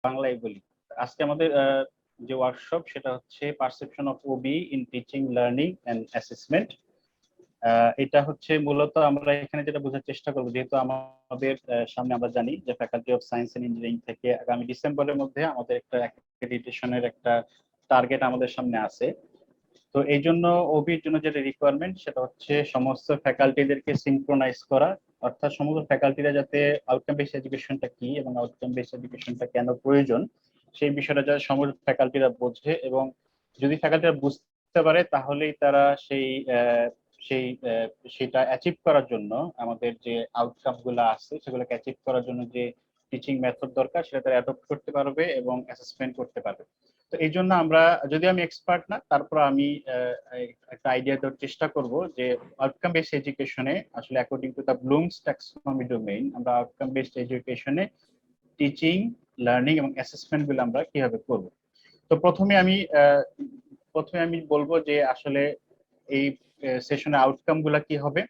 বাংলায় বলি। আজকে আমাদের যে ওয়ার্কশপ সেটা হচ্ছে perception of OBE in teaching learning and assessment. এটা হচ্ছে মূলত আমরা এখানে যেটা বোঝার চেষ্টা করবো, যেহেতু আমাদের সামনে আমরা জানি যে faculty of science and engineering থেকে আগামী ডিসেম্বরের মধ্যে আমাদের একটা অ্যাক্রেডিটেশনের একটা টার্গেট আমাদের সামনে আছে। তো এই জন্য ওবির জন্য যেটা রিকোয়ারমেন্ট সেটা হচ্ছে সমস্ত ফ্যাকাল্টিদেরকে সিনক্রোনাইজ করা, অর্থাৎ সমস্ত ফ্যাকাল্টিরা যাতে আউটকাম বেসড এডুকেশনটা কি এবং আউটকাম বেসড এডুকেশনটা কেন প্রয়োজন সেই বিষয়টা যাতে সমস্ত ফ্যাকাল্টিরা বোঝে, এবং যদি ফ্যাকাল্টিরা বুঝতে পারে তাহলেই তারা সেই সেটা অ্যাচিভ করার জন্য আমাদের যে আউটকাম গুলো আছে সেগুলোকে অ্যাচিভ করার জন্য যে টিচিং মেথড দরকার সেটা তারা অ্যাডপ্ট করতে পারবে এবং অ্যাসেসমেন্ট করতে পারবে। তো এই জন্য আমরা, যদি আমি এক্সপার্ট না তারপর আমি একটা আইডিয়া দেওয়ার চেষ্টা করব যে আউটকাম বেসড এডুকেশনে আসলে according to the blooms taxonomy domain আমরা আউটকাম বেসড এডুকেশনে টিচিং, লার্নিং এবং অ্যাসেসমেন্ট গুলো আমরা কিভাবে করব। তো প্রথমে আমি বলবো যে আসলে এই সেশনে আউটকাম গুলা কি হবে।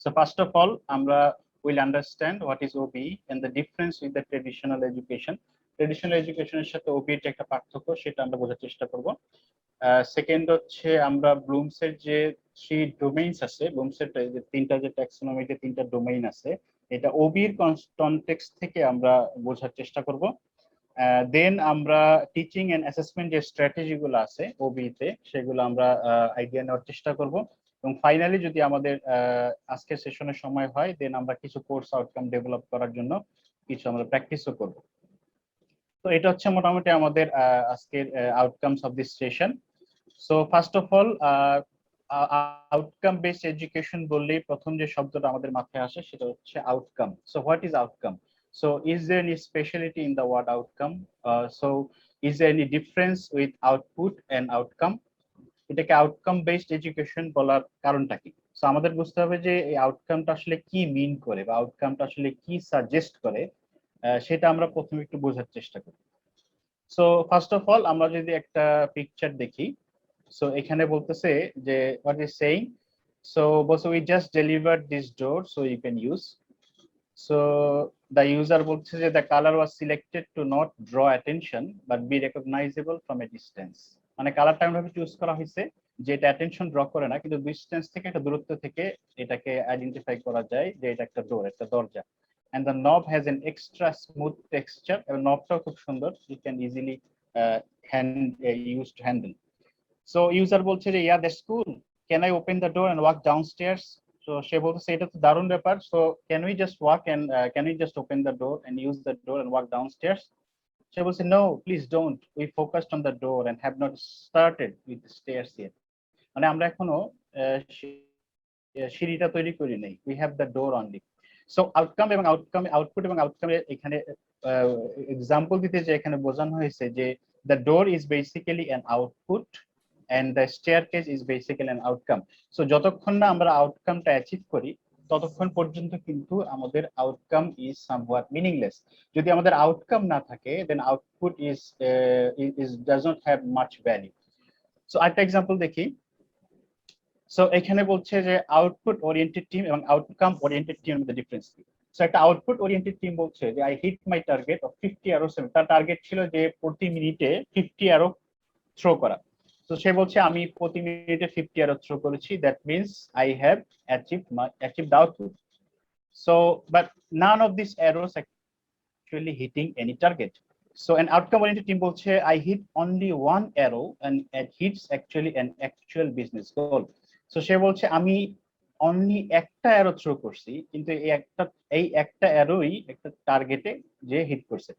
সো ফার্স্ট অফ অল আমরা will understand what is OBE and the difference with the traditional education. Traditional এডুকেশনের সাথে ওবি এর একটা পার্থক্য সেটা আমরা বোঝার চেষ্টা করব। সেকেন্ড হচ্ছে আমরা ব্লুমস এর যে থ্রি ডোমেইনস আছে, ব্লুমস এর যে তিনটা যে ট্যাক্সোনমিতে তিনটা ডোমেইন আছে, এটা ওবির কনটেক্সট থেকে আমরা বোঝার চেষ্টা করব। দেন আমরা টিচিং এন্ড অ্যাসেসমেন্ট যে স্ট্র্যাটেজি গুলো আছে ওবিতে সেগুলো আমরা আইডিয়া নেওয়ার চেষ্টা করব। এবং ফাইনালি যদি আমাদের আজকের সেশনের সময় হয় দেন আমরা কিছু কোর্স আউটকাম ডেভেলপ করার জন্য কিছু আমরা প্র্যাকটিসও করব। তো এটা হচ্ছে মোটামুটি আমাদের আজকের outcomes of this session. So first of all outcome based education বললেই প্রথম যে শব্দটা আমাদের মাথায় আসে সেটা হচ্ছে outcome. So what is outcome? So is there any speciality in the word outcome? So is there any difference with output and outcome? এটাকে আউটকাম বেসড এডুকেশন বলার কারণটা কি? সো আমাদের বুঝতে হবে যে এই আউটকামটা আসলে কি মিন করে বা আউটকামটা আসলে কি সাজেস্ট করে, সেটা আমরা প্রথমে একটু বোঝার চেষ্টা করি। সো ফার্স্ট অফ অল আমরা যদি একটা পিকচার দেখি, সো এখানে বলতেছে যে হোয়াট ইজ সেইং, সো বলছে we just delivered this door so you can use. So the user বলছে যে the colour was selected to not draw attention but be recognisable from a distance. মানে কালারটা এমন ভাবে চুজ করা হয়েছে যে এটা অ্যাটেনশন ড্র করে না, কিন্তু ডিস্টেন্স থেকে, একটা দূরত্ব থেকে এটাকে আইডেন্টিফাই করা যায় যে এটা একটা ডোর, একটা দরজা। and the knob has an extra smooth texture এবং নবটাও খুব সুন্দর, you can easily use to handle. So user বলছে যে yeah that's cool, can I open the door and walk downstairs? So সে বলছে এটা তো দারুণ ব্যাপার, so can we just walk and can we just open the door and use the door and walk downstairs? সে বলছে no please don't, we focused on the door and have not started with the stairs yet. মানে আমরা এখনো সিঁড়িটা তৈরি করি নাই, we have the door only. So outcome এবং outcome, output এবং আউটকামে এখানে এক্সাম্পল দিতে যে এখানে বোঝানো হয়েছে যে the door is basically an output and the staircase is basically an outcome. So যতক্ষণ না আমরা আউটকামটা অ্যাচিভ করি ততক্ষণ পর্যন্ত কিন্তু আমাদের আউটকাম ইজ সামহাট মিনিংলেস। যদি আমাদের আউটকাম না থাকে then output is does not have much value. So আরেকটা এক্সাম্পল দেখি। সো এখানে বলছে যে আউটপুট ওরিয়েন্টেড টিম এবং আউটকাম ওরিয়েন্টেড টিম মধ্যে ডিফারেন্স কি। সো একটা আউটপুট ওরিয়েন্টেড টিম বলছে যে I hit my target of 50 arrows, তার টার্গেট ছিল যে প্রতি মিনিটে 50 অ্যারো থ্রো করা। তো সে বলছে আমি প্রতি মিনিটে 50 অ্যারো থ্রো করেছি, that means I have achieved output. So but none of this arrows actually hitting any target. So an outcome oriented team বলছে I hit only one arrow and it hits actually an actual business goal. So সে বলছে আমি only একটা arrow throw করছি কিন্তু এই একটা অ্যারোই একটা টার্গেটে যে হিট করছে।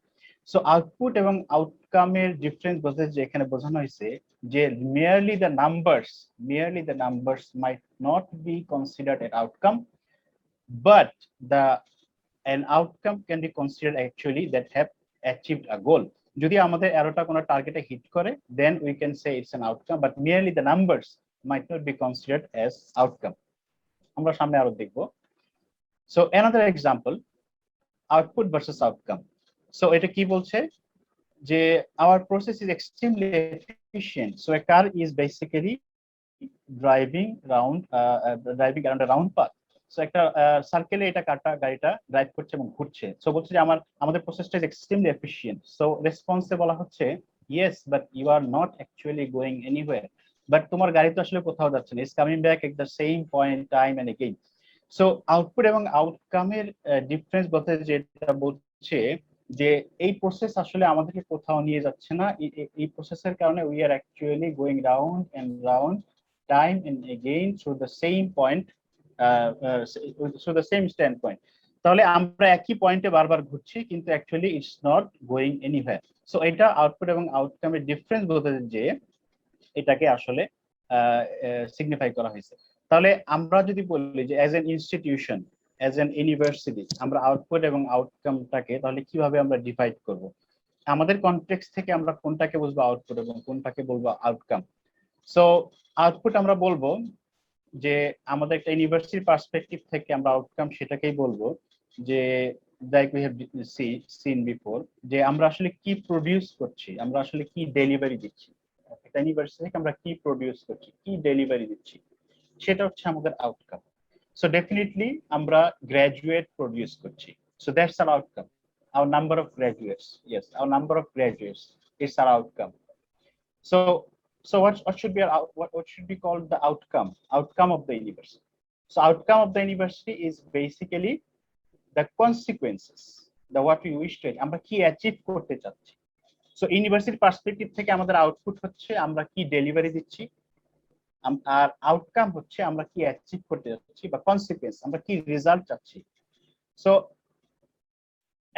সো আউটপুট এবং আউটকামের ডিফারেন্স বোঝাতে যে এখানে বোঝানো হয়েছে যে merely the numbers might not be considered an outcome, but the an outcome can be considered actually that have achieved a goal. যদি আমাদের অ্যারোটা কোনো টার্গেটে হিট করে then we can say it's an outcome, but merely the numbers might not be considered as outcome. আমরা সামনে আরো দেখব। So another example, output versus outcome. So এটা কি বলছে যে our process is extremely efficient, so a car is basically driving around a round path. So একটা সার্কেলে এটা গাড়িটা ড্রাইভ করছে এবং ঘুরছে। সো বলছে যে আমাদের প্রসেসটা ইজ এক্সট্রিমলি এফিশিয়েন্ট। সো রেসপন্সে বলা হচ্ছে yes but you are not actually going anywhere, but তোমার গাড়ি তো আসলে কোথাও যাচ্ছে না, is coming back at the same point time and again. So output এবং আউটকামের ডিফারেন্স বলতে যেটা বলছে যে এই প্রসেস আসলে আমাদেরকে কোথাও নিয়ে যাচ্ছে না, এই প্রসেসের কারণে we are actually going round and round time and again through the same point, through the same stand point. তাহলে আমরা একই পয়েন্টে বারবার ঘুরছি কিন্তু actually it's not going anywhere. So এটা আউটপুট এবং আউটকামের ডিফারেন্স বলতে যে এটাকে আসলে সিগনিফাই করা হয়েছে। তাহলে আমরা যদি বলি যে as an institution, as an university, আমরা আউটপুট এবং আউটকামটাকে তাহলে কিভাবে আমরা ডিভাইড করব? আমাদের কনটেক্সট থেকে আমরা কোনটাকে বলবো আউটপুট এবং কোনটাকে বলবো আউটকাম। সো আউটপুট আমরা বলবো যে আমাদের একটা ইউনিভার্সিটির পার্সপেক্টিভ থেকে আমরা আউটকাম সেটাকেই বলবো যে like we have seen before, যে আমরা আসলে কি প্রডিউস করছি, আমরা আসলে কি ডেলিভারি দিচ্ছি। একটা ইউনিভার্সিটি থেকে আমরা কি প্রডিউস করছি, কি ডেলিভারি দিচ্ছি, সেটা হচ্ছে আমাদের আউটকাম। সো ডেফিনেটলি আমরা গ্র্যাজুয়েট প্রডিউস করছি, so that's our outcome. our number of graduates, yes, our number of graduates is our outcome. So what should be what should be called the outcome of the university? So outcome of the university is basically the consequences, the what we wish to আমরা কি achieve করতে চাচ্ছি। So university perspective থেকে আমাদের output হচ্ছে আমরা কি delivery দিচ্ছি, আর আউটকাম হচ্ছে আমরা কি অ্যাচিভ করতে যাচ্ছি বা কনসিকুয়েন্স আমরা কি রেজাল্ট চাচ্ছি। So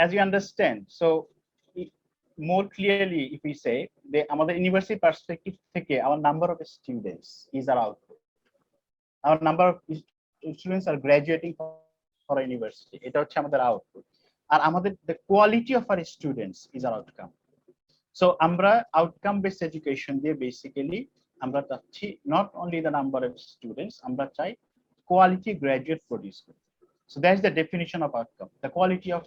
as you understand, so more clearly if we say the আমাদের ইউনিভার্সিটি পার্সপেক্টিভ থেকে our number of students is our output, our number of students are graduating for university, এটা হচ্ছে আমাদের আউটপুট। আর আমাদের the quality of our students is our outcome. So আমরা outcome based education দিয়ে basically আমরা চাচ্ছি not only the number of students, আমরা চাই quality graduate produce করতে। So that's the definition of outcome, the quality of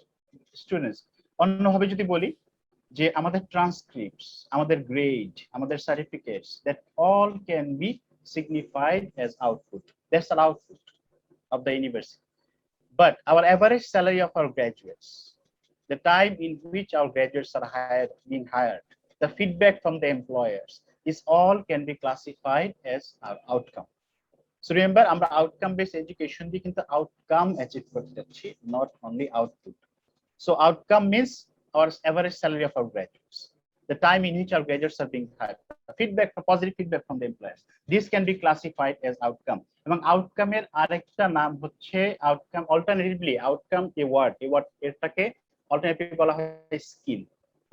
students. অন্যভাবে যদি বলি যে আমাদের ট্রান্সক্রিপ্টস, আমাদের গ্রেড, আমাদের certificates, that all can be signified as output. That's the output of the university. But our average salary of our graduates, the time in which our graduates are being hired, the feedback from the employers, this all can be classified as our outcome. So remember, আমরা outcome based education দিয়ে কিন্তু outcome achieve করতে যাচ্ছি, not only output. So outcome means our average salary of our graduates, the time in which our graduates are being hired, feedback, positive feedback from the employers. This can be classified as outcome. এবং outcome এর আরেকটা নাম হচ্ছে outcome, alternatively outcome a word এটাকে alternatively বলা হয় skill,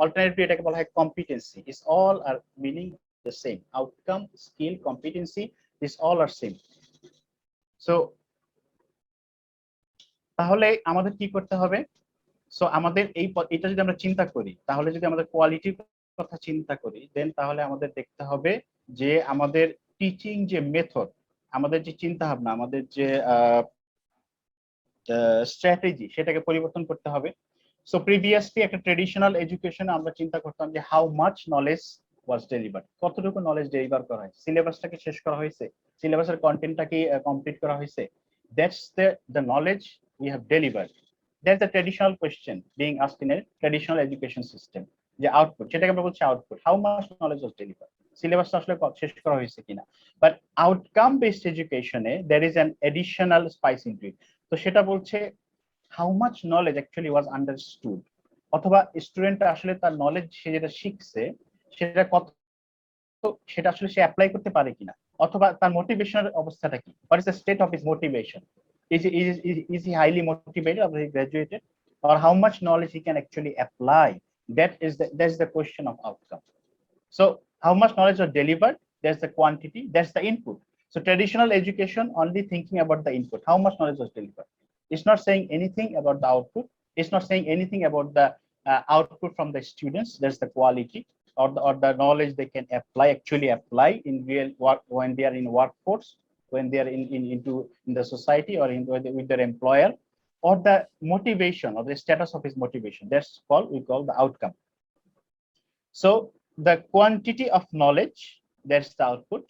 alternatively এটাকে বলা হয় competency. Is all are meaning the same. Outcome, skill, competency, this all are same. So তাহলে আমাদের কি করতে হবে? সো আমাদের এটা যদি আমরা চিন্তা করি, তাহলে যদি আমাদের কোয়ালিটির কথা চিন্তা করি, দেন তাহলে আমাদের দেখতে হবে যে আমাদের টিচিং যে মেথড, আমাদের যে চিন্তা ভাবনা, আমাদের যে স্ট্র্যাটেজি, সেটাকে পরিবর্তন করতে হবে। সো প্রিভিয়াসলি একটা ট্রেডিশনাল এডুকেশনে আমরা চিন্তা করতাম যে how much knowledge was delivered, কতটুকু নলেজ ডেলিভার করা হয়, সিলেবাসটাকে শেষ করা হয়েছে, সিলেবাসের কন্টেন্টটাকে কমপ্লিট করা হয়েছে, that's the knowledge we have delivered. That's the traditional question being asked in a traditional education system. যে আউটপুট, সেটাকে আমরা বলছি output, how much knowledge was delivered, সিলেবাসটা আসলে শেষ করা হয়েছে কিনা। বাট আউটকাম বেসড এডুকেশনে there is an additional spice into it. তো সেটা বলছে how much knowledge actually was understood, অথবা স্টুডেন্টটা আসলে তার নলেজ সে যেটা শিখছে সেটা কত, সেটা আসলে সে অ্যাপ্লাই করতে পারে কিনা, অথবা তার মোটিভেশনের অবস্থাটা কি, what is the state of his motivation, is he highly motivated after he graduated, or how much knowledge he can actually apply. That's the question of outcome. So how much knowledge was delivered, that's the quantity, that's the input. So traditional education only thinking about the input, how much knowledge was delivered. It's not saying anything about the output, it's not saying anything about the output from the students, that's the quality, or the knowledge they can actually apply in real work when they are in workforce, when they are in the society, or with their employer, or the motivation or the status of his motivation. That's we call the outcome. So the quantity of knowledge, that's the output.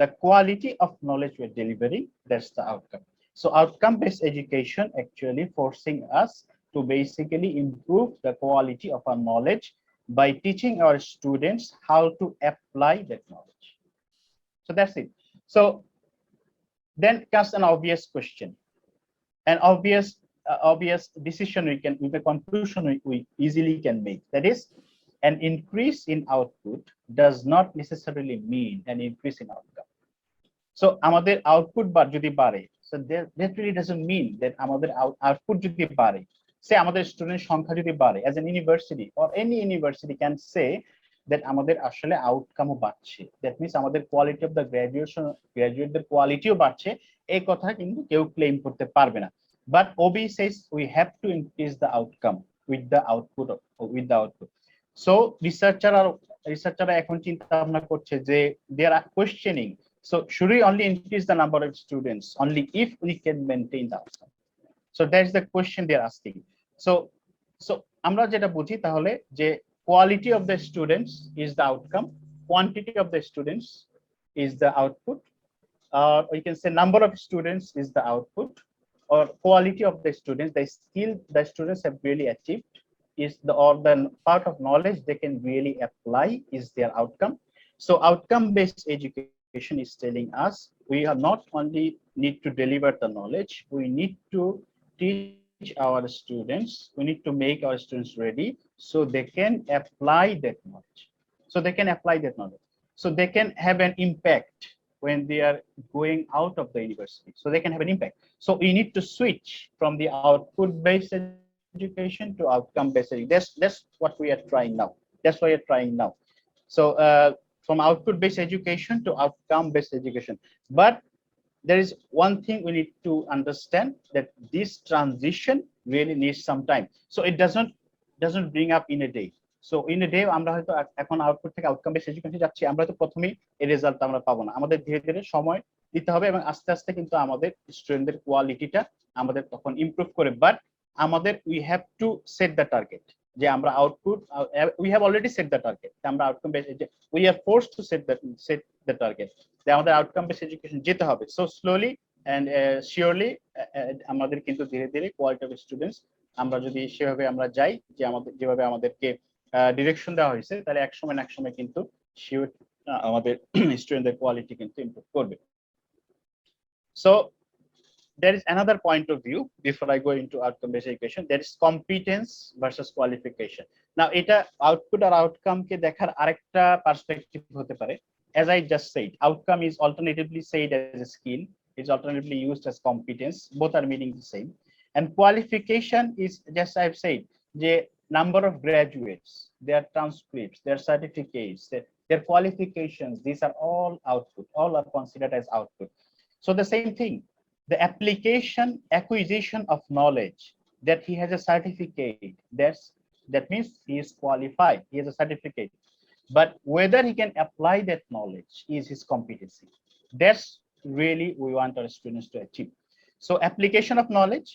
The quality of knowledge we're delivering, that's the outcome. So outcome-based education actually forcing us to basically improve the quality of our knowledge by teaching our students how to apply that knowledge. So that's it. So then comes an obvious question, an obvious decision we can, with the conclusion we easily can make. That is, an increase in output does not necessarily mean an increase in outcome. So আমাদের output বার যদি বাড়ে, so that really doesn't mean that আমাদের output যদি বাড়ে, সে আমাদের student সংখ্যা যদি বাড়ে, as an university or any university can say that আমাদের আসলে আউটকামও বাড়ছে, that means আমাদের কোয়ালিটি অফ দ্য গ্রাজুয়েটদের কোয়ালিটিও বাড়ছে, এই কথা কিন্তু কেউ ক্লেম করতে পারবে না। But OB says we have to increase the outcome with the output. So রিসার্চাররা এখন চিন্তা ভাবনা করছে যে they are questioning, so should we only increase the number of students only if we can maintain the outcome? So that's the question they're asking. So আমরা যেটা বুঝি তাহলে যে quality of the students is the outcome, quantity of the students is the output, or we can say number of students is the output, or quality of the students, the skill the students have really achieved is the, or the part of knowledge they can really apply is their outcome. So outcome-based education is telling us we are not only need to deliver the knowledge, we need to teach our students, we need to make our students ready so they can apply that knowledge. So they can apply that knowledge. So they can have an impact when they are going out of the university. So they can have an impact. So we need to switch from the output-based education to outcome-based education. That's what we are trying now. That's what we are trying now. So from output-based education to outcome-based education. But there is one thing we need to understand, that this transition really needs some time. So it doesn't bring up in a day. So in a day আমরা হয়তো এখন output থেকে outcome base education যাচ্ছি, আমরা তো প্রথমেই এই result আমরা পাবো না, আমাদের ধীরে ধীরে সময় দিতে হবে এবং আস্তে আস্তে কিন্তু আমাদের স্টুডেন্টদের কোয়ালিটিটা আমাদের তখন ইমপ্রুভ করে। বাট আমাদের we have to set the target, যে আমরা output, we have already set the target, আমরা outcome base, we are forced to set the target, যে আমাদের আউটকাম বেস এডুকেশন যেতে হবে। সো স্লোলি অ্যান্ড শিওরলি আমাদের কিন্তু ধীরে ধীরে কোয়ালিটি অফ স্টুডেন্টস আমরা যদি সেভাবে আমরা যাই, যে আমাদের যেভাবে আমাদেরকে ডিরেকশন দেওয়া হয়েছে, তাহলে এক সময় না এক সময় কিন্তু শিওর আমাদের স্টুডেন্টদের কোয়ালিটি কিন্তু ইমপ্রুভ করবে। So there is another point of view before I go into outcome based education, that is competence versus qualification. Now এটা আউটপুট আর আউটকাম কে দেখার আরেকটা পার্সপেক্টিভ হতে পারে। As I just said, outcome is alternatively said as a skill, is alternatively used as competence, both are meaning the same. And qualification is, just I've said, the number of graduates, their transcripts, their certificates, their qualifications, these are all output, all are considered as output. So the same thing, the acquisition of knowledge, that he has a certificate, that means he is qualified, he has a certificate. But whether he can apply that knowledge is his competency. That's really we want our students to achieve. So application of knowledge,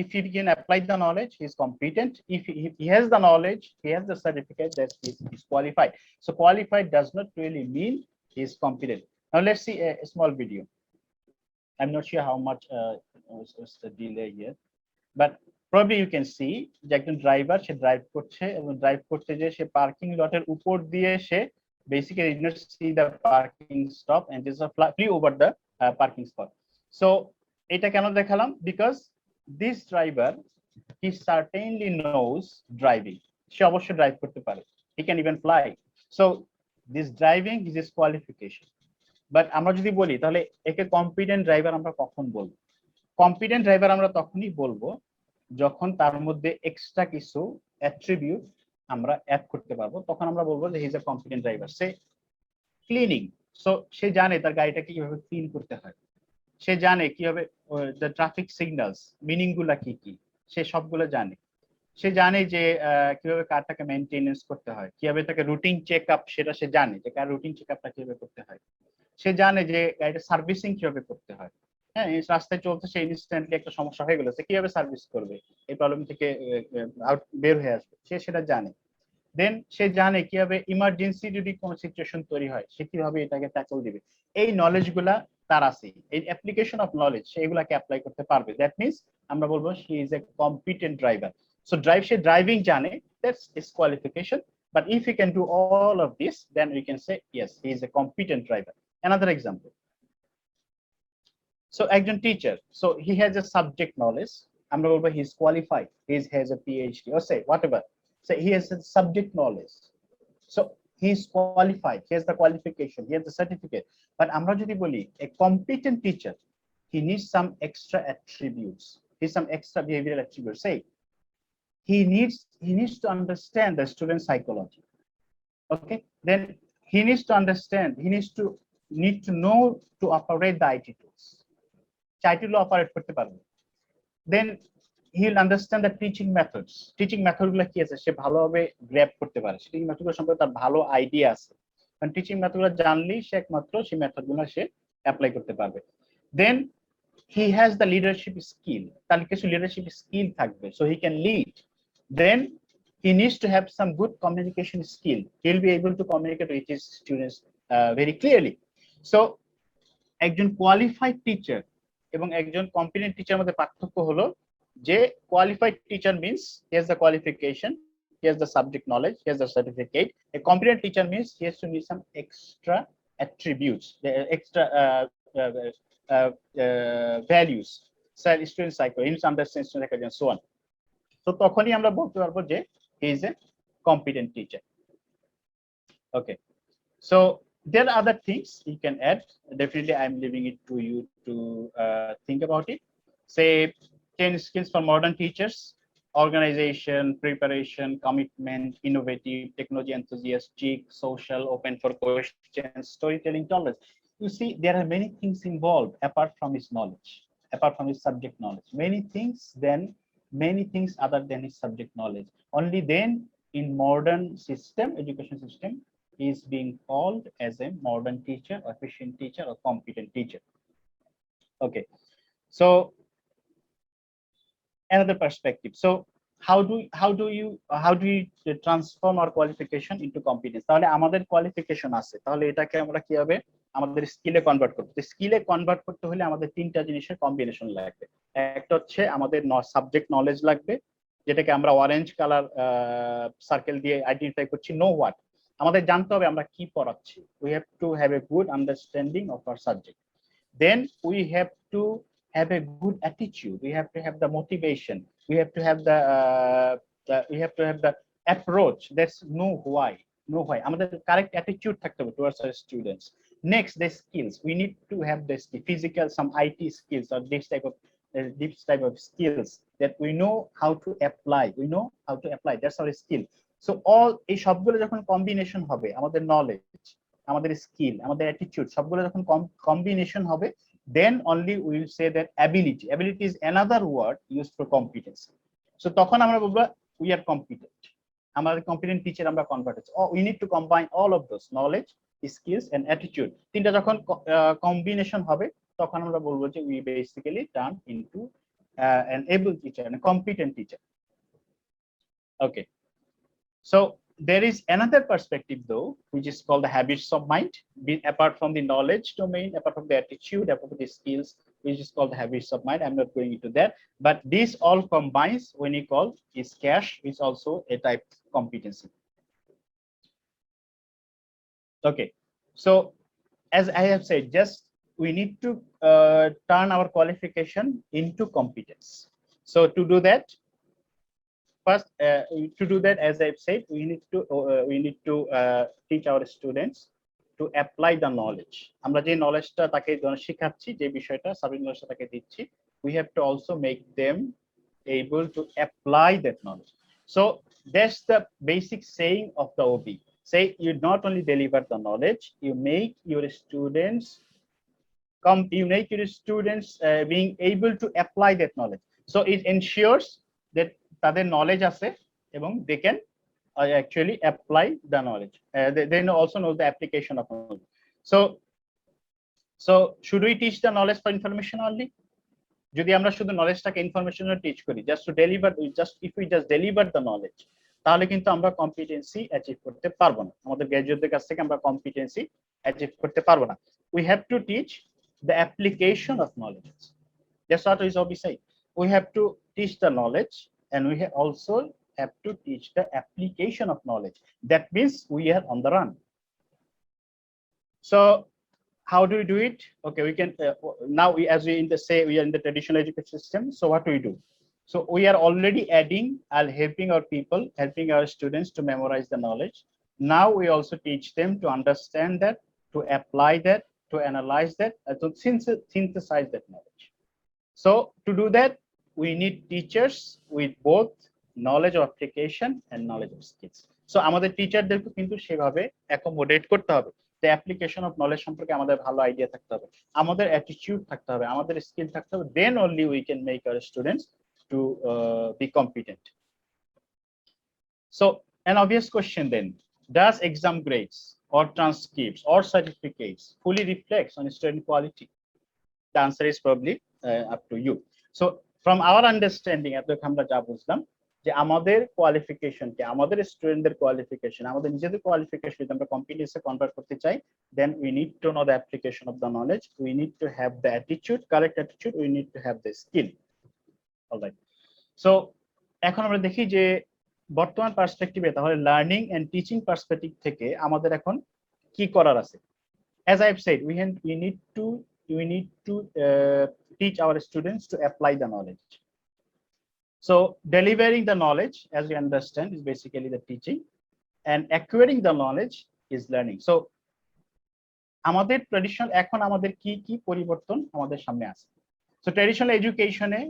if he can apply the knowledge, he is competent. If he has the knowledge, he has the certificate, that he is qualified. So qualified does not really mean he is competent. Now let's see a small video. I'm not sure how much was the delay here, but probably you can see যে একজন driver, সে drive করছে এবং drive করতে যে সে parking লটের উপর দিয়ে সে basically did not see the parking stop and just flew over the parking spot. So এটা কেন দেখালাম? Because this driver, he certainly knows driving, সে অবশ্যই ড্রাইভ করতে পারে, he can even fly. So this driving is his qualification. But আমরা যদি বলি তাহলে একে কম্পিটেন্ট ড্রাইভার আমরা কখন বলবো? কম্পিটেন্ট ড্রাইভার আমরা তখনই বলবো যখন তার মধ্যে এক্সট্রা কিছু অ্যাট্রিবিউট আমরা অ্যাড করতে পারবো, তখন আমরা বলবো যে he is a competent driver. সে ক্লিনিং, সো সে জানে তার গাড়িটাকে কিভাবে ক্লিন করতে হয়, সে জানে কিভাবে দ্য ট্রাফিক সিগন্যালস মিনিং গুলা কি কি, সে সবগুলো জানে। সে জানে যে কিভাবে কারটাকে মেইনটেনেন্স করতে হয়, কিভাবে তাকে রুটিন চেক আপ, সেটা সে জানে যে কার রুটিন চেক আপটা কিভাবে করতে হয়। সে জানে যে গাড়িটা সার্ভিসিং কিভাবে করতে হয়। হ্যাঁ, রাস্তায় চলতে সে ইনস্ট্যান্টলি একটা সমস্যা হয়ে গেল, সে কিভাবে সার্ভিস করবে, এই প্রবলেম থেকে বের হয়ে আসবে, সে সেটা জানে। দেন সে জানে কিভাবে ইমার্জেন্সি যদি কোনো সিচুয়েশন তৈরি হয়, সে কিভাবে এটাকে ট্যাকল দিবে। এই নলেজ গুলা তার আছে, এই অ্যাপ্লিকেশন অফ নলেজ সে এগুলাকে অ্যাপ্লাই করতে পারবে, দ্যাট মিনস আমরা বলবো she is a competent driver. So সে ড্রাইভিং জানে, that's is qualification. But if he can do all of this, then we can say yes, he is a competent driver. Another example. So একজন teacher, so he has a subject knowledge. আমরা বলবো he is qualified, he has a PhD or say whatever. So he has a subject knowledge. So he is qualified, he has the qualification, he has the certificate. But আমরা যদি বলি a competent teacher, he needs some extra attributes, he has some extra behavioral attributes. Say he needs to understand the student psychology. Okay, then he needs to understand, he need to know to operate the IT tools. IT tool operate করতে পারবে। Then he'll understand the teaching methods. Teaching method গুলো কি আছে সে ভালোভাবে grab করতে পারে, teaching method গুলো সম্পর্কে তার ভালো আইডিয়া আছে, কারণ টিচিং মেথড গুলো জানলেই সে একমাত্র সেই মেথড গুলো সে অ্যাপ্লাই করতে পারবে। Then he has the leadership skill, তার কিছু লিডারশিপ স্কিল থাকবে, so he can lead. Then he needs to have some good communication skill, he'll be able to communicate with his students very clearly. So একজন qualified teacher এবং একজন competent teacher মধ্যে পার্থক্য হলো যে qualified teacher means he has the qualification, he has the subject knowledge, he has the certificate. A competent teacher means he has to need some extra attributes, the extra values, student psycho, he needs to understand student psychology and so on. So তখনই আমরা বলতে পারবো যে he is a competent teacher. Okay, so there are other things you can add. Definitely I'm leaving it to you to think about it. Say 10 skills for modern teachers: organization, preparation, commitment, innovative, technology enthusiastic, social, open for questions, storytelling, tolerance. You see, there are many things involved apart from his knowledge, apart from his subject knowledge. Many things other than his subject knowledge. Only then in modern system, education system, is being called as a modern teacher, efficient teacher, or competent teacher. Okay, so another perspective. So how do you transform our qualification into competence? তাহলে আমাদের qualification আছে, তাহলে এটাকে আমরা কিভাবে আমাদের স্কিলে convert করব? স্কিলে convert করতে হলে আমাদের তিনটা জিনিসের কম্বিনেশন লাগবে। একটা হচ্ছে আমাদের সাবজেক্ট নলেজ লাগবে, যেটাকে আমরা অরেঞ্জ কালার সার্কেল দিয়ে আইডেন্টিফাই করছি, নো হোয়াট। আমাদের জানতে হবে আমরা কি পড়াচ্ছি, we have to have a good understanding of our subject. Then we have to have a good attitude, we have to have the motivation, we have to have the approach, that's know why. আমাদের correct attitude থাকতে হবে towards our students. Next, the skills, we need to have the physical, some IT skills or this type of skills that we know how to apply, that's our skill. So all এই সবগুলো যখন combination হবে, আমাদের knowledge, আমাদের skill, আমাদের attitude সবগুলো যখন combination হবে, then only we will say that ability is another word used for competence. So তখন আমরা বলবো we are competent, আমাদের কম্পিটেন্ট টিচার আমরা কনভার্ট হচ্ছে। we need to combine all of those knowledge, skills and attitude, তিনটা যখন combination হবে তখন আমরা বলবো যে we basically turn into an able teacher, a competent teacher. Okay, so there is another perspective though, which is called the habits of mind. Apart from the knowledge domain, apart from the attitude, apart from the skills, which is called the habits of mind. I'm not going into that, but this all combines when you call is cash, is also a type of competency. Okay, so as I have said, just we need to turn our qualification into competence. So to do that, first, as I've said, we need to teach our students to apply the knowledge. আমরা যে নলেজটা তাকে শেখাচ্ছি, যে বিষয়টা subject নলেজটা তাকে দিচ্ছি, we have to also make them able to apply that knowledge. So that's the basic saying of the OB. Say you not only deliver the knowledge, you make your students being able to apply that knowledge. So it ensures that তাদের knowledge আছে এবং they can actually apply the knowledge. They also know the application of knowledge. So should we teach the knowledge for information only? যদি আমরা শুধু নলেজটাকে ইনফরমেশনে teach করি, if we just deliver the knowledge, তাহলে কিন্তু আমরা কম্পিটেন্সি অ্যাচিভ করতে পারবো না, আমাদের গ্র্যাজুয়েটদের কাছ থেকে আমরা কম্পিটেন্সি অ্যাচিভ করতে পারবো না। We have to teach the application of knowledge. That's what is OB saying. We have to teach the knowledge, and we also have to teach the application of knowledge. That means we are on the run. So how do we do it? Okay, we can now as we say we are in the traditional education system. So what do we do? So we are already adding and helping our people, helping our students to memorize the knowledge. Now we also teach them to understand that, to apply that, to analyze that, and to synthesize that knowledge. So to do that, we need teachers with both knowledge of application and knowledge of skills. So আমাদের টিচারদেরকে কিন্তু সেভাবে accommodate করতে হবে। The application of knowledge সম্পর্কে আমাদের ভালো idea থাকতে হবে, আমাদের অ্যাটিটিউড থাকতে হবে, আমাদের স্কিল থাকতে হবে, then only we can make our students to be competent. So an obvious question then, does exam grades or transcripts or certificates fully reflects on student quality? The answer is probably up to you. So from our understanding, এতক্ষণ আমরা যা বুঝলাম যে আমাদের qualification কে, আমাদের স্টুডেন্টদের qualification, আমাদের নিজেদের কোয়ালিফিকেশন যদি আমরা কম্পিটেন্সে কনভার্ট করতে চাই, then we need to know the application of the knowledge, we need to have the attitude, correct attitude, we need to have the skill. All right. So এখন আমরা দেখি যে বর্তমান পার্সপেক্টিভে তাহলে লার্নিং এন্ড টিচিং পার্সপেক্টিভ থেকে আমাদের এখন কি করার আছে। As I have said, we need to teach our students to apply the knowledge. So delivering the knowledge, as we understand, is basically the teaching, and acquiring the knowledge is learning. So আমাদের traditional এখন আমাদের কি কি পরিবর্তন আমাদের সামনে আছে। So traditional education এ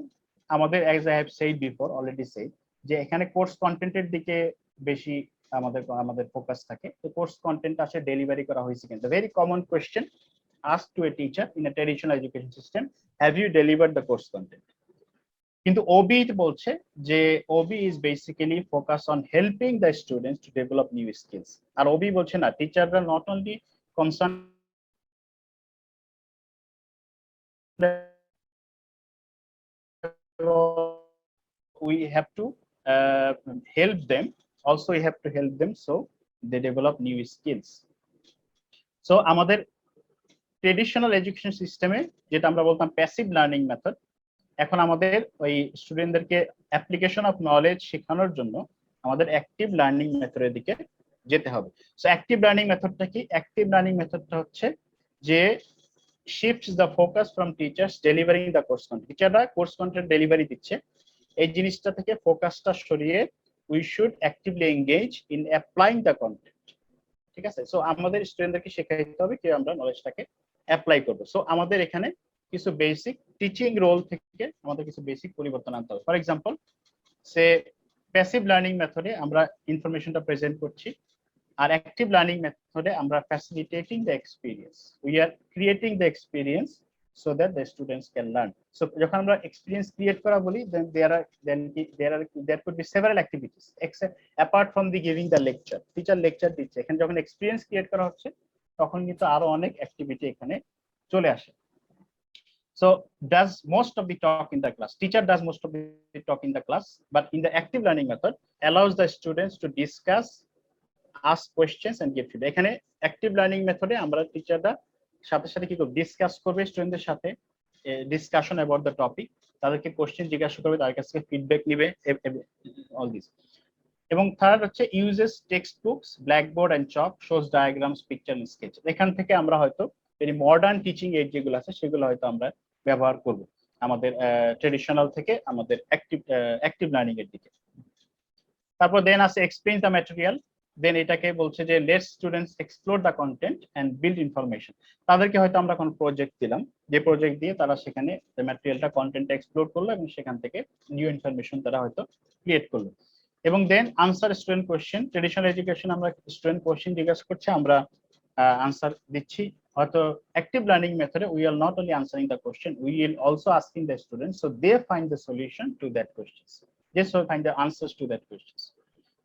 আমাদের, as I have said before, already said, যে এখানে কোর্স কন্টেন্টের দিকে বেশি আমাদের ফোকাস থাকে। তো কোর্স কন্টেন্ট আসে ডেলিভারি করা হয়েছে কিন্তু very common question asked to a teacher in a traditional education system, have you delivered the course content? কিন্তু OB বলছে যে OB is basically focused on helping the students to develop new skills. R OB বলছে না, টিচাররা not only concerned we have to help them, also we have to help them so they develop new skills. So আমাদের traditional education সিস্টেমে যেটা আমরা বলতাম passive learning method, এখন আমাদের ওই স্টুডেন্টদেরকে অ্যাপ্লিকেশন অফ নলেজ শেখানোর জন্য আমাদের অ্যাক্টিভ লার্নিং মেথডের দিকে যেতে হবে। সো অ্যাক্টিভ লার্নিং মেথডটা কি? অ্যাক্টিভ লার্নিং মেথডটা হচ্ছে যে shifts the focus from teachers delivering the course content. টিচাররা কোর্স কন্টেন্ট ডেলিভারি দিচ্ছে, এই জিনিসটা থেকে ফোকাসটা সরিয়ে we should actively engage in applying the content. ঠিক আছে? সো আমাদের স্টুডেন্টদেরকে শেখাইতে হবে কি আমরা নলেজটাকে অ্যাপ্লাই করবো। সো আমাদের এখানে কিছু বেসিক টিচিং রোল থেকে আমাদের কিছু বেসিক পরিবর্তন আনতে হবে। For example, say passive learning মেথডে আমরা ইনফরমেশনটা প্রেজেন্ট করছি, আর অ্যাক্টিভ লার্নিং মেথডে আমরা facilitating the experience, we are creating the experience so that the students can learn. So যখন আমরা এক্সপিরিয়েন্স ক্রিয়েট করা বলি, then there could be several activities except apart from the giving the lecture. Teacher lecture দিচ্ছে, এখানে যখন experience create করা হচ্ছে তখন কিন্তু আরো অনেক অ্যাক্টিভিটি এখানে চলে আসে। So does most of the talk in the class, teacher does most of the talk in the class, but in the active learning method allows the students to discuss, ask questions and give feedback. এখানে active learning মেথডে আমরা টিচাররা সাথে সাথে কি করব, discuss করবে স্টুডেন্টদের সাথে, ডিসকাশন অ্যাবাউট দ্য টপিক, তাদেরকে কোশ্চেন জিজ্ঞাসা করবে, তাদের কাছ থেকে ফিডব্যাক নিবে, অল দিস। এবং থার্ড হচ্ছে uses text books, blackboard and chalk, shows diagrams, picture and sketch. এখান থেকে আমরা হয়তো এই মডার্ন টিচিং এইড যেগুলো আছে সেগুলো হয়তো আমরা ব্যবহার করব আমাদের ট্রেডিশনাল থেকে আমাদের অ্যাক্টিভ লার্নিং এর দিকে। তারপর দেন আছে এক্সপ্লেইন দ্য ম্যাটেরিয়াল, দেন এটাকে বলছে যে let students explore the content and build information. তাদেরকে হয়তো আমরা কোনো প্রজেক্ট দিলাম, যে প্রজেক্ট দিয়ে তারা সেখানে ম্যাটেরিয়ালটা কন্টেন্টটা এক্সপ্লোর করলো এবং সেখান থেকে নিউ ইনফরমেশন তারা হয়তো ক্রিয়েট করলো। এবং then answer student question, traditional education আমরা স্টুডেন্ট কোয়েশ্চেন জিজ্ঞাসা করছে, আমরা আনসার দিচ্ছি। হয়তো অ্যাক্টিভ লার্নিং মেথডে we are not only answering the question, we will also asking the students so they find the solution to that question, they find the answers to that question.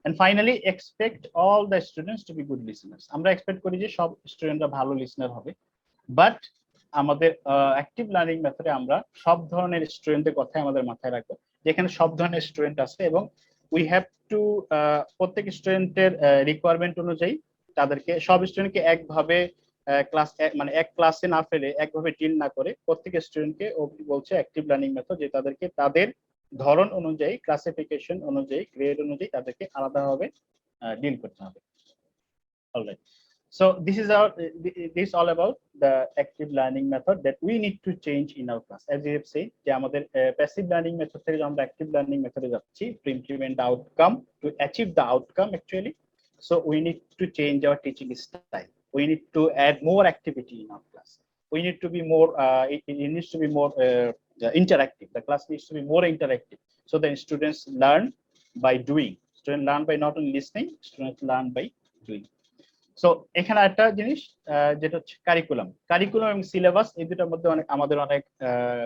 And finally, expect all the students to be good listeners. আমরা expect করি যে সব স্টুডেন্টরা ভালো listener হবে, but আমাদের active learning মেথডে আমরা সব ধরনের স্টুডেন্টের কথাই আমাদের মাথায় রাখবো, যেখানে সব ধরনের স্টুডেন্ট আছে এবং উই হ্যাভ টু প্রত্যেক স্টুডেন্টের রিকোয়ারমেন্ট অনুযায়ী তাদেরকে, সব স্টুডেন্টকে একভাবে ক্লাস মানে এক ক্লাসে না ফেলে একভাবে ডিল না করে প্রত্যেক স্টুডেন্টকে ও বলছে অ্যাক্টিভ লার্নিং মেথড, যে তাদেরকে তাদের ধরন অনুযায়ী, ক্লাসিফিকেশন অনুযায়ী, গ্রেড অনুযায়ী তাদেরকে আলাদাভাবে ডিল করতে হবে। Alright, so this is our this all about the active learning method that we need to change in our class. As you have said, যে আমাদের passive learning method থেকে আমরা active learning method এ যাচ্ছি to implement the outcome, to achieve the outcome actually. So we need to change our teaching style. We need to add more activity in our class. We need to be more it needs to be more interactive. The class needs to be more interactive, so the students learn by doing. Students learn by not only listening, students learn by doing. So এখানে একটা জিনিস যেটা হচ্ছে curriculum এবং syllabus, এই দুটোর মধ্যে আমাদের অনেক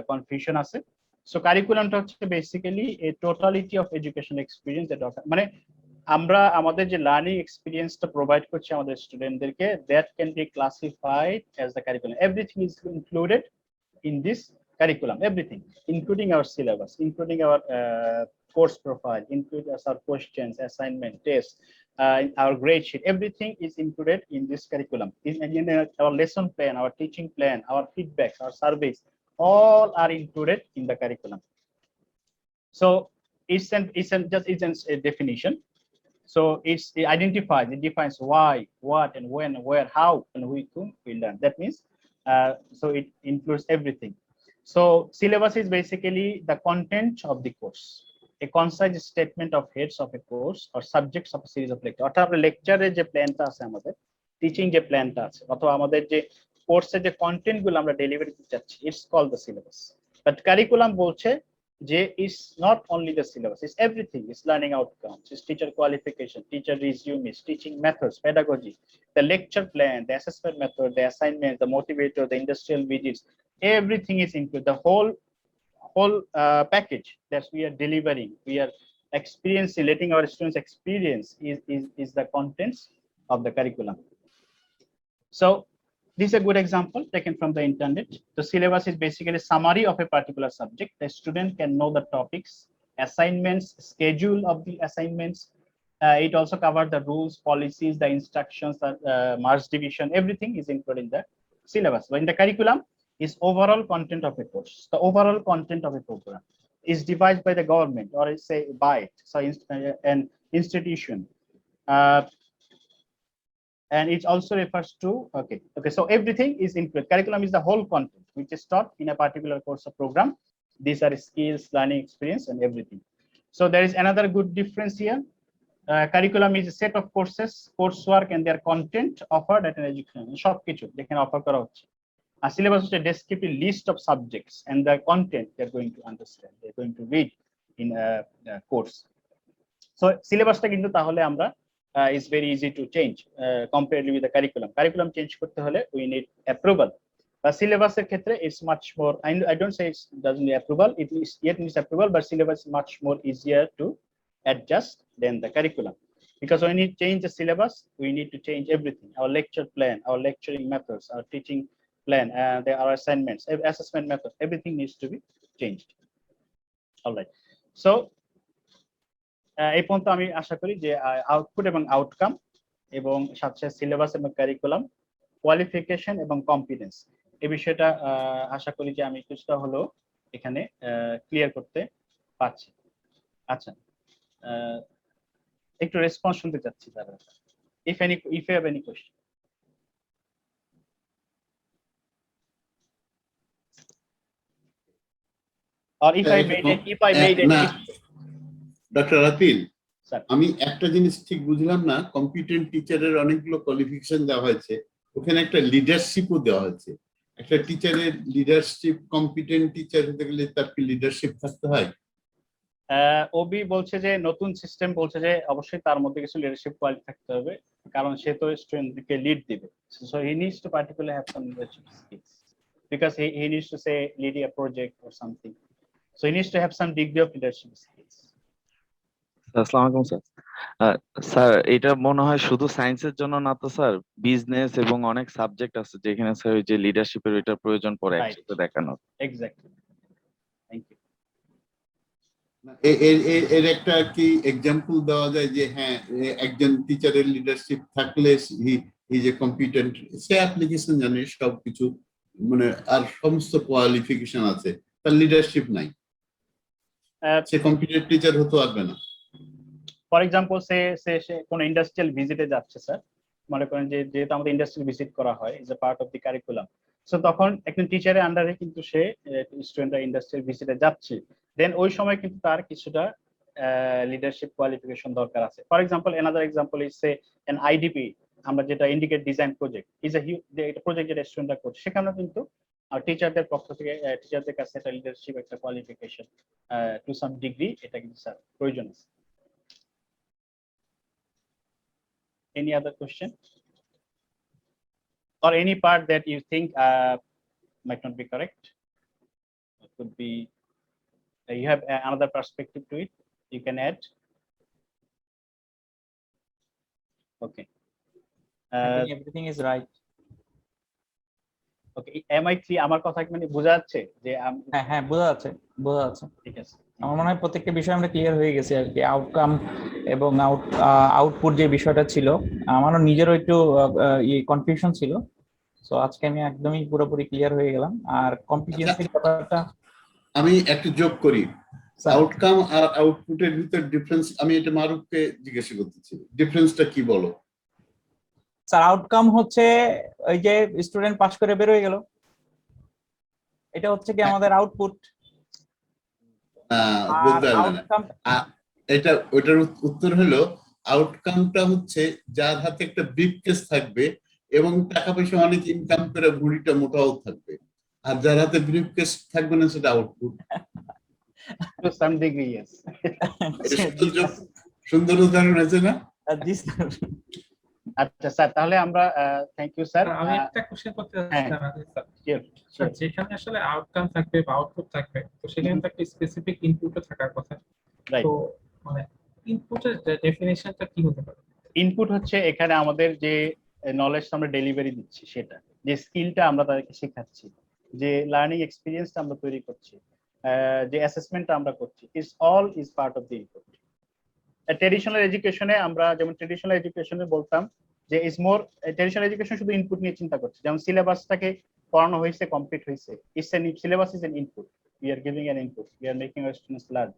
কনফিউশন আছে। সো কারিকুলামটা হচ্ছে basically A totality of education experience, মানে আমরা আমাদের যে লার্নিং এক্সপিরিয়েন্সটা প্রোভাইড করছি আমাদের স্টুডেন্টদেরকে, that can be classified as the curriculum. Everything is included in this curriculum, everything, including our syllabus, including our course profile, including our questions, assignment, tests, our grade sheet. Everything is included in this curriculum. In our lesson plan, our teaching plan, our feedbacks, our surveys, all are included in the curriculum. So it's a definition. So it identifies, it defines why, what, and when, where, how, and whom we learn. That means so it includes everything. So syllabus is basically the content of the course, a concise statement of heads of a course or subjects of a series of lecture. অর্থাৎ আমরা লেকচারের যে প্ল্যানটা আছে, আমাদের teaching যে প্ল্যানটা আছে, অথবা আমাদের যে কোর্সের যে কন্টেন্ট গুলো আমরা ডেলিভারি করতে চাচ্ছি, it's called the syllabus. But curriculum বলছে যে is not only the syllabus, it's everything. It's learning outcomes, it's teacher qualification, teacher resumes, teaching methods, pedagogy, the lecture plan, the assessment method, the assignment, the motivator, the industrial visits. Everything is included. The whole package that we are delivering, we are experiencing, letting our students experience is the contents of the curriculum. So this is a good example taken from the internet. The syllabus is basically a summary of a particular subject. The student can know the topics, assignments, schedule of the assignments. It also covers the rules, policies, the instructions, the marks division. Everything is included in the syllabus. But in the curriculum is overall content of a course. The overall content of a program is devised by the government, or say by it, so an institution. And it also refers to okay, so everything is included. Curriculum is the whole content which is taught in a particular course or program. These are skills, learning experience, and everything. So there is another good difference here. Curriculum is a set of courses, coursework, and their content offered at an education. সব কিছু যেখানে offer করা হচ্ছে। আর syllabus হচ্ছে descriptive list of subjects and the content they are going to understand, they are going to read in a course. So সিলেবাসটা কিন্তু তাহলে আমরা is very easy to change compared with the curriculum. Curriculum change করতে হলে we need approval. But syllabus এর ক্ষেত্রে it's much more, I don't say it doesn't need approval, it needs approval, but syllabus is much more easier to adjust than the curriculum. Because when we change the syllabus, we need to change everything. Our lecture plan, our lecturing methods, our teaching plan, there are assignments, assessment methods, everything needs to be changed. All right. So এই পর্যন্ত আমি আশা করি যে output এবং outcome এবং সাথে syllabus এবং curriculum, qualification এবং কম্পিটেন্স, এই বিষয়টা আশা করি যে আমি কিছুটা হলো এখানে ক্লিয়ার করতে পারছি। আচ্ছা, একটু রেসপন্স শুনতে চাচ্ছি তারা, if you have any question. Or if I made it doctor রাতিল, আমি একটা জিনিস ঠিক বুঝলাম না, কম্পিটেন্ট টিচারের অনেকগুলো কোয়ালিফিকেশন দেওয়া হয়েছে, ওখানে একটা লিডারশিপও দেওয়া হয়েছে। একটা টিচারের লিডারশিপ, কম্পিটেন্ট টিচার হতে গেলে তার কি লিডারশিপ থাকতে হয়? ওবি বলছে যে নতুন সিস্টেম বলছে যে অবশ্যই তার মধ্যে কিছু লিডারশিপ কোয়ালিটি থাকতে হবে, কারণ সে তো স্টুডেন্টকে লিড দিবে। So he needs to particularly have some leadership skills, because he needs to say lead a project or something, so he needs to have some degree of leadership skills. আসসালামু আলাইকুম sir. Sir এটা মনে হয় শুধু সায়েন্সের জন্য না তো স্যার, বিজনেস এবং অনেক সাবজেক্ট আছে যেখানে স্যার ওই যে লিডারশিপের এটা প্রয়োজন পড়ে একসাথে দেখানোর। Exactly, thank you. এর একটা কি এক্সাম্পল দেওয়া যায় যে হ্যাঁ একজন টিচারের লিডারশিপ থাকলে এই যে কম্পিটেন্ট, সে অ্যাপ্লিকেশন জানে সবকিছু, মানে আর সমস্ত কোয়ালিফিকেশন আছে, তার লিডারশিপ নাই, সে কম্পিটেন্ট টিচার হতে পারবে না। ফর এক্সাম্পল সে সে সে কোনো ইন্ডাস্ট্রিয়াল ভিজিটে যাচ্ছে স্যার, মনে করেন যে যেহেতু আমাদের ইন্ডাস্ট্রিয়াল ভিজিট করা হয় is a part of the curriculum, so তখন একজন টিচারের আন্ডারে কিন্তু সে স্টুডেন্টরা ইন্ডাস্ট্রিয়াল ভিজিটে যাচ্ছে, দেন ওই সময় কিন্তু তার কিছুটা লিডারশিপ কোয়ালিফিকেশন দরকার আছে। For example another example is say N IDP, আমরা যেটা indicate design project is a project যেটা স্টুডেন্টরা করছে, সেখানেও কিন্তু টিচারদের পক্ষ থেকে টিচারদের কাছে একটা লিডারশিপ একটা কোয়ালিফিকেশন টু সাম ডিগ্রি এটা কিন্তু স্যার প্রয়োজন আছে। Any other question or any part that you think might not be correct? It could be you have another perspective to it, you can add. Okay. I think everything is right. Okay, am I clear? আমার কথা কি মানে বোঝা যাচ্ছে যে হ্যাঁ হ্যাঁ বোঝা যাচ্ছে, বোঝা যাচ্ছে। ঠিক আছে, আমার মনে হয় প্রত্যেকটা বিষয় আমরা ক্লিয়ার হয়ে গেছি আর কি, আউটকাম এবং আউটপুট যে বিষয়টা ছিল আমারও নিজেরও একটু কনফিউশন ছিল, সো আজকে আমি একদমই পুরোপুরি ক্লিয়ার হয়ে গেলাম। আর কম্পিটেন্সির কথাটা আমি একটু যোগ করি, আউটকাম আর আউটপুটের ভিতর ডিফারেন্স, আমি এটা মারুফকে জিজ্ঞাসা করতেছি, ডিফারেন্সটা কি বলো? স্যার আউটকাম হচ্ছে ওই যে স্টুডেন্ট পাস করে বের হয়ে গেল, এটা হচ্ছে কি আমাদের আউটপুট। এটা ওইটার উত্তর হলো, আউটকামটা হচ্ছে যার হাতে একটা ব্রিফকেস থাকবে এবং টাকা পয়সা অনেক ইনকাম করে ভুঁড়িটা মোটাও থাকবে, আর যার হাতে ব্রিফকেস থাকবে না সেটা output. to some degree yes. সুন্দর উদাহরণ আছে না? আচ্ছা স্যার, তাহলে আমরা থ্যাংক ইউ স্যার। আমি একটা কোশ্চেন করতে চাচ্ছি স্যার, যেখানে আসলে আউটকাম থাকবে বা আউটপুট থাকবে, তো সেখানে তো একটা স্পেসিফিক ইনপুটও থাকার কথা, তো মানে ইনপুটের ডেফিনিশনটা কি হতে পারে? ইনপুট হচ্ছে এখানে আমাদের যে নলেজ আমরা ডেলিভারি দিচ্ছি, সেটা যে স্কিলটা আমরা তাদেরকে শেখাচ্ছি, যে লার্নিং এক্সপিরিয়েন্সটা আমরা তৈরি করছি, যে অ্যাসেসমেন্টটা আমরা করছি, is all is part of the input. Traditional এডুকেশনে আমরা যেমন ট্রেডিশনাল এডুকেশনে বলতাম যে ইজ মোর, ট্রেডিশনাল এডুকেশন শুধু ইনপুট নিয়ে চিন্তা করছে, যেমন সিলেবাসটাকে পড়ানো হয়েছে, কমপ্লিট হয়েছে, it's an syllabus is an input, we are giving an input, we are making our students learn,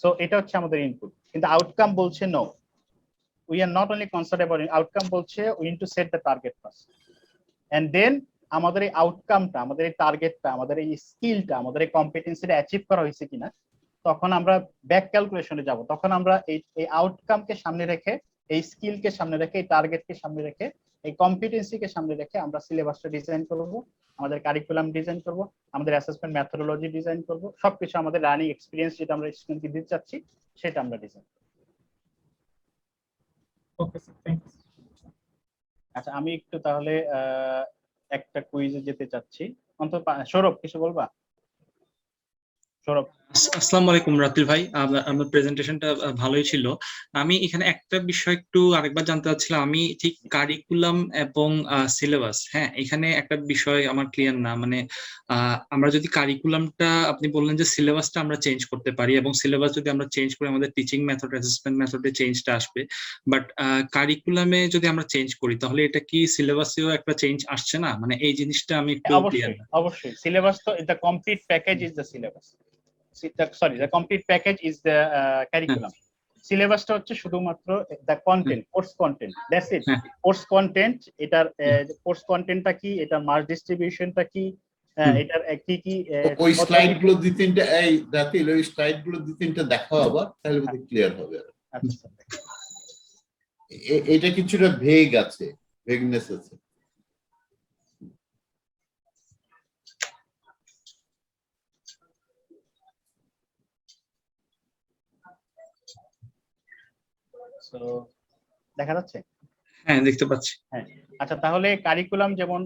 so এটা হচ্ছে আমাদের ইনপুট। কিন্তু আউটকাম বলছে no, we are not only concerned about outcome, বলছে we need to set the target first and then আমাদের এই আউটকামটা, আমাদের এই টার্গেটটা, আমাদের এই স্কিলটা, আমাদের এই কম্পিটেন্সিটা অ্যাচিভ করা হয়েছে কিনা, তখন আমরা ব্যাক ক্যালকুলেশনে যাব, তখন আমরা এই আউটকামকে সামনে রেখে, এই স্কিলকে সামনে রেখে, এই টার্গেটকে সামনে রেখে, এই কম্পিটেন্সিকে সামনে রেখে আমরা সিলেবাসটা ডিজাইন করব, আমাদের কারিকুলাম ডিজাইন করব, আমাদের অ্যাসেসমেন্ট মেথোডোলজি ডিজাইন করব, সবকিছু আমাদের লার্নিং এক্সপিরিয়েন্স যেটা আমরা স্টুডেন্টকে দিতে চাচ্ছি সেটা আমরা ডিজাইন করব। Okay sir, thanks. আচ্ছা, আমি একটু তাহলে একটা কুইজে যেতে চাচ্ছি, অন্তত সৌরভ কিছু বলবা? সৌরভ। আসসালামু আলাইকুম রাতুল ভাই, আমার প্রেজেন্টেশনটা ভালোই ছিল। আমি এখানে একটা বিষয় একটু আরেকবার জানতে চাচ্ছিলাম, আমি ঠিক কারিকুলাম এবং সিলেবাস, হ্যাঁ এখানে একটা বিষয় আমার ক্লিয়ার না, মানে আমরা যদি কারিকুলামটা, আপনি বললেন যে সিলেবাসটা আমরা চেঞ্জ করতে পারি এবং সিলেবাস যদি আমরা চেঞ্জ করি আমাদের টিচিং মেথড, অ্যাসেসমেন্ট মেথডে চেঞ্জটা আসবে, বাট কারিকুলামে যদি আমরা চেঞ্জ করি তাহলে এটা কি সিলেবাসেও একটা চেঞ্জ আসছে না? মানে এই জিনিসটা আমি একটু ক্লিয়ার না। অবশ্যই সিলেবাস তো, the complete package is the syllabus, the complete package is the curriculum. সিলেবাসটা হচ্ছে শুধুমাত্র the content, course content, that's it. Course content, এটার কোর্স কন্টেন্টটা কি, এটার মাস ডিস্ট্রিবিউশনটা কি, এটার কি কি, ওই স্লাইডগুলো দুই তিনটা, এই রাতিল ওই স্লাইডগুলো দুই তিনটা দেখাও আবার, তাহলে বুঝি ক্লিয়ার হবে। আচ্ছা, এটা কিছুটা ভেগ আছে, ভেগনেস আছে। সো দেখা যাচ্ছে? হ্যাঁ দেখতে পাচ্ছি। হ্যাঁ, আচ্ছা তাহলে কারিকুলাম যেমন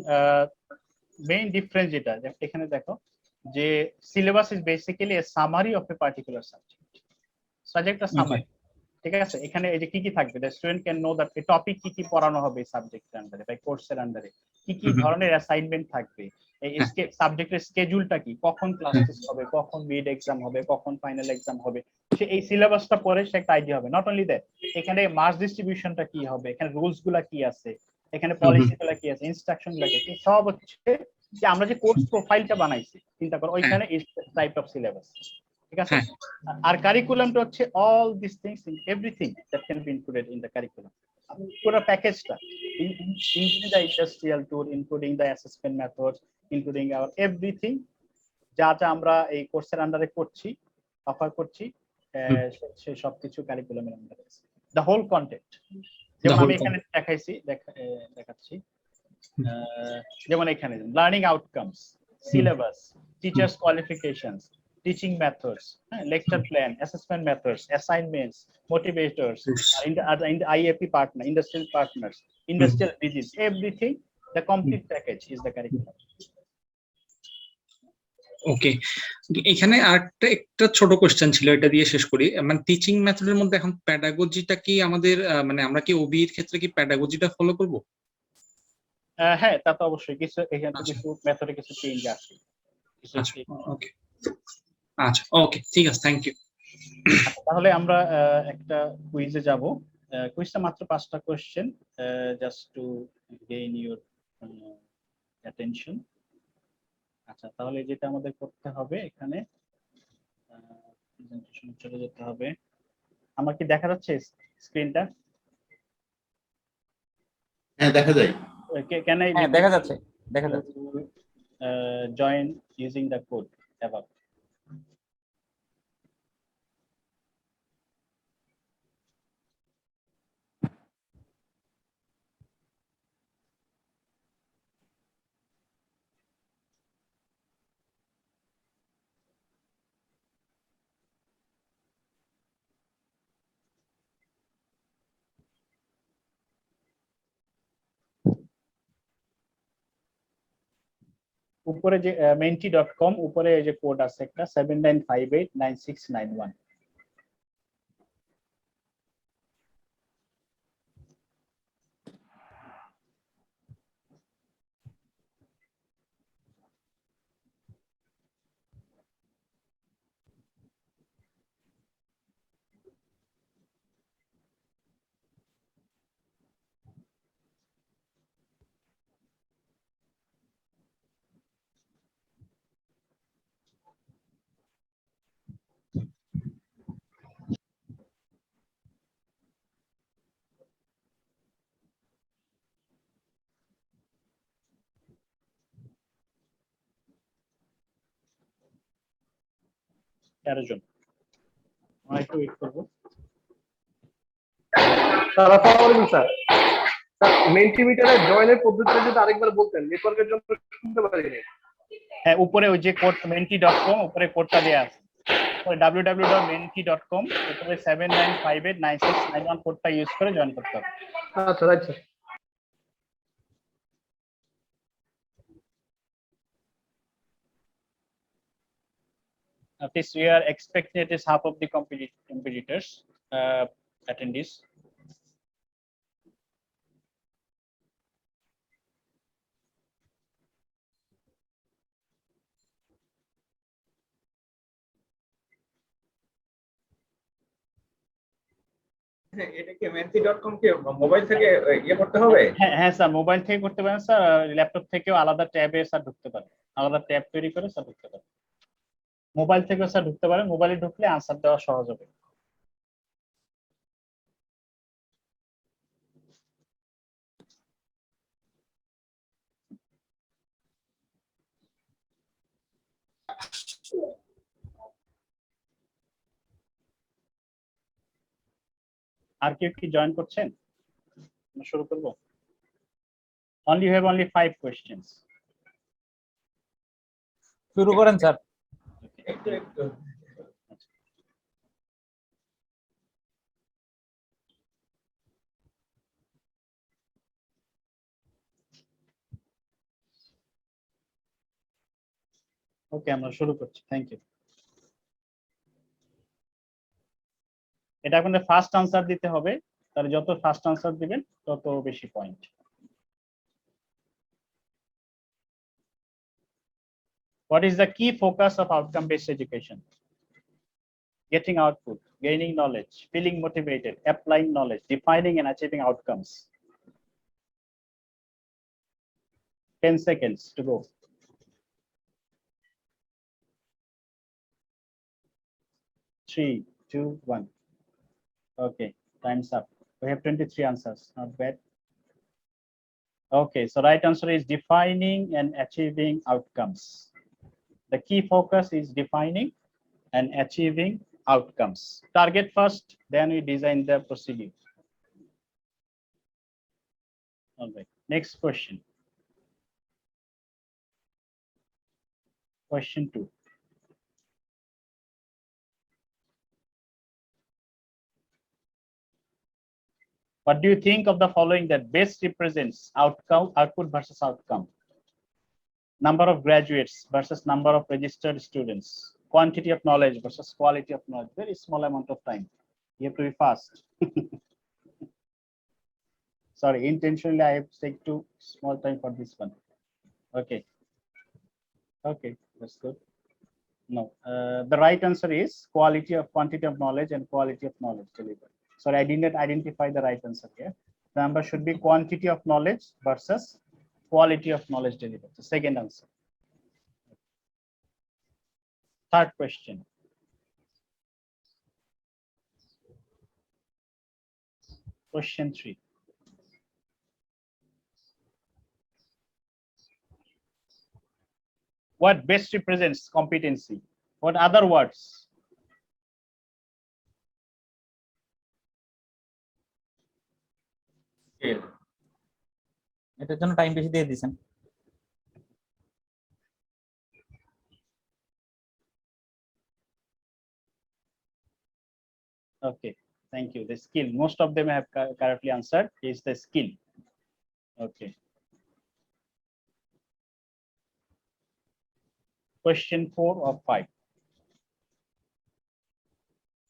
মেইন ডিফারেন্স যেটা এখানে দেখো, যে syllabus is basically a summary of a particular subject summary, ঠিক আছে? এখানে এই যে কি কি থাকবে, the student can know that এই টপিক কি কি পড়ানো হবে সাবজেক্টের আন্ডারে বা কোর্সের আন্ডারে, কি কি ধরনের অ্যাসাইনমেন্ট থাকবে, এই সাবজেক্টের স্কেডিউলটা কি, কখন ক্লাস টেস্ট হবে, কখন মিড এক্সাম হবে, কখন ফাইনাল এক্সাম হবে, সে এই সিলেবাসটা পড়ে সে একটা আইডিয়া হবে। নট অনলি দ্যাট, এখানে মাস ডিস্ট্রিবিউশনটা কি হবে, এখানে রুলস গুলা কি আছে, এখানে পলিসি গুলা কি আছে, ইনস্ট্রাকশন গুলা কি আছে, সব হচ্ছে যে আমরা যে কোর্স প্রোফাইলটা বানাইছি, চিন্তা করো ওইখানে ইজ টাইপ অফ সিলেবাস, ঠিক আছে। হ্যাঁ। আর কারিকুলামটা হচ্ছে all this things, everything that can B included in the curriculum, পুরো প্যাকেজটা, including the industrial tour, including the assessment methods, including hour everything, যা যা আমরা এই কোর্সের আন্ডারে করছি, অফার করছি, সেই সবকিছু কারিকুলামের আন্ডারে আছে, দ্য হোল কন্টেন্ট। যেমন আমি এখানে দেখাচ্ছি, যেমন এখানে learning outcomes, syllabus, teachers qualifications, teaching methods, lecture plan, assessment methods, assignments, motivators, in the IAP partner, industrial partners, industrial visits, everything, the complete package is the curriculum. ওকে, এখানে একটা ছোট question ছিল, এটা দিয়ে শেষ করি। মানে টিচিং মেথডের মধ্যে এখন প্যাডাগজিটা কি আমাদের, মানে আমরা কি ওবি এর ক্ষেত্রে কি প্যাডাগজিটা ফলো করব? হ্যাঁ, তা তো অবশ্যই, কিছু এখানে কিছু মেথডে কিছু চেঞ্জ আছে। ওকে, আচ্ছা, ওকে, ঠিক আছে, থ্যাংক ইউ। তাহলে আমরা একটা কুইজে যাব। কুইজটা মাত্র 5টা question, just to gain your attention. আচ্ছা, তাহলে যেটা আমাদের করতে হবে, এখানে প্রেজেন্টেশন চলে যেতে হবে। আমার কি দেখা যাচ্ছে স্ক্রিনটা? হ্যাঁ, দেখা যায়। Can I দেখা যাচ্ছে, দেখা যাচ্ছে। join using the code above? উপরে যে menti.com, উপরে যে কোড আছে একটা 79589691। জন আমরা একটু ওয়েট করবো। স্যার আসসালামু আলাইকুম স্যার। স্যার মেন্টিমিটারে জয়েনের পদ্ধতিটা যদি আরেকবার বলতেন, নেটওয়ার্কের জন্য শুনতে পারিনি। হ্যাঁ, উপরে ওই যে কোড menti.com, উপরে কোডটা দেয়া আছে, www.menti.com, উপরে 79589691 কোডটা ইউজ করে জয়েন করতে হবে। আচ্ছা, right sir. Please, we are expecting at least half of the competitors attendees. এটা কি menti.com কে মোবাইল থেকে ইয়ে করতে হবে? হ্যাঁ স্যার, মোবাইল থেকে করতে পারেন স্যার, ল্যাপটপ থেকেও আলাদা ট্যাবে স্যার ঢুকতে পারেন, আলাদা ট্যাব তৈরি করে স্যার ঢুকতে পারেন, মোবাইল থেকেও স্যার ঢুকতে পারেন, মোবাইলে ঢুকলে আনসার দেওয়া সহজ হবে। আর কেউ কি জয়েন করছেন? শুরু করব। Only you have only 5 questions. শুরু করেন স্যার। ওকে, আমরা শুরু করছি, থ্যাংক ইউ। এটা আপনাদের ফার্স্ট আনসার দিতে হবে, তাহলে যত ফার্স্ট আনসার দিবেন তত বেশি point. What is the key focus of outcome-based education? Getting output, gaining knowledge, feeling motivated, applying knowledge, defining and achieving outcomes. 10 seconds to go. Three, two, one. Okay, time's up. We have 23 answers, not bad. Okay, so right answer is defining and achieving outcomes. The key focus is defining and achieving outcomes. Target first, then we design the procedure. All right, next question. Question 2. What do you think of the following that best represents output versus outcome? Number of graduates versus number of registered students. Quantity of knowledge versus quality of knowledge. Very small amount of time. You have to be fast. Sorry, intentionally I have taken too small time for this one. Okay. Okay, that's good. No, the right answer is quantity of knowledge and quality of knowledge delivered. Sorry, I didn't identify the right answer here. The number should be quantity of knowledge versus quality of knowledge delivered. The second answer. Third question. Question 3. What best represents competency? What other words? এটার জন্য time বেশি দিয়ে দিয়েছেন। Okay, thank you. The skill, most of them have correctly answered, is the skill. Okay. Question 4 of 5.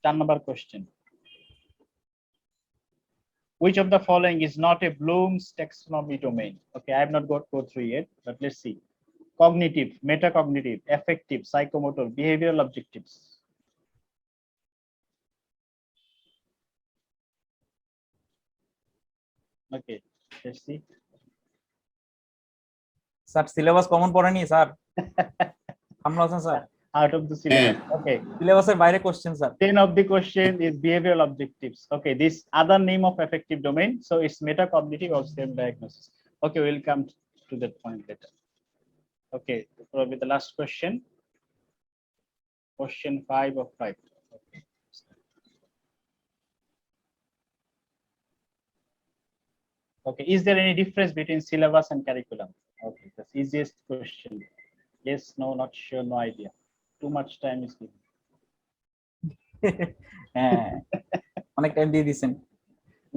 10 number question. Which of the following is not a Bloom's taxonomy domain? Okay, I have not go through yet, but let's see. Cognitive, metacognitive, affective, psychomotor, behavioral objectives. Okay, let's see. Sir syllabus common পড়েনি sir? আমরা আছেন sir? Out of the syllabus. Okay. সিলেবাসের বাইরে question sir. 10 of the question is behavioral objectives. Okay, this other name of affective domain, so it's metacognitive or same diagnosis. Okay, we'll come to that point later. Okay, probably the last question. Question 5 of 5. Okay. Okay, is there any difference between syllabus and curriculum? Okay, that's easiest question. Yes, no, not sure, no idea. Too much time is given. হ্যাঁ, অনেক time দিয়ে দিয়েছেন।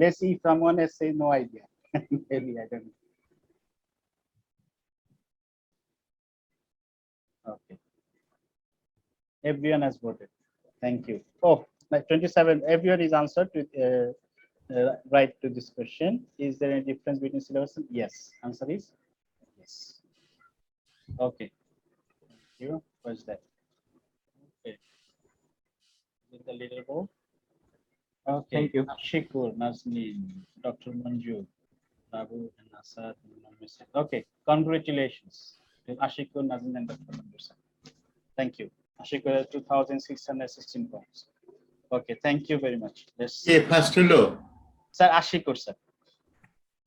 Let's see if someone has said no idea. Maybe, I don't know. Okay. Everyone has voted. Thank you. Oh, like 27. Everyone is answered to right to this question. Is there any difference between syllabus? Yes. Answer is yes. Okay. Thank you. What's that? Okay. Is the leaderboard? Okay. Thank you. Shikur, Nazneen, Dr. Manju, Babu, and Asad. Okay. Congratulations to Ashikur, Nazneen, and Dr. Manju. Thank you. Ashikur has 2,616 points. Okay. Thank you very much. Let's K first হলো? Sir, Ashikur, sir.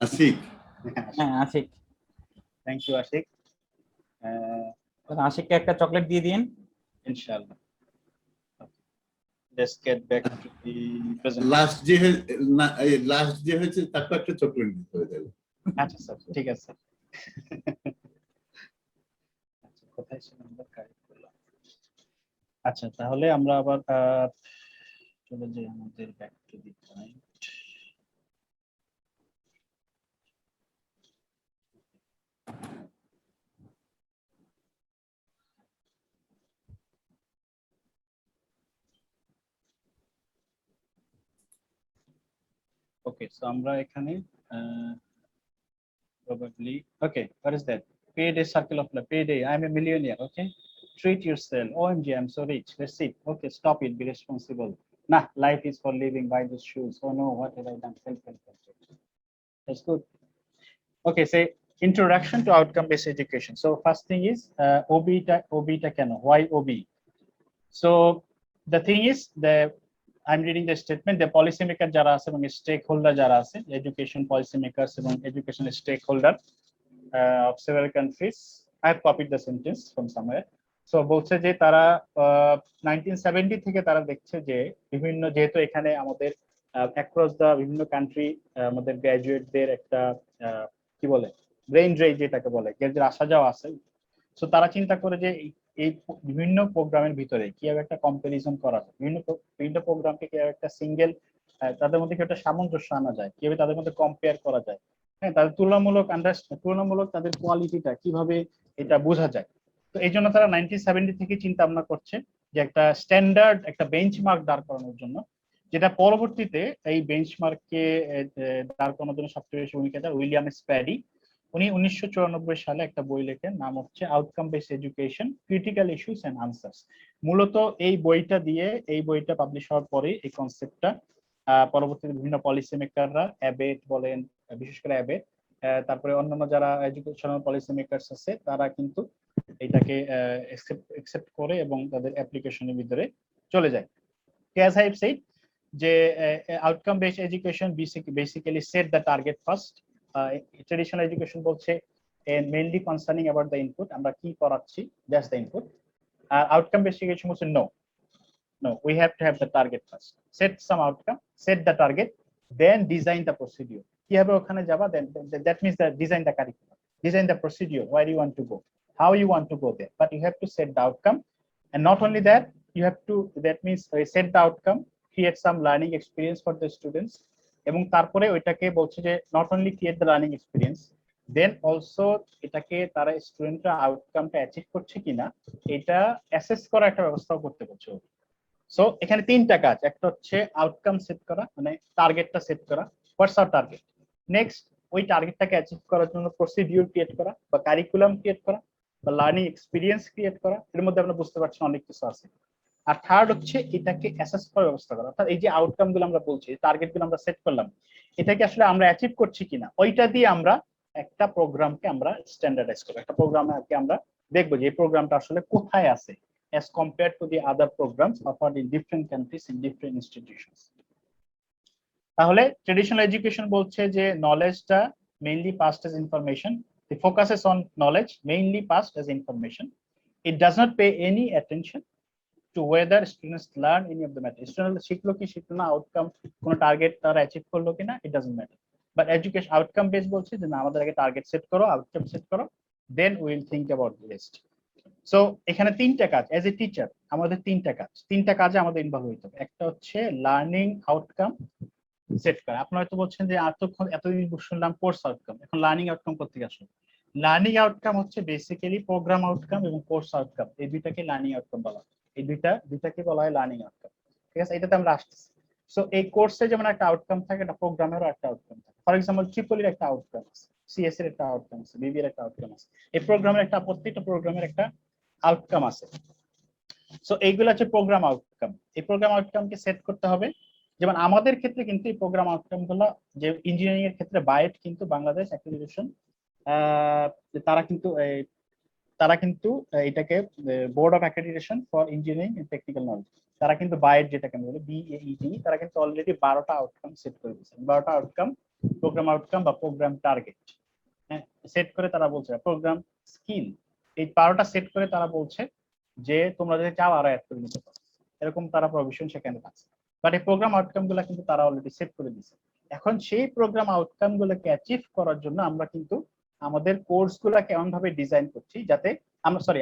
Asik. হ্যাঁ, Ashiq. Thank you, Ashik. আশিককে একটা chocolate দিয়ে দিন। Inshallah. Okay. Let's get back to the presentation. Last যে হয়েছে তাকে একটা chocolate দিতে হবে। আচ্ছা স্যার, ঠিক আছে। আচ্ছা, কোথায় ছিল আমরা কারেক্ট করলাম? আচ্ছা, তাহলে আমরা আবার চলে যাই আমাদের back to the point. Okay, so আমরা এখানে probably okay, what is that? Payday circle of life. Payday, I'm a millionaire. Okay, treat yourself. OMG, I'm so rich. Let's see. Okay, stop it. Be responsible. Nah, life is for living. Buy those shoes. Oh no, what have I done? Self-help. That's good. Okay, say Introduction to outcome based education. So first thing is OB ta keno, why OB? So the thing is, I'm reading the statement, the policy maker jara ache ebong stakeholder jara ache, education policy makers ebong education stakeholder of several countries. I have copied the sentence from somewhere. So বলছে যে তারা 1970 থেকে তারা দেখছে যে বিভিন্ন, যেহেতু এখানে আমাদের অ্যাক্রস দা বিভিন্ন কান্ট্রি আমাদের গ্রাজুয়েটদের একটা কি বলে ব্রেইন ড্রেন যেটাকে বলে, এদের আসা যাওয়া আছে। সো তারা চিন্তা করে যে এই বিভিন্ন প্রোগ্রামের ভিতরে কিভাবে একটা কম্পারিজন করা যায়, বিভিন্ন প্রোগ্রামকে কিভাবে একটা সিঙ্গেল তাদের মধ্যে একটা সামঞ্জস্য আনা যায়, কিভাবে তাদের মধ্যে কম্পেয়ার করা যায়, হ্যাঁ, তাদের তুলনামূলক তাদের কোয়ালিটিটা কিভাবে এটা বোঝা যায়। তো এই জন্য তারা 1970 থেকে চিন্তা ভাবনা করছে যে একটা স্ট্যান্ডার্ড একটা বেঞ্চমার্ক দাঁড় করানোর জন্য, যেটা পরবর্তীতে এই বেঞ্চমার্ককে দাঁড় করানোর জন্য সবচেয়ে বেশি ভূমিকা দেয় উইলিয়াম স্প্যাডি। উনি 1994 সালে একটা বই লেখেন, নাম হচ্ছে outcome based education, critical issues and answers. মূলত এই বইটা পাবলিশ হওয়ার পরে এই কনসেপ্টটা পরবর্তীতে বিভিন্ন পলিসি মেকাররা, অ্যাবেট বলেন, বিশেষ করে অ্যাবেট, তারপরে অন্যান্য যারা এডুকেশনাল পলিসি মেকারস আছে, তারা কিন্তু এটাকে অ্যাকসেপ্ট করে এবং তাদের অ্যাপ্লিকেশনের ভিতরে চলে যায়। As I have said, যে outcome based education basically set the target first. Traditional education বলছে mainly concerning about the input, আমরা কি করাচ্ছি, দ্যাটস দ্য ইনপুট। আর আউটকাম বেসড এডুকেশন বলছে no, we have to have the target first, set some outcome, set the target, then design the procedure. কিভাবে ওখানে যাবা, then that means the design the curriculum, design the procedure, where you want to go, how you want to go there, but you have to set the outcome. And not only that, you have to, that means set the outcome, create some learning experience for the students, এবং তারপরে ওইটাকে বলছে যে not only create the learning experience, then also এটাকে তারা স্টুডেন্টরা আউটকামটা achieve করছে কিনা এটা অ্যাসেস করা একটা ব্যবস্থাও করতে বলছে। সো এখানে তিনটা কাজ, একটা হচ্ছে আউটকাম সেট করা, মানে টার্গেটটা সেট করা, হোয়াটস আওয়ার টার্গেট। নেক্সট, ওই টার্গেটটাকে অ্যাচিভ করার জন্য প্রসিডিউর ক্রিয়েট করা বা কারিকুলাম ক্রিয়েট করা বা লার্নিং এক্সপিরিয়েন্স ক্রিয়েট করা, এর মধ্যে আমরা বুঝতে পারছি অনেক কিছু আছে। আর থার্ড হচ্ছে এটাকে অ্যাসেস করার ব্যবস্থা করা, অর্থাৎ এই যে আউটকাম গুলো আমরা বলছি, টার্গেট গুলো আমরা সেট করলাম, এটাকে আসলে আমরা অ্যাচিভ করছি কিনা, ওইটা দিয়ে আমরা একটা প্রোগ্রামকে আমরা স্ট্যান্ডার্ডাইজ করবো, একটা প্রোগ্রামকে আমরা দেখবো যে এই প্রোগ্রামটা আসলে কোথায় আছে as compared to the other programs offered in different countries in different institutions. তাহলে ট্রেডিশনাল এডুকেশন বলছে যে নলেজটা mainly passed as information, the focus is on knowledge mainly passed as information. It does not pay any attention to whether students learn any of the matter. Student শিখলো কি শিখলো না, outcome কোন target তারা achieve করলো কিনা, it doesn't matter. But education outcome based বলছে যে না, আমাদের আগে টার্গেট সেট করো, আউটকাম সেট করো, then we will think about the rest. So এখানে তিনটা কাজ, এজ এ টিচার আমাদের তিনটা কাজে আমাদের ইনভলভ হইতে হবে। একটা হচ্ছে লার্নিং আউটকাম সেট করা। আপনারা হয়তো বলছেন যে এতদিন শুনলাম কোর্স আউটকাম, এখন লার্নিং আউটকাম করতে আসলে লার্নিং আউটকাম হচ্ছে বেসিক্যালি প্রোগ্রাম আউটকাম এবং কোর্স আউটকাম, এই দুইটাকে লার্নিং আউটকাম বলা হয়, এই দুইটাকে বলা হয় লার্নিং আউটকাম। ঠিক আছে, এটাতে আমরা আসতেছি। সো এই কোর্সে যেমন একটা আউটকাম থাকে, একটা প্রোগ্রামেরও একটা আউটকাম থাকে। ফর এক্সাম্পল ট্রিপলির একটা আউটকাম আছে, সিএস এর একটা আউটকাম আছে, বিবি এর একটা আউটকাম আছে, এই প্রোগ্রামের একটা, প্রত্যেকটা প্রোগ্রামের একটা আউটকাম আছে। সো এইগুলো হচ্ছে প্রোগ্রাম আউটকাম। এই প্রোগ্রাম আউটকামকে সেট করতে হবে। যেমন আমাদের ক্ষেত্রে কিন্তু এই প্রোগ্রাম আউটকাম গুলো, যে ইঞ্জিনিয়ারিং এর ক্ষেত্রে বায়েট কিন্তু বাংলাদেশ অ্যাক্রেডিটেশন, তারা কিন্তু এটাকে board of accreditation for engineering and technical knowledge, তারা কিন্তু বায়েট যেটাকে বলে BAET, তারা কিন্তু অলরেডি 12টা আউটকাম সেট করে দিয়েছে। 12টা আউটকাম, প্রোগ্রাম আউটকাম বা প্রোগ্রাম টার্গেট সেট করে তারা বলছে। প্রোগ্রাম স্কিল, এই 12টা সেট করে তারা বলছে যে তোমরা যদি চাও আরো অ্যাড করে নিতে পারো, এরকম তারা প্রভিশন সেখানে আছে। বাট এই প্রোগ্রাম আউটকাম গুলা কিন্তু তারা অলরেডি সেট করে দিয়েছে। এখন সেই প্রোগ্রাম আউটকাম গুলোকে অ্যাচিভ করার জন্য আমরা কিন্তু আমাদের কোর্স গুলাকে এমন ভাবে ডিজাইন করছি যাতে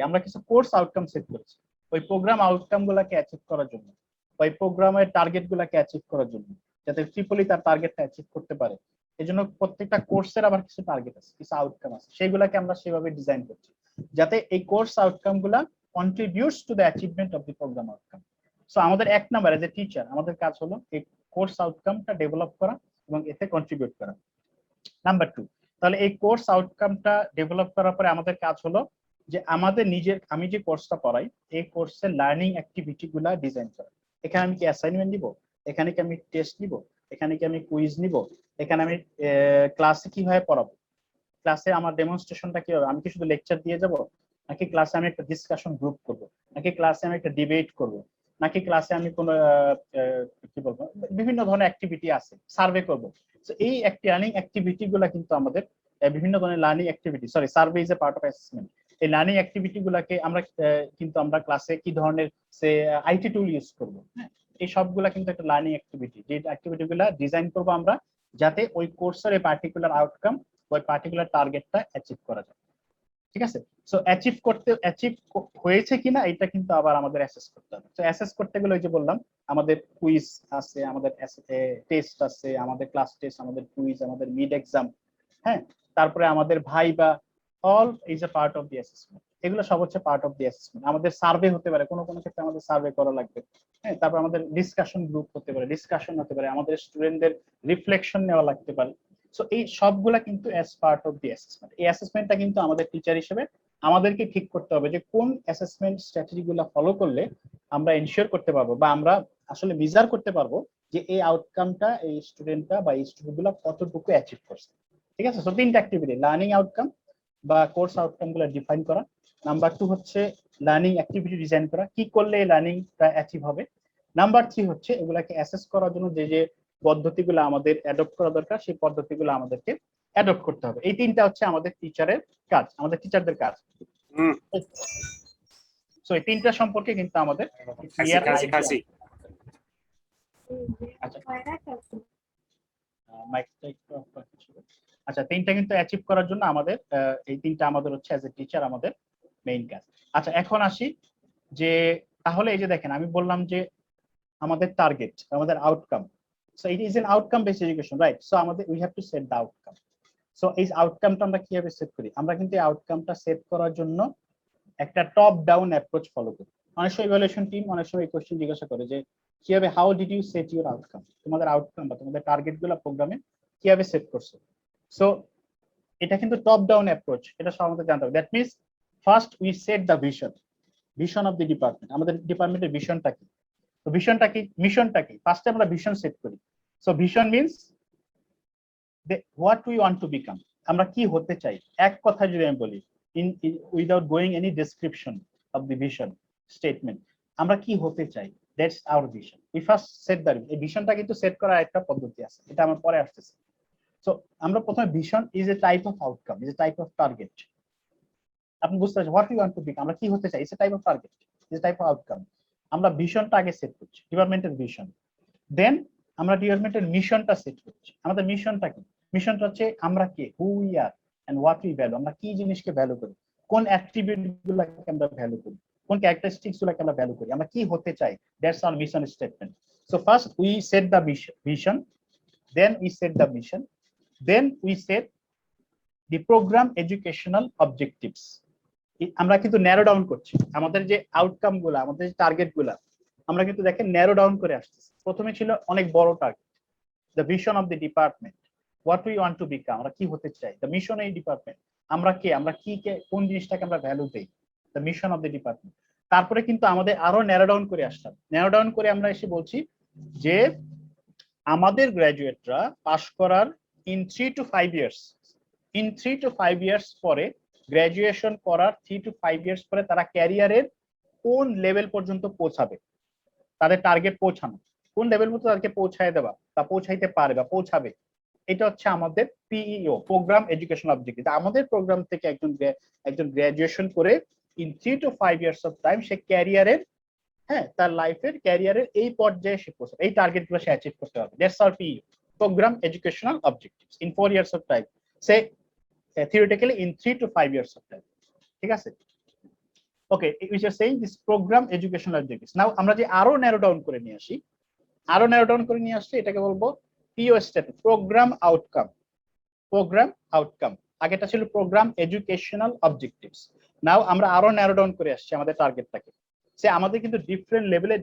আমরা কিছু কোর্স আউটকাম সেট করেছি ওই প্রোগ্রাম আউটকাম গুলাকে অ্যাচিভ করার জন্য, ওই প্রোগ্রামের টার্গেট গুলাকে অ্যাচিভ করার জন্য, যাতে ট্রিপলি তার টার্গেটটা অ্যাচিভ করতে পারে। এই জন্য প্রত্যেকটা কোর্সের আবার কিছু টার্গেট আছে, কিছু আউটকাম আছে, সেইগুলাকে আমরা সেভাবে ডিজাইন করছি যাতে এই কোর্স আউটকাম গুলা contributes to the achievement of the program outcome. So আমাদের এক নাম্বার এজ এ টিচার আমাদের কাজ হলো এই কোর্স আউটকামটা ডেভেলপ করা এবং এতে কন্ট্রিবিউট করা। নাম্বার 2, তাহলে এই কোর্স আউটকামটা ডেভেলপ করার পরে আমাদের কাজ হলো যে আমাদের আমি যে কোর্সটা পড়াই এই কোর্সের লার্নিং অ্যাক্টিভিটি গুলা ডিজাইন করা। এখানে আমি কি অ্যাসাইনমেন্ট দিব, এখানে কি আমি টেস্ট নিব, এখানে কি আমি কুইজ নিব, এখানে আমি ক্লাসে কিভাবে পড়াবো, ক্লাসে আমার ডেমনস্ট্রেশনটা কি হবে? আমি কি শুধু লেকচার দিয়ে যাব, নাকি ক্লাসে আমি একটা ডিসকাশন গ্রুপ করব, নাকি ক্লাসে আমি একটা ডিবেট করব, নাকি ক্লাসে আমি কোনো কি বলবো বিভিন্ন ধরনের অ্যাক্টিভিটি আছে, সার্ভে করব। তো এই লার্নিং অ্যাক্টিভিটি গুলা কিন্তু আমাদের বিভিন্ন ধরনের learning activity, sorry survey is a part of assessment. এই লার্নিং অ্যাক্টিভিটি গুলাকে আমরা কিন্তু আমরা ক্লাসে কি ধরনের সে আইটি টুল ইউজ করবো, হ্যাঁ, এই সবগুলা কিন্তু একটা লার্নিং অ্যাক্টিভিটি, যে অ্যাক্টিভিটি গুলা ডিজাইন করবো আমরা যাতে ওই কোর্সের এই পার্টিকুলার আউটকাম, ওই পার্টিকুলার টার্গেটটা অ্যাচিভ করা যায়। ঠিক আছে, সো অ্যাচিভ হয়েছে কিনা এটা কিন্তু আবার আমাদের অ্যাসেস করতে হবে। তো অ্যাসেস করতে গেলে ওই যে বললাম, আমাদের কুইজ আছে, আমাদের টেস্ট আছে, আমাদের ক্লাস টেস্ট, আমাদের কুইজ, আমাদের মিড এক্সাম, হ্যাঁ, তারপরে আমাদের viva, all is a part of the assessment. এগুলো সব হচ্ছে পার্ট অফ দি অ্যাসেসমেন্ট। আমাদের সার্ভে হতে পারে, কোনো কোনো ক্ষেত্রে আমাদের সার্ভে করা লাগবে, হ্যাঁ, তারপর আমাদের ডিসকাশন গ্রুপ হতে পারে, ডিসকাশন হতে পারে, আমাদের স্টুডেন্টদের রিফ্লেকশন নেওয়া লাগতে পারে। সো এই সবগুলা কিন্তু as part of the assessment. এই অ্যাসেসমেন্টটা কিন্তু আমাদের টিচার হিসেবে আমাদেরকে ঠিক করতে হবে যে কোন অ্যাসেসমেন্ট স্ট্র্যাটেজি গুলা ফলো করলে আমরা এনশিওর করতে পারবো বা আমরা আসলে মেজার করতে পারবো যে এই আউটকামটা এই স্টুডেন্টটা বা এই স্টুডেন্ট গুলা কতটুকু অ্যাচিভ করছে। ঠিক আছে, সো তিনটা অ্যাক্টিভিটি, লার্নিং আউটকাম বা কোর্স আউটকাম গুলা ডিফাইন করা, নাম্বার 2 হচ্ছে লার্নিং অ্যাক্টিভিটি ডিজাইন করা, কি করলে এই লার্নিংটা অ্যাচিভ হবে, নাম্বার 3 হচ্ছে এগুলাকে অ্যাসেস করার জন্য যে যে পদ্ধতিগুলো আমাদের অ্যাডপ্ট করা দরকার সেই পদ্ধতিগুলো আমাদেরকে অ্যাডপ্ট করতে হবে। এই তিনটা হচ্ছে আমাদের টিচারের কাজ, আমাদের টিচারদের কাজ। সো এই তিনটা সম্পর্কে কিন্তু আমাদের ক্লিয়ার আচ্ছা তিনটা কিন্তু অ্যাচিভ করার জন্য আমাদের এই তিনটা আমাদের হচ্ছে অ্যাজ এ টিচার আমাদের মেইন কাজ। আচ্ছা এখন আসি যে তাহলে এই যে দেখেন আমি বললাম যে আমাদের টার্গেট, আমাদের outcome, so it is an outcome based education, right? So আমাদের we have to set the outcome. So এই আউটকামটা আমরা কিভাবে সেট করি? আমরা কিন্তু এই আউটকামটা সেট করার জন্য একটা টপ ডাউন অ্যাপ্রোচ ফলো করি। অনেক সময় ইভালুয়েশন টিম অনেক সময় এই কোশ্চেন জিজ্ঞাসা করে যে কিভাবে, how did you set your outcome, তোমাদের আউটকাম বা তোমাদের টার্গেট গুলো প্রোগ্রামে কিভাবে সেট করছো? সো এটা কিন্তু টপ ডাউন অ্যাপ্রোচ, এটা সব আমাদের জানতে হবে। That means first we set the vision of the department. আমাদের ডিপার্টমেন্টের ভিশনটা কি, তো ভিশনটা কি, মিশনটা কি, ফার্স্টে আমরা ভিশন সেট করি। So vision means what we want to become, আমরা কি হতে চাই। এক কথায় যদি আমি বলি, without going any description of the vision statement, আমরা কি হতে চাই, that's hour vision. We first set the, এই ভিশনটা কিন্তু সেট করার একটা পদ্ধতি আছে, এটা আমার পরে আসতেছে। সো আমরা প্রথমে vision is a type of outcome, is a type of target. আপনি বুঝতে পারছেন, what we want to become, আমরা কি হতে চাই, is a type of target, is a type of outcome. আমরা ভিশনটা আগে সেট করছি, ডিপার্টমেন্টের ভিশন, দেন আমরা ডিপার্টমেন্টের মিশনটা সেট করছি। আমাদের মিশনটা কি, মিশনটা হচ্ছে আমরা কে, who we are and what we value, আমরা কি জিনিসকে ভ্যালু করি, কোন অ্যাট্রিবিউট গুলোকে আমরা ভ্যালু করি, কোন ক্যারেক্টারিস্টিক্স গুলোকে আমরা ভ্যালু করি, আমরা কি হতে চাই, that's our mission statement. So first we set the vision, then we set the mission, then we set the program educational objectives. আমরা কিন্তু ন্যারো ডাউন করছি আমাদের যে আউটকাম গুলা, আমাদের যে টার্গেট গুলা, আমরা কিন্তু দেখেন ন্যারো ডাউন করে আসতেছি। প্রথমে ছিল অনেক বড় target, the vision of the department, what we want to become, আমরা কি হতে চাই, দ্য মিশন এই ডিপার্টমেন্ট, আমরা কে, আমরা কি কে, কোন জিনিসটাকে আমরা ভ্যালু দেই, the mission of the department. তারপরে কিন্তু আমাদের আরো ন্যারো ডাউন করে আসলাম, ন্যারো ডাউন করে আমরা এসে বলছি যে আমাদের গ্রাজুয়েটরা পাস করার in 3 to 5 years, in 3 to 5 years পরে, গ্রাজুয়েশন করার 3 to 5 ইয়ার্স পরে তারা ক্যারিয়ারের কোন লেভেল পর্যন্ত পৌঁছাবে, তাদের টার্গেট পৌঁছানো, কোন লেভেল পর্যন্ত তাদেরকে পৌঁছায় দেওয়া বা পৌঁছাইতে পারে বা পৌঁছাবে, এটা হচ্ছে আমাদের পিইও, প্রোগ্রাম এডুকেশনাল অবজেক্টিভ। আমাদের প্রোগ্রাম থেকে একজন গ্রাজুয়েশন করে in 3 to 5 years of time সে ক্যারিয়ারের, হ্যাঁ, তার লাইফের ক্যারিয়ারের এই পর্যায়ে সে পৌঁছাবে, এই টার্গেটগুলো সে অ্যাচিভ করতে হবে। That's our PEO, programme educational objectives in 4 years of time, say theoretically in 3 to 5 years of time. ঠিক আছে, okay, we are saying this programme educational objectives. Now আমরা যে আরো ন্যারো ডাউন করে নিয়ে আসি, আরো ন্যারো ডাউন করে নিয়ে আসছি, এটাকে বলবো PO statement, programme outcome. Programme outcome, আগেটা ছিল প্রোগ্রাম এডুকেশনাল অবজেক্টিভস। নাও আমরা আরো ন্যারো ডাউন করে আসছি আমাদের টার্গেটটাকে। সে আমাদের কিন্তু ডিফারেন্ট লেভেলে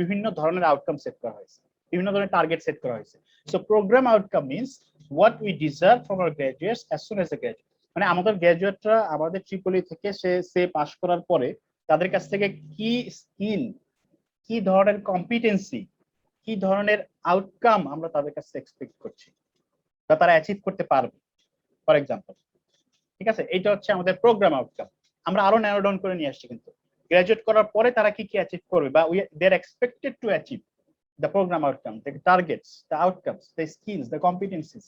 বিভিন্ন ধরনের আউটকাম সেট করা হয়েছে, বিভিন্ন ধরনের টার্গেট সেট করা হয়েছে। So program outcome means what we deserve from our graduates as soon as they graduate, মানে আমাদের গ্রাজুয়েটরা আমাদের ট্রিপলি থেকে সে পাস করার পরে তাদের কাছ থেকে কি স্কিল, কি ধরনের কম্পিটেন্সি, কি ধরনের আউটকাম আমরা তাদের কাছে এক্সপেক্ট করছি বা তারা অ্যাচিভ করতে পারবে। ফর এক্সাম্পল, ঠিক আছে, এইটা হচ্ছে আমাদের প্রোগ্রাম আউটকাম। আমরা আরো ন্যারো ডাউন করে নিয়ে আসছি, কিন্তু গ্রাজুয়েট করার পরে তারা কি কি অ্যাচিভ করবে বা they are expected to achieve the programme outcome, the targets, the outcomes, the skills, the competencies.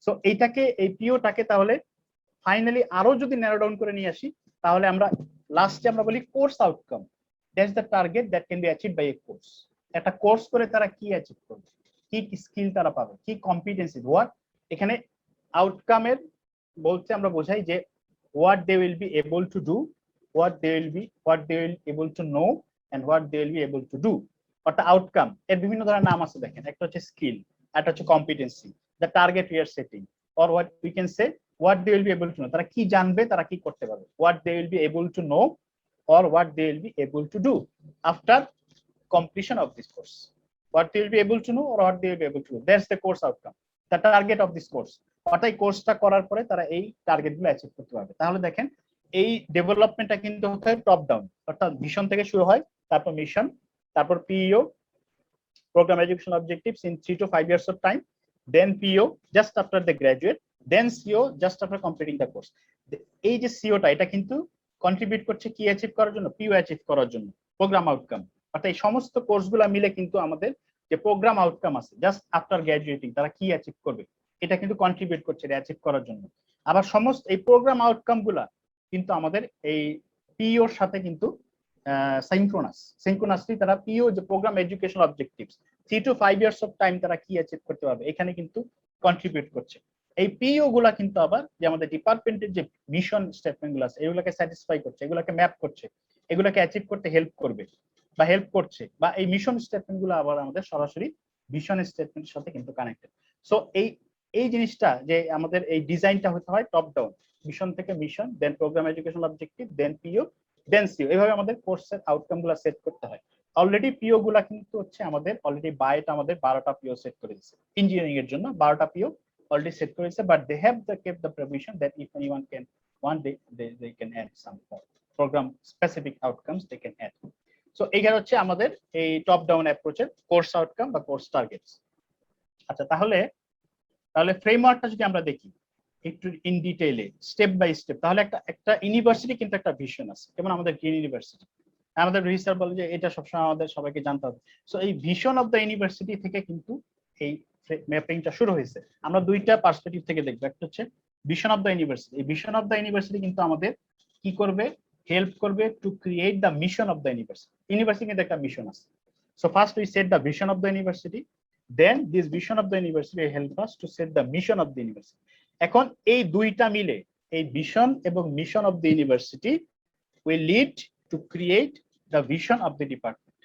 So এইটাকে, এই পিওটাকে তাহলে ফাইনালি আরো যদি ন্যারো ডাউন করে নিয়ে আসি, তাহলে আমরা লাস্টে আমরা বলি course outcome. That's the target that can be achieved by a course. একটা কোর্স করে তারা কি অ্যাচিভ করবে, কি স্কিল তারা পাবে, কি কম্পিটেন্সি, হোয়াট। এখানে আউটকামের বলতে আমরা বোঝাই যে what they will be able to do, what they will be able to know, and what they will be able to do. অর্থাৎ আউটকাম এর বিভিন্ন ধরনের নাম আছে, দেখেন, একটা হচ্ছে স্কিল, একটা হচ্ছে competency, the target we are setting, or what we can say what they will be able to know, তারা কি জানবে, তারা কি করতে পারবে, what they will be able to know or what they will be able to do after completion of this course. What they will be able to know or what they will be able to do, that's the course outcome, the target of this course. অর্থাৎ কোর্সটা করার পরে তারা এই টার্গেটগুলো achieve করতে পারবে। তাহলে দেখেন এই ডেভেলপমেন্টটা কিন্তু হতে হয় টপ ডাউন, অর্থাৎ ভিশন থেকে শুরু হয়, তারপর মিশন, তারপর PEO, program education objectives in 3 to 5 years of time, then PO just after they graduate, then CO just after completing the course. এই যে সিওটা, এটা কিন্তু কন্ট্রিবিউট করছে কি অ্যাচিভ করার জন্য, পিও অ্যাচিভ করার জন্য, প্রোগ্রাম আউটকাম। অর্থাৎ এই সমস্ত কোর্সগুলো মিলে কিন্তু আমাদের যে প্রোগ্রাম আউটকাম আছে জাস্ট আফটার গ্র্যাজুয়েটিং, তারা কি অ্যাচিভ করবে, এটা কিন্তু কন্ট্রিবিউট করছে অ্যাচিভ করার জন্য। আবার সমস্ত এই প্রোগ্রাম আউটকাম গুলা কিন্তু আমাদের এই পিওর সাথে কিন্তু সিনক্রোনাসলি তারা পিও যে programme education objectives 3 to 5 years of time তারা কি অ্যাচিভ করতে পারবে, এখানে কিন্তু কন্ট্রিবিউট করছে। এই পিও গুলা কিন্তু আবার যে আমাদের ডিপার্টমেন্টের যে মিশন স্টেটমেন্ট গুলো আছে এগুলোকে স্যাটিসফাই করছে, এগুলোকে ম্যাপ করছে, এগুলোকে অ্যাচিভ করতে হেল্প করবে বা হেল্প করছে, বা এই মিশন স্টেটমেন্ট গুলো আবার আমাদের সরাসরি ভিশন স্টেটমেন্টের সাথে কিন্তু কানেক্টেড। সো এই জিনিসটা যে আমাদের এই ডিজাইনটা হতে হয় টপ ডাউন, মিশন থেকে মিশন, দেন প্রোগ্রাম এডুকেশন অবজেক্টিভ, দেন পিও, দেন সিও, এইভাবে আমাদের কোর্সের আউটকাম গুলো সেট করতে হয়। অলরেডি পিও গুলা কিন্তু হচ্ছে আমাদের অলরেডি বাইটা আমাদের 12টা পিও সেট করে দিয়েছে ইঞ্জিনিয়ারিং এর জন্য, 12টা পিও already set করেছে, but they have kept the provision that if anyone can one day they can add some program specific outcomes they can add. So এইখানে হচ্ছে আমাদের এই টপ ডাউন অ্যাপ্রোচের কোর্স আউটকাম বা কোর্স টার্গেটস। আচ্ছা, তাহলে ফ্রেমওয়ার্কটা যদি আমরা দেখি একটু ইন ডিটেইলে স্টেপ বাই স্টেপ, তাহলে একটা ইউনিভার্সিটি কিন্তু একটা ভিশন আছে, যেমন আমাদের গ্রিন ইউনিভার্সিটি, আমাদের রিসার্চ বলে যে এটা সবসময় আমাদের সবাইকে জানতে হবে। সো এই ভিশন অফ দ্য ইউনিভার্সিটি থেকে কিন্তু এই ম্যাপিংটা শুরু হয়েছে। আমরা দুইটা পার্সপেক্টিভ থেকে দেখবো, একটা হচ্ছে ভিশন অফ দ্য ইউনিভার্সিটি। এই ভিশন অফ দ্য ইউনিভার্সিটি কিন্তু আমাদের কি করবে, হেল্প করবে to create the mission of the university. University কিন্তু একটা মিশন আছে। So first we set the vision of the university, then this vision of the university help us to set the mission of the university. এখন এই দুইটা মিলে এই vision এবং mission of the university will lead to create the vision of the department.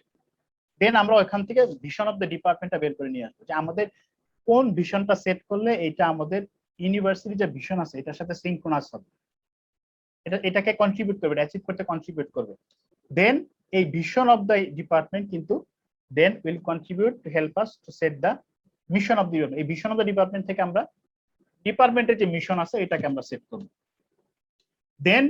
Then আমরা ওখান থেকে vision of the ডিপার্টমেন্টটা বের করে নিয়ে আসবো যে আমাদের কোন ভিশনটা সেট করলে এটা আমাদের ইউনিভার্সিটি যে ভিশন আছে এটার সাথে সিনক্রোনাস হবে, এটাকে কন্ট্রিবিউট করবে, অ্যাচিভ করতে কন্ট্রিবিউট করবে। দেন এই ভিশন অফ দ্য ডিপার্টমেন্ট কিন্তু then will contribute to help us to set the mission of the department. এই ভিশন অফ দ্য ডিপার্টমেন্ট থেকে আমরা ডিপার্টমেন্টের যে মিশন আছে এটাকে আমরা সেট করব। দেন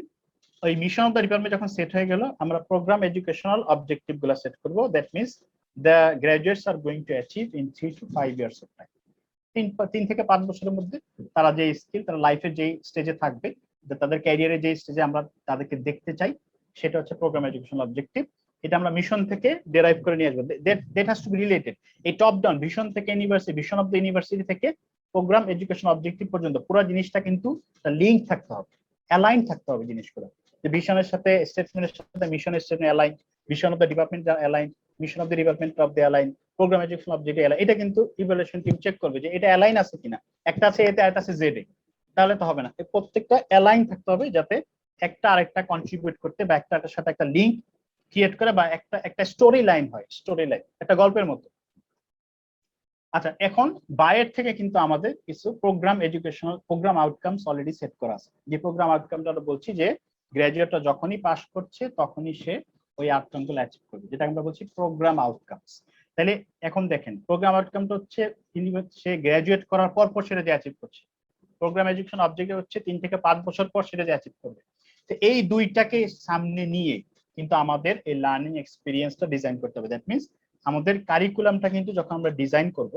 ওই মিশন অফ দ্য ডিপার্টমেন্ট যখন সেট হয়ে গেল, আমরা প্রোগ্রাম এডুকেশনাল অবজেক্টিভ গুলো সেট করব। That means the graduates are going to achieve in 3 to 5 years of time। 3 থেকে 5 বছরের মধ্যে তারা যে স্কিল, তারা লাইফের যে স্টেজে থাকবে, তাদের ক্যারিয়ারে যে স্টেজে আমরা তাদেরকে দেখতে চাই, সেটা হচ্ছে প্রোগ্রাম এডুকেশন অবজেক্টিভ। এটা আমরা মিশন থেকে ডেরাইভ করে নিয়ে আসবো। That has to be related. এই টপ ডাউন ভিশন থেকে university, vision of the university থেকে প্রোগ্রাম এডুকেশন অবজেক্টিভ পর্যন্ত পুরো জিনিসটা কিন্তু লিঙ্ক থাকতে হবে, অ্যালাইন থাকতে হবে জিনিসগুলো, যে ভিশনের সাথে স্টেটমেন্টের সাথে মিশনের statement align, vision of the department align, mission of the department of the align, program education objective align. এটা কিন্তু ইভালুয়েশন টিম চেক করবে যে এটা অ্যালাইন আছে কিনা, একটা আছে এতে একটা আছে জেড এ, তাহলে তো হবে না। এই প্রত্যেকটা অ্যালাইন থাকতে হবে যাতে একটা আরেকটা কন্ট্রিবিউট করতে বা একটার সাথে একটা লিঙ্ক ক্রিয়েট করে বা একটা স্টোরি লাইন হয়, স্টোরি লাইন একটা গল্পের মতো। আচ্ছা, এখন বাইরের থেকে কিন্তু আমাদের কিছু program educational program outcomes already set করা আছে। যে প্রোগ্রাম আউটকামটা বলছি যে গ্রাজুয়েটটা যখনই পাস করছে তখনই সে ওই আউটকামগুলো অ্যাচিভ করবে, যেটা আমরা বলছি প্রোগ্রাম আউটকামস। তাহলে এখন দেখেন প্রোগ্রাম আউটকামটা হচ্ছে সে গ্রাজুয়েট করার পর সেটা যে অ্যাচিভ করছে, প্রোগ্রাম এডুকেশন অবজেক্টিভ হচ্ছে 3 থেকে 5 বছর পর সেটা যে অ্যাচিভ করবে। তো এই দুইটাকে সামনে নিয়ে কিন্তু আমাদের এই লার্নিং এক্সপিরিয়েন্সটা ডিজাইন করতে হবে। দ্যাট মিনস আমাদের কারিকুলামটা কিন্তু যখন আমরা ডিজাইন করব,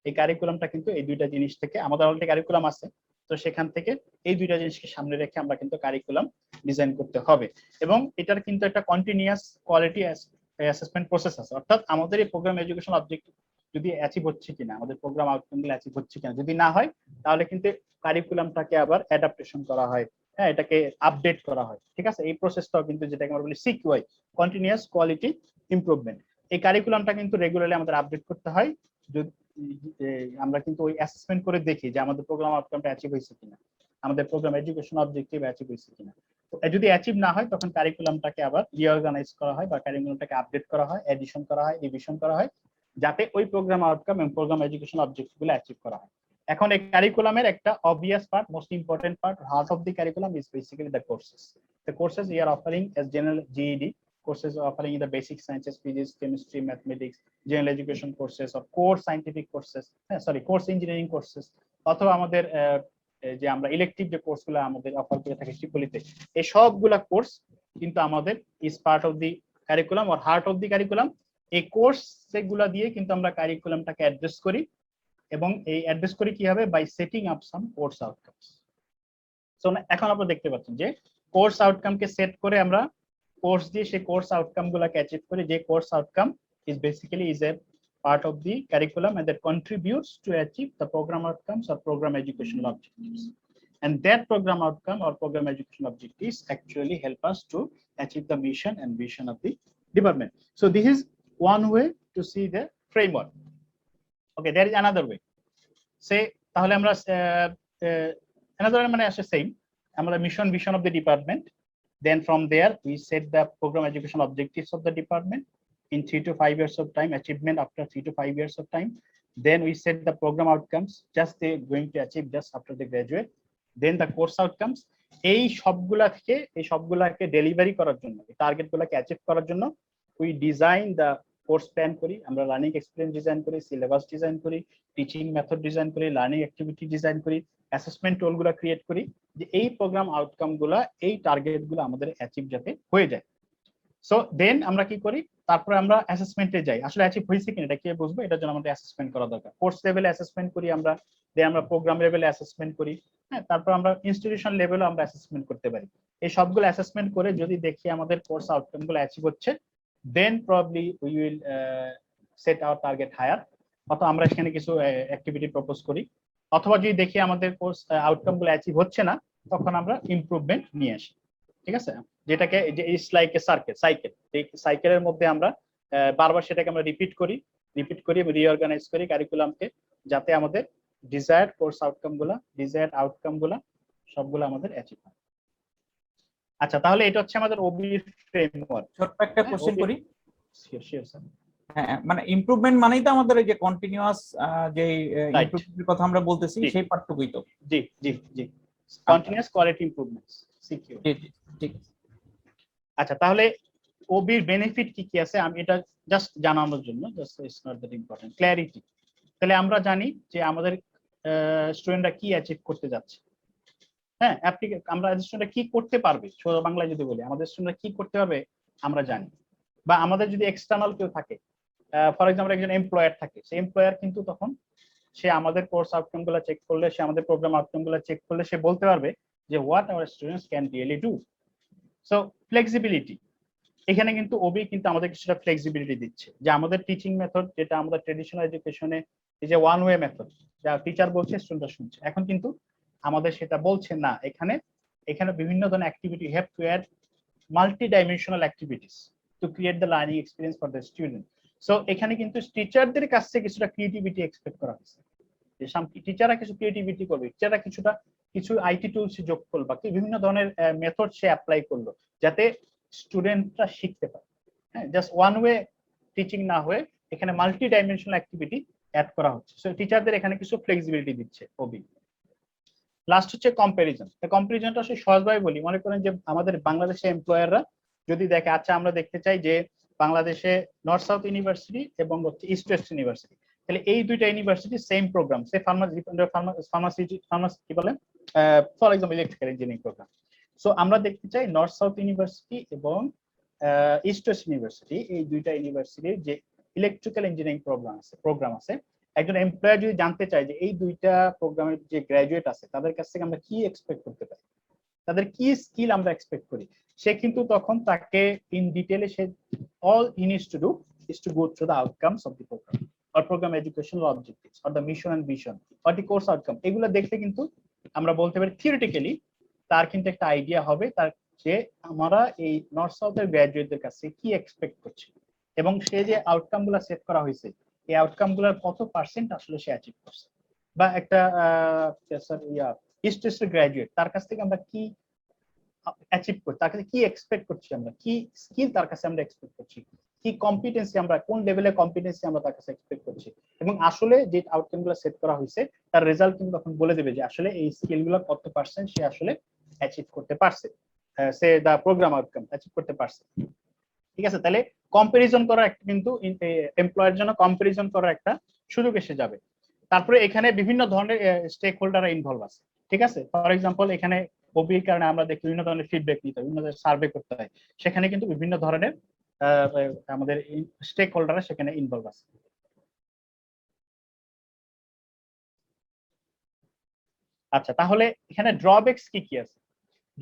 এই কারিকুলামটা কিন্তু এই দুইটা জিনিস থেকে, আমাদের অলরেডি কারিকুলাম আছে, তো সেখান থেকে এই দুইটা জিনিসকে সামনে রেখে আমরা কিন্তু কারিকুলাম ডিজাইন করতে হবে, এবং এটার কিন্তু একটা কন্টিনিউয়াস কোয়ালিটি অ্যাসেসমেন্ট প্রসেস আছে। অর্থাৎ আমাদের এই প্রোগ্রাম এডুকেশন অবজেক্টিভ যদি অ্যাচিভ হচ্ছে কিনা, আমাদের প্রোগ্রাম আউটকাম গুলো অ্যাচিভ হচ্ছে কিনা, যদি না হয় তাহলে কিন্তু কারিকুলামটাকে আবার অ্যাডাপ্টেশন করা হয়, হ্যাঁ, এটাকে আপডেট করা হয়, ঠিক আছে। এই প্রসেসটাও কিন্তু যেটাকে আমরা বলি সিকিউআই, কন্টিনিউয়াস কোয়ালিটি ইমপ্রুভমেন্ট। এই কারিকুলামটা কিন্তু রেগুলারলি আমাদের আপডেট করতে হয়। যদি আমরা কিন্তু ওই অ্যাসেসমেন্ট করে দেখি যে আমাদের প্রোগ্রাম আউটকামটা অ্যাচিভ হয়েছে কিনা, আমাদের প্রোগ্রাম এডুকেশন অবজেক্টিভ অ্যাচিভ হয়েছে কিনা। তো যদি অ্যাচিভ না হয় তখন কারিকুলামটাকে আবার রিঅর্গানাইজ করা হয় বা কারিকুলামটাকে আপডেট করা হয়, এডিশন করা হয়, রিভিশন করা হয়, যাতে ওই প্রোগ্রাম আউটকাম এবং প্রোগ্রাম এডুকেশন অবজেক্টিভ গুলো অ্যাচিভ করা হয়। এখন এই কারিকুলামের একটা obvious part, most important part, heart of the curriculum is basically the courses. The courses we are offering as general GED courses, offering in the basic sciences, physics, chemistry, mathematics, general education courses or core scientific courses, course engineering courses, অথবা আমাদের যে আমরা elective যে কোর্সগুলো আমাদের offer করে থাকি ট্রিপলিতে, এই সবগুলা কোর্স কিন্তু আমাদের is part of the curriculum or heart of the curriculum. এই কোর্স সেগুলা দিয়ে কিন্তু আমরা কারিকুলামটাকে অ্যাড্রেস করি, এবং এই অ্যাড্রেস করি কি হবে, by setting up some course outcomes. So এখন আপনারা দেখতে পাচ্ছেন যে কোর্স আউটকামকে সেট করে আমরা কোর্স দিয়ে সেই কোর্স আউটকাম গুলাকে অ্যাচিভ করি, যে course outcome is basically is a part of the curriculum and that contributes to achieve the program outcomes or program educational objectives, and that program outcome or program educational objectives actually help us to achieve the mission and vision of the department. So this is one way to see the framework. Okay, there is another way. Say তাহলে আমরা another মানে আসলে same, আমরা mission vision of the department, then from there we set the program education objectives of the department in 3 to 5 years of time, achievement after 3 to 5 years of time. Then we set the program outcomes just they going to achieve just after they graduate. Then the course outcomes, এই সবগুলাকে delivery করার জন্য, এই target গুলাকে achieve করার জন্য we design the course plan করি, আমরা learning experience design করি, সিলেবাস ডিজাইন করি, টিচিং মেথড ডিজাইন করি, লার্নিং অ্যাক্টিভিটি ডিজাইন করি, অ্যাসেসমেন্ট টুল গুলা ক্রিয়েট করি, যে এই প্রোগ্রাম আউটকাম গুলা, এই টার্গেট গুলো আমাদের অ্যাচিভ যাতে হয়ে যায়। সো দেন আমরা কি করি, তারপরে আমরা অ্যাসেসমেন্টে যাই, আসলে অ্যাচিভ হয়েছে কিনা এটা কি বুঝবো, এটার জন্য আমাদের অ্যাসেসমেন্ট করা দরকার। কোর্স লেভেলে অ্যাসেসমেন্ট করি আমরা, দেন আমরা প্রোগ্রাম লেভেলে অ্যাসেসমেন্ট করি, হ্যাঁ, তারপর আমরা ইনস্টিটিউশন লেভেলে আমরা অ্যাসেসমেন্ট করতে পারি। এই সবগুলো অ্যাসেসমেন্ট করে যদি দেখি আমাদের কোর্স আউটকাম গুলো অ্যাচিভ হচ্ছে, then probably we will set our target higher, অথবা আমরা এখানে কিছু অ্যাক্টিভিটি প্রপোজ করি, অথবা যদি দেখি আমাদের কোর্স আউটকাম গুলো অ্যাচিভ হচ্ছে না, তখন আমরা ইমপ্রুভমেন্ট নিয়ে আসি, ঠিক আছে। যেটাকে ইটস লাইক এ সাইকেল, এই সাইকেলের মধ্যে আমরা বারবার সেটাকে আমরা রিপিট করি এবং রিঅর্গানাইজ করি কারিকুলামকে, যাতে আমাদের ডিজায়ার্ড কোর্স আউটকাম গুলা সবগুলো আমাদের অ্যাচিভ হয়। আচ্ছা, তাহলে এটা হচ্ছে আমাদের ওবি ফ্রেমওয়ার্ক। ছোট্ট একটা কোশ্চেন করি। Sure sir. হ্যাঁ, মানে ইমপ্রুভমেন্ট মানেই তো আমাদের এই যে কন্টিনিউয়াস যে ইমপ্রুভমেন্টের কথা আমরা বলতেছি, সেই পার্টটুকুই তো। জি জি জি, কন্টিনিউয়াস কোয়ালিটি ইমপ্রুভমেন্টস, সিকিউর। জি জি, ঠিক। আচ্ছা, তাহলে ওবির বেনিফিট কি কি আছে আমি এটা জাস্ট জানানোর জন্য, just it's not that important, clarity. তাহলে আমরা জানি যে আমাদের স্টুডেন্টরা কি অ্যাচিভ করতে যাচ্ছে, হ্যাঁ, আমরা স্টুডেন্টরা কি করতে পারবে, সোজা বাংলায় যদি বলি আমাদের স্টুডেন্টরা কি করতে পারবে আমরা জানি। বা আমাদের যদি এক্সটার্নাল কেউ থাকে, ফর এক্সাম্পল একজন এমপ্লয়ার থাকে, সেই এমপ্লয়ার কিন্তু তখন সে আমাদের কোর্স আউটকাম গুলো চেক করলে, সে আমাদের প্রোগ্রাম আউটকাম গুলো চেক করলে সে বলতে পারবে যে what hour students can really do. So flexibility, এখানে কিন্তু ওবি কিন্তু আমাদের কিছুটা ফ্লেক্সিবিলিটি দিচ্ছে, যে আমাদের টিচিং মেথড যেটা আমাদের ট্রেডিশনাল এডুকেশনে এই যে ওয়ান ওয়ে মেথড, যা টিচার বলছে স্টুডেন্টরা শুনছে, এখন কিন্তু আমাদের সেটা বলছে না। এখানে বিভিন্ন ধরনের activity, have to add multi dimensional activities to create the learning experience for the student. So এখানে কিন্তু টিচারদের কাছ থেকে কিছুটা ক্রিয়েটিভিটি এক্সপেক্ট করা হয়েছে, যে টিচাররা কিছু ক্রিয়েটিভিটি করবে, টিচাররা কিছু আইটি টুলস যোগ করলো, বা বিভিন্ন ধরনের মেথড সে অ্যাপ্লাই করলো, যাতে স্টুডেন্টরা শিখতে পারে। হ্যাঁ, জাস্ট ওয়ান ওয়ে টিচিং না হয়ে এখানে মাল্টি ডাইমেনশনাল অ্যাক্টিভিটি অ্যাড করা হচ্ছে। সো টিচারদের এখানে কিছু ফ্লেক্সিবিলিটি দিচ্ছে ওবি। লাস্ট হচ্ছে কম্প্যারিজন। কম্প্যারিজনটা আসলে সহজভাবে বলি, মনে করেন যে আমাদের বাংলাদেশে এমপ্লয়াররা যদি দেখে, আচ্ছা আমরা দেখতে চাই যে বাংলাদেশে নর্থ সাউথ ইউনিভার্সিটি এবং হচ্ছে ইস্ট ওয়েস্ট ইউনিভার্সিটি, তাহলে এই দুইটা university same program, say pharmacy কি বলে, for example electrical engineering program. So আমরা দেখতে চাই নর্থ সাউথ ইউনিভার্সিটি এবং ইস্ট ওয়েস্ট ইউনিভার্সিটি, এই দুইটা ইউনিভার্সিটির যে ইলেকট্রিক্যাল ইঞ্জিনিয়ারিং প্রোগ্রাম আছে একজন এমপ্লয়ার যদি জানতে চায় যে এই দুইটা প্রোগ্রামের যে গ্রাজুয়েট আছে তাদের কাছ থেকে আমরা কি এক্সপেক্ট করতে পারি, তাদের কি স্কিল আমরা এক্সপেক্ট করি, সে কিন্তু তখন তাকে ইন ডিটেইলে সে all he needs to do is to go through the outcomes of the program or program educational objectives or the mission and vision or the course outcome, এগুলো দেখলে কিন্তু আমরা বলতে পারি থিওরিটিক্যালি তার কিন্তু একটা আইডিয়া হবে তার যে আমরা এই নর্থ সাউথের গ্রাজুয়েটদের কাছে কি এক্সপেক্ট করছি এবং সে যে আউটকাম গুলো সেট করা হয়েছে এই আউটকাম গুলোর কত পার্সেন্ট আসলে সে অ্যাচিভ করছে। বা একটা ইস্ট ওয়েস্টের গ্রাজুয়েট তার কাছ থেকে আমরা কি অ্যাচিভ করছি, তার কাছে কি এক্সপেক্ট করছি, আমরা কি স্কিল তার কাছে আমরা এক্সপেক্ট করছি, কি কম্পিটেন্সি আমরা কোন লেভেলের কম্পিটেন্সি আমরা তার কাছে এক্সপেক্ট করছি, এবং আসলে যে আউটকাম গুলো সেট করা হয়েছে তার রেজাল্ট কিন্তু তখন বলে দেবে যে আসলে এই স্কিল গুলো কত পার্সেন্ট সে আসলে অ্যাচিভ করতে পারছে, সে দা প্রোগ্রাম আউটকাম অ্যাচিভ করতে পারছে। ঠিক আছে, তাহলে কম্পারিজন করা একটা কিন্তু এমপ্লয়ের জন্য কম্পারিজন করার একটা সুযোগ এসে যাবে। তারপরে এখানে বিভিন্ন ধরনের স্টেক হোল্ডাররা ইনভলভ আছে। ঠিক আছে, ফর এক্সাম্পল এখানে ওবির কারণে আমরা দেখি বিভিন্ন ধরনের ফিডব্যাক নিতে হয়, বিভিন্ন ধরনের সার্ভে করতে হয়, সেখানে কিন্তু বিভিন্ন ধরনের আমাদের স্টেক হোল্ডাররা সেখানে ইনভলভ আছে। আচ্ছা, তাহলে এখানে ড্রব্যাকস কি কি আছে?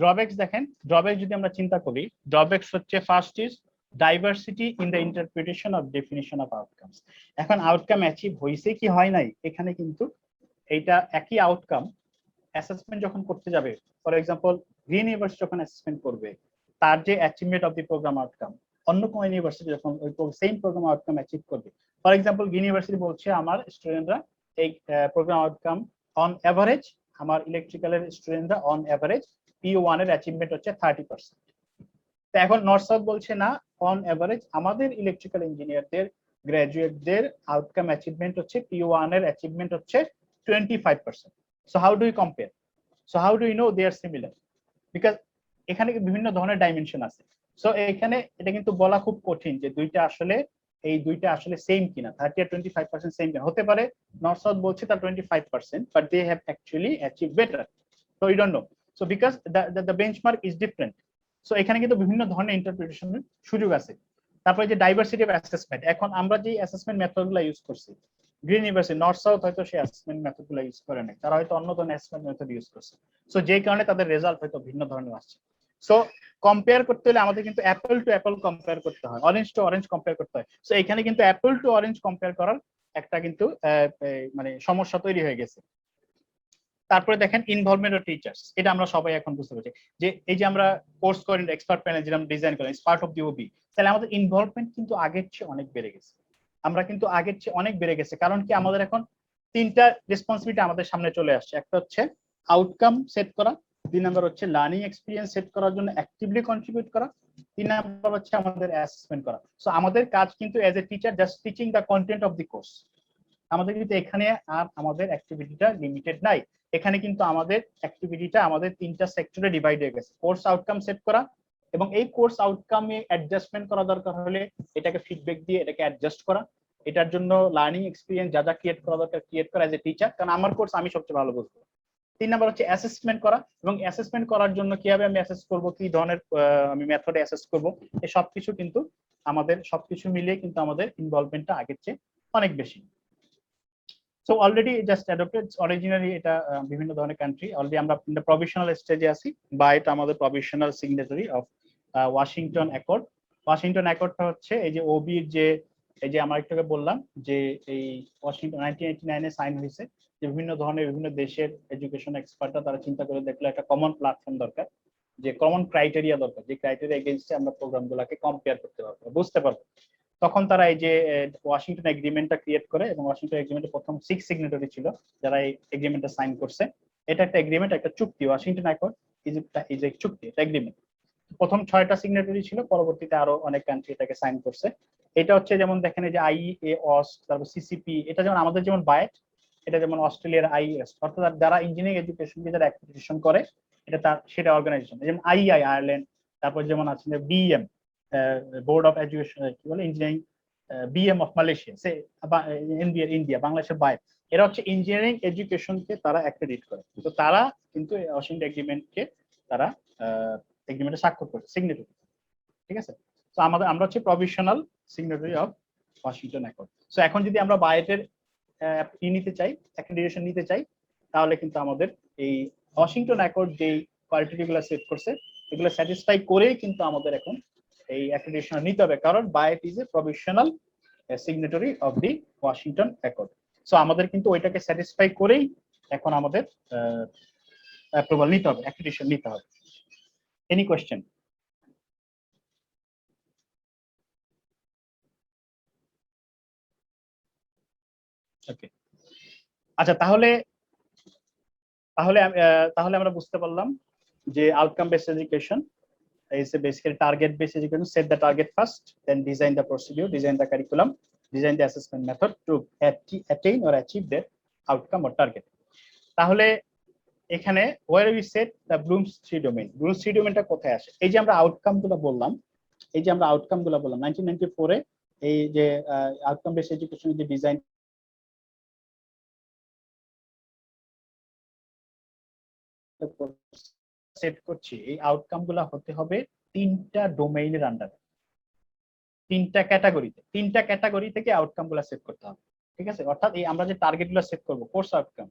ড্রব্যাকস দেখেন, ড্রব্যাক যদি আমরা চিন্তা করি, ড্রব্যাকস হচ্ছে first is diversity in the interpretation of definition of outcomes. এখন আউটকাম অ্যাচিভ হয়েছে কি হয় নাই, এখানে কিন্তু এইটা একই আউটকাম অ্যাসেসমেন্ট যখন করতে যাবে, ফর এক্সাম্পল গ্রিন ইউনিভার্সিটি যখন অ্যাসেসমেন্ট করবে তার যে achievement of the program outcome অন্য কোনো ইউনিভার্সিটি যখন ওই সেম প্রোগ্রাম আউটকাম অ্যাচিভ করবে, ফর এক্সাম্পল গ্রিন ইউনিভার্সিটি বলছে আমার স্টুডেন্টরা এই প্রোগ্রাম আউটকাম অন এভারেজ, আমার ইলেকট্রিক্যালের স্টুডেন্টরা অন এভারেজ P1 এর অ্যাচিভমেন্ট হচ্ছে 30%। তো এখন নর্থ সাউথ বলছে না, অন এভারেজ আমাদের ইলেকট্রিক্যাল ইঞ্জিনিয়ারদের গ্রাজুয়েটদের আউটকাম অ্যাচিভমেন্ট হচ্ছে P1 এর অ্যাচিভমেন্ট হচ্ছে 25%। So how do you compare? So how do you know they are similar? Because এখানে বিভিন্ন ধরনের ডাইমেনশন আছে। সো এখানে এটা কিন্তু বলা খুব কঠিন যে এই দুইটা আসলে সেম কিনা, 30 আর 25% সেম কিনা। হতে পারে নর্থ সাউথ বলছে তার 25%, but they have actually achieve better. So you don't know, so because the benchmark is different. So এখানে কিন্তু বিভিন্ন ধরনের ইন্টারপ্রিটেশনের সুযোগ আছে। তারপরে যে ডাইভার্সিটি অফ অ্যাসেসমেন্ট, এখন আমরা যে অ্যাসেসমেন্ট মেথডগুলো ইউজ করছি, গ্রিন ইউনিভার্সিটি, নর্থ সাউথ হয়তো সেই অ্যাসেসমেন্ট মেথডগুলো ইউজ করে নাই, তারা হয়তো অন্য ধরনের অ্যাসেসমেন্ট মেথড ইউজ করছে। সো যে কারণে তাদের রেজাল্ট হয়তো ভিন্ন ধরনের আসছে। সো কম্পেয়ার করতে হলে আমাদের কিন্তু অ্যাপল টু অ্যাপল কম্পেয়ার করতে হয়, অরেঞ্জ টু অরেঞ্জ কম্পেয়ার করতে হয়। সো এখানে কিন্তু অ্যাপল টু অরেঞ্জ কম্পেয়ার করার একটা কিন্তু মানে সমস্যা তৈরি হয়ে গেছে। তারপরে দেখেন ইনভলভমেন্ট অফ টিচার্স, এটা আমরা সবাই এখন বুঝতে পারছি যে এই যে আমরা কোর্স করেন এক্সপার্ট প্যানেল যেটা ডিজাইন করেন পার্ট অফ দি ওবি, তাহলে আমাদের ইনভলভমেন্ট কিন্তু আগের চেয়ে অনেক বেড়ে গেছে। আমরা কিন্তু আগের চেয়ে অনেক বেড়ে গেছে, কারণ কি আমাদের এখন তিনটা রেসপন্সিবিলিটি আমাদের সামনে চলে আসছে। একটা হচ্ছে আউটকাম সেট করা, 2 নাম্বার হচ্ছে লার্নিং এক্সপিরিয়েন্স সেট করার জন্য অ্যাক্টিভলি কন্ট্রিবিউট করা, 3 নাম্বার হচ্ছে আমাদের অ্যাসেসমেন্ট করা। সো আমাদের কাজ কিন্তু as a teacher just teaching the content of the course. আমাদের কিন্তু এখানে আর আমাদের অ্যাক্টিভিটিটা লিমিটেড নাই, এখানে কিন্তু আমাদের অ্যাক্টিভিটিটা আমাদের 3টা সেক্টরে ডিভাইড হয়ে গেছে। কোর্স আউটকাম সেট করা, এবং এই কোর্স আউটকামে অ্যাডজাস্টমেন্ট করা দরকার হলে এটাকে ফিডব্যাক দিয়ে এটাকে অ্যাডজাস্ট করা, এটার জন্য লার্নিং এক্সপিরিয়েন্স যা যা ক্রিয়েট করা দরকার ক্রিয়েট করা এজ এ টিচার, কারণ আমার কোর্স আমি সবচেয়ে ভালো বুঝবো। 3 নাম্বার হচ্ছে অ্যাসেসমেন্ট করা, এবং অ্যাসেসমেন্ট করার জন্য কিভাবে আমি অ্যাসেস করব, কি ধরনের আমি মেথডে অ্যাসেস করব, এই সবকিছু কিন্তু আমাদের সবকিছু মিলিয়ে কিন্তু আমাদের ইনভলভমেন্টটা আগের চেয়ে অনেক বেশি। So already just adopted, originally এটা বিভিন্ন ধরনের কান্ট্রি অলরেডি আমরা প্রভিশনাল স্টেজে আছি, বা এটা আমাদের provisional signatory of Washington Accord. Washington অ্যাকর্ডটা হচ্ছে এই যে ওবির যে এই যে আমরা একটু বললাম যে এই ওয়াশিংটন 1989 এ সাইন হয়েছে, যে বিভিন্ন ধরনের বিভিন্ন দেশের এডুকেশন এক্সপার্টরা তারা চিন্তা করে দেখলো একটা কমন প্ল্যাটফর্ম দরকার, যে কমন ক্রাইটেরিয়া দরকার, যে ক্রাইটেরিয়া এগেইনস্টে আমরা প্রোগ্রামগুলোকে কম্পেয়ার করতে পারবো, বুঝতে পারবো। তখন তারা এই যে ওয়াশিংটন এগ্রিমেন্টটা ক্রিয়েট করে, এবং ওয়াশিংটন এগ্রিমেন্টের প্রথম 6 সিগনেটরি ছিল যারা এই এগ্রিমেন্টটা সাইন করছে। এটা একটা এগ্রিমেন্ট, একটা চুক্তি। ওয়াশিংটন অ্যাকর্ড ইজ এ চুক্তি, একটা এগ্রিমেন্ট। প্রথম 6টা সিগনেটরি ছিল, পরবর্তীতে আরো অনেক কান্ট্রি এটাকে সাইন করছে। এটা হচ্ছে যেমন দেখেন এই যে IEAOS, তারপর CCP, এটা যেমন আমাদের যেমন বায়েট, এটা যেমন অস্ট্রেলিয়ার IES, অর্থাৎ যারা ইঞ্জিনিয়ারিং এডুকেশনকে যারা অ্যাক্রিডিটেশন করে এটা সেটা অর্গানাইজেশন। যেমন IEI আয়ারল্যান্ড, তারপর যেমন আছে BM বোর্ড অফ এডুকেশন, কি বলে engineering, BM of Malaysia, say India, বাংলাদেশের বাইরে, এরা হচ্ছে ইঞ্জিনিয়ারিং এডুকেশনকে তারা অ্যাক্রেডিট করে। তো তারা কিন্তু ওয়াশিংটন এগ্রিমেন্টকে তারা এগ্রিমেন্টে স্বাক্ষর করছে, সিগনেটরি। ঠিক আছে, তো আমরা হচ্ছে provisional signatory of Washington Accord. So এখন যদি আমরা বায়েটের নিতে চাই, অ্যাক্রিডিটেশন নিতে চাই, তাহলে কিন্তু আমাদের এই ওয়াশিংটন অ্যাকর্ড যে কোয়ালিটিগুলো সেট করছে এগুলো স্যাটিসফাই করেই কিন্তু আমাদের এখন এই অ্যাক্রিডিটেশন নিতে হবে, কারণ BAETE is a provisional signatory of the Washington Accord. So আমাদের কিন্তু ওইটাকে স্যাটিসফাই করেই এখন আমাদের অ্যাপ্রুভাল নিতে হবে, অ্যাক্রিডিটেশন নিতে হবে। Any question? ওকে, আচ্ছা, তাহলে তাহলে তাহলে আমরা বুঝতে পারলাম যে outcome based education is basically target based education. Set the target first, then design the procedure, design the curriculum, design the assessment method to attain or achieve their outcome or target. তাহলে এখানে where we set the Bloom's 3 domain, Bloom's 3 domainটা কোথায় আসে? এই যে আমরা outcome গুলো বললাম, 1994 এ এই যে আউটকাম বেসড এডুকেশন যে ডিজাইন সেট করছি, এই আউটকাম গুলা হতে হবে 3টা ডোমেইনের আন্ডারে, 3টা ক্যাটাগরি থেকে আউটকাম গুলা সেট করতে হবে। ঠিক আছে, অর্থাৎ এই আমরা যে টার্গেট গুলা সেট করবো, course outcome,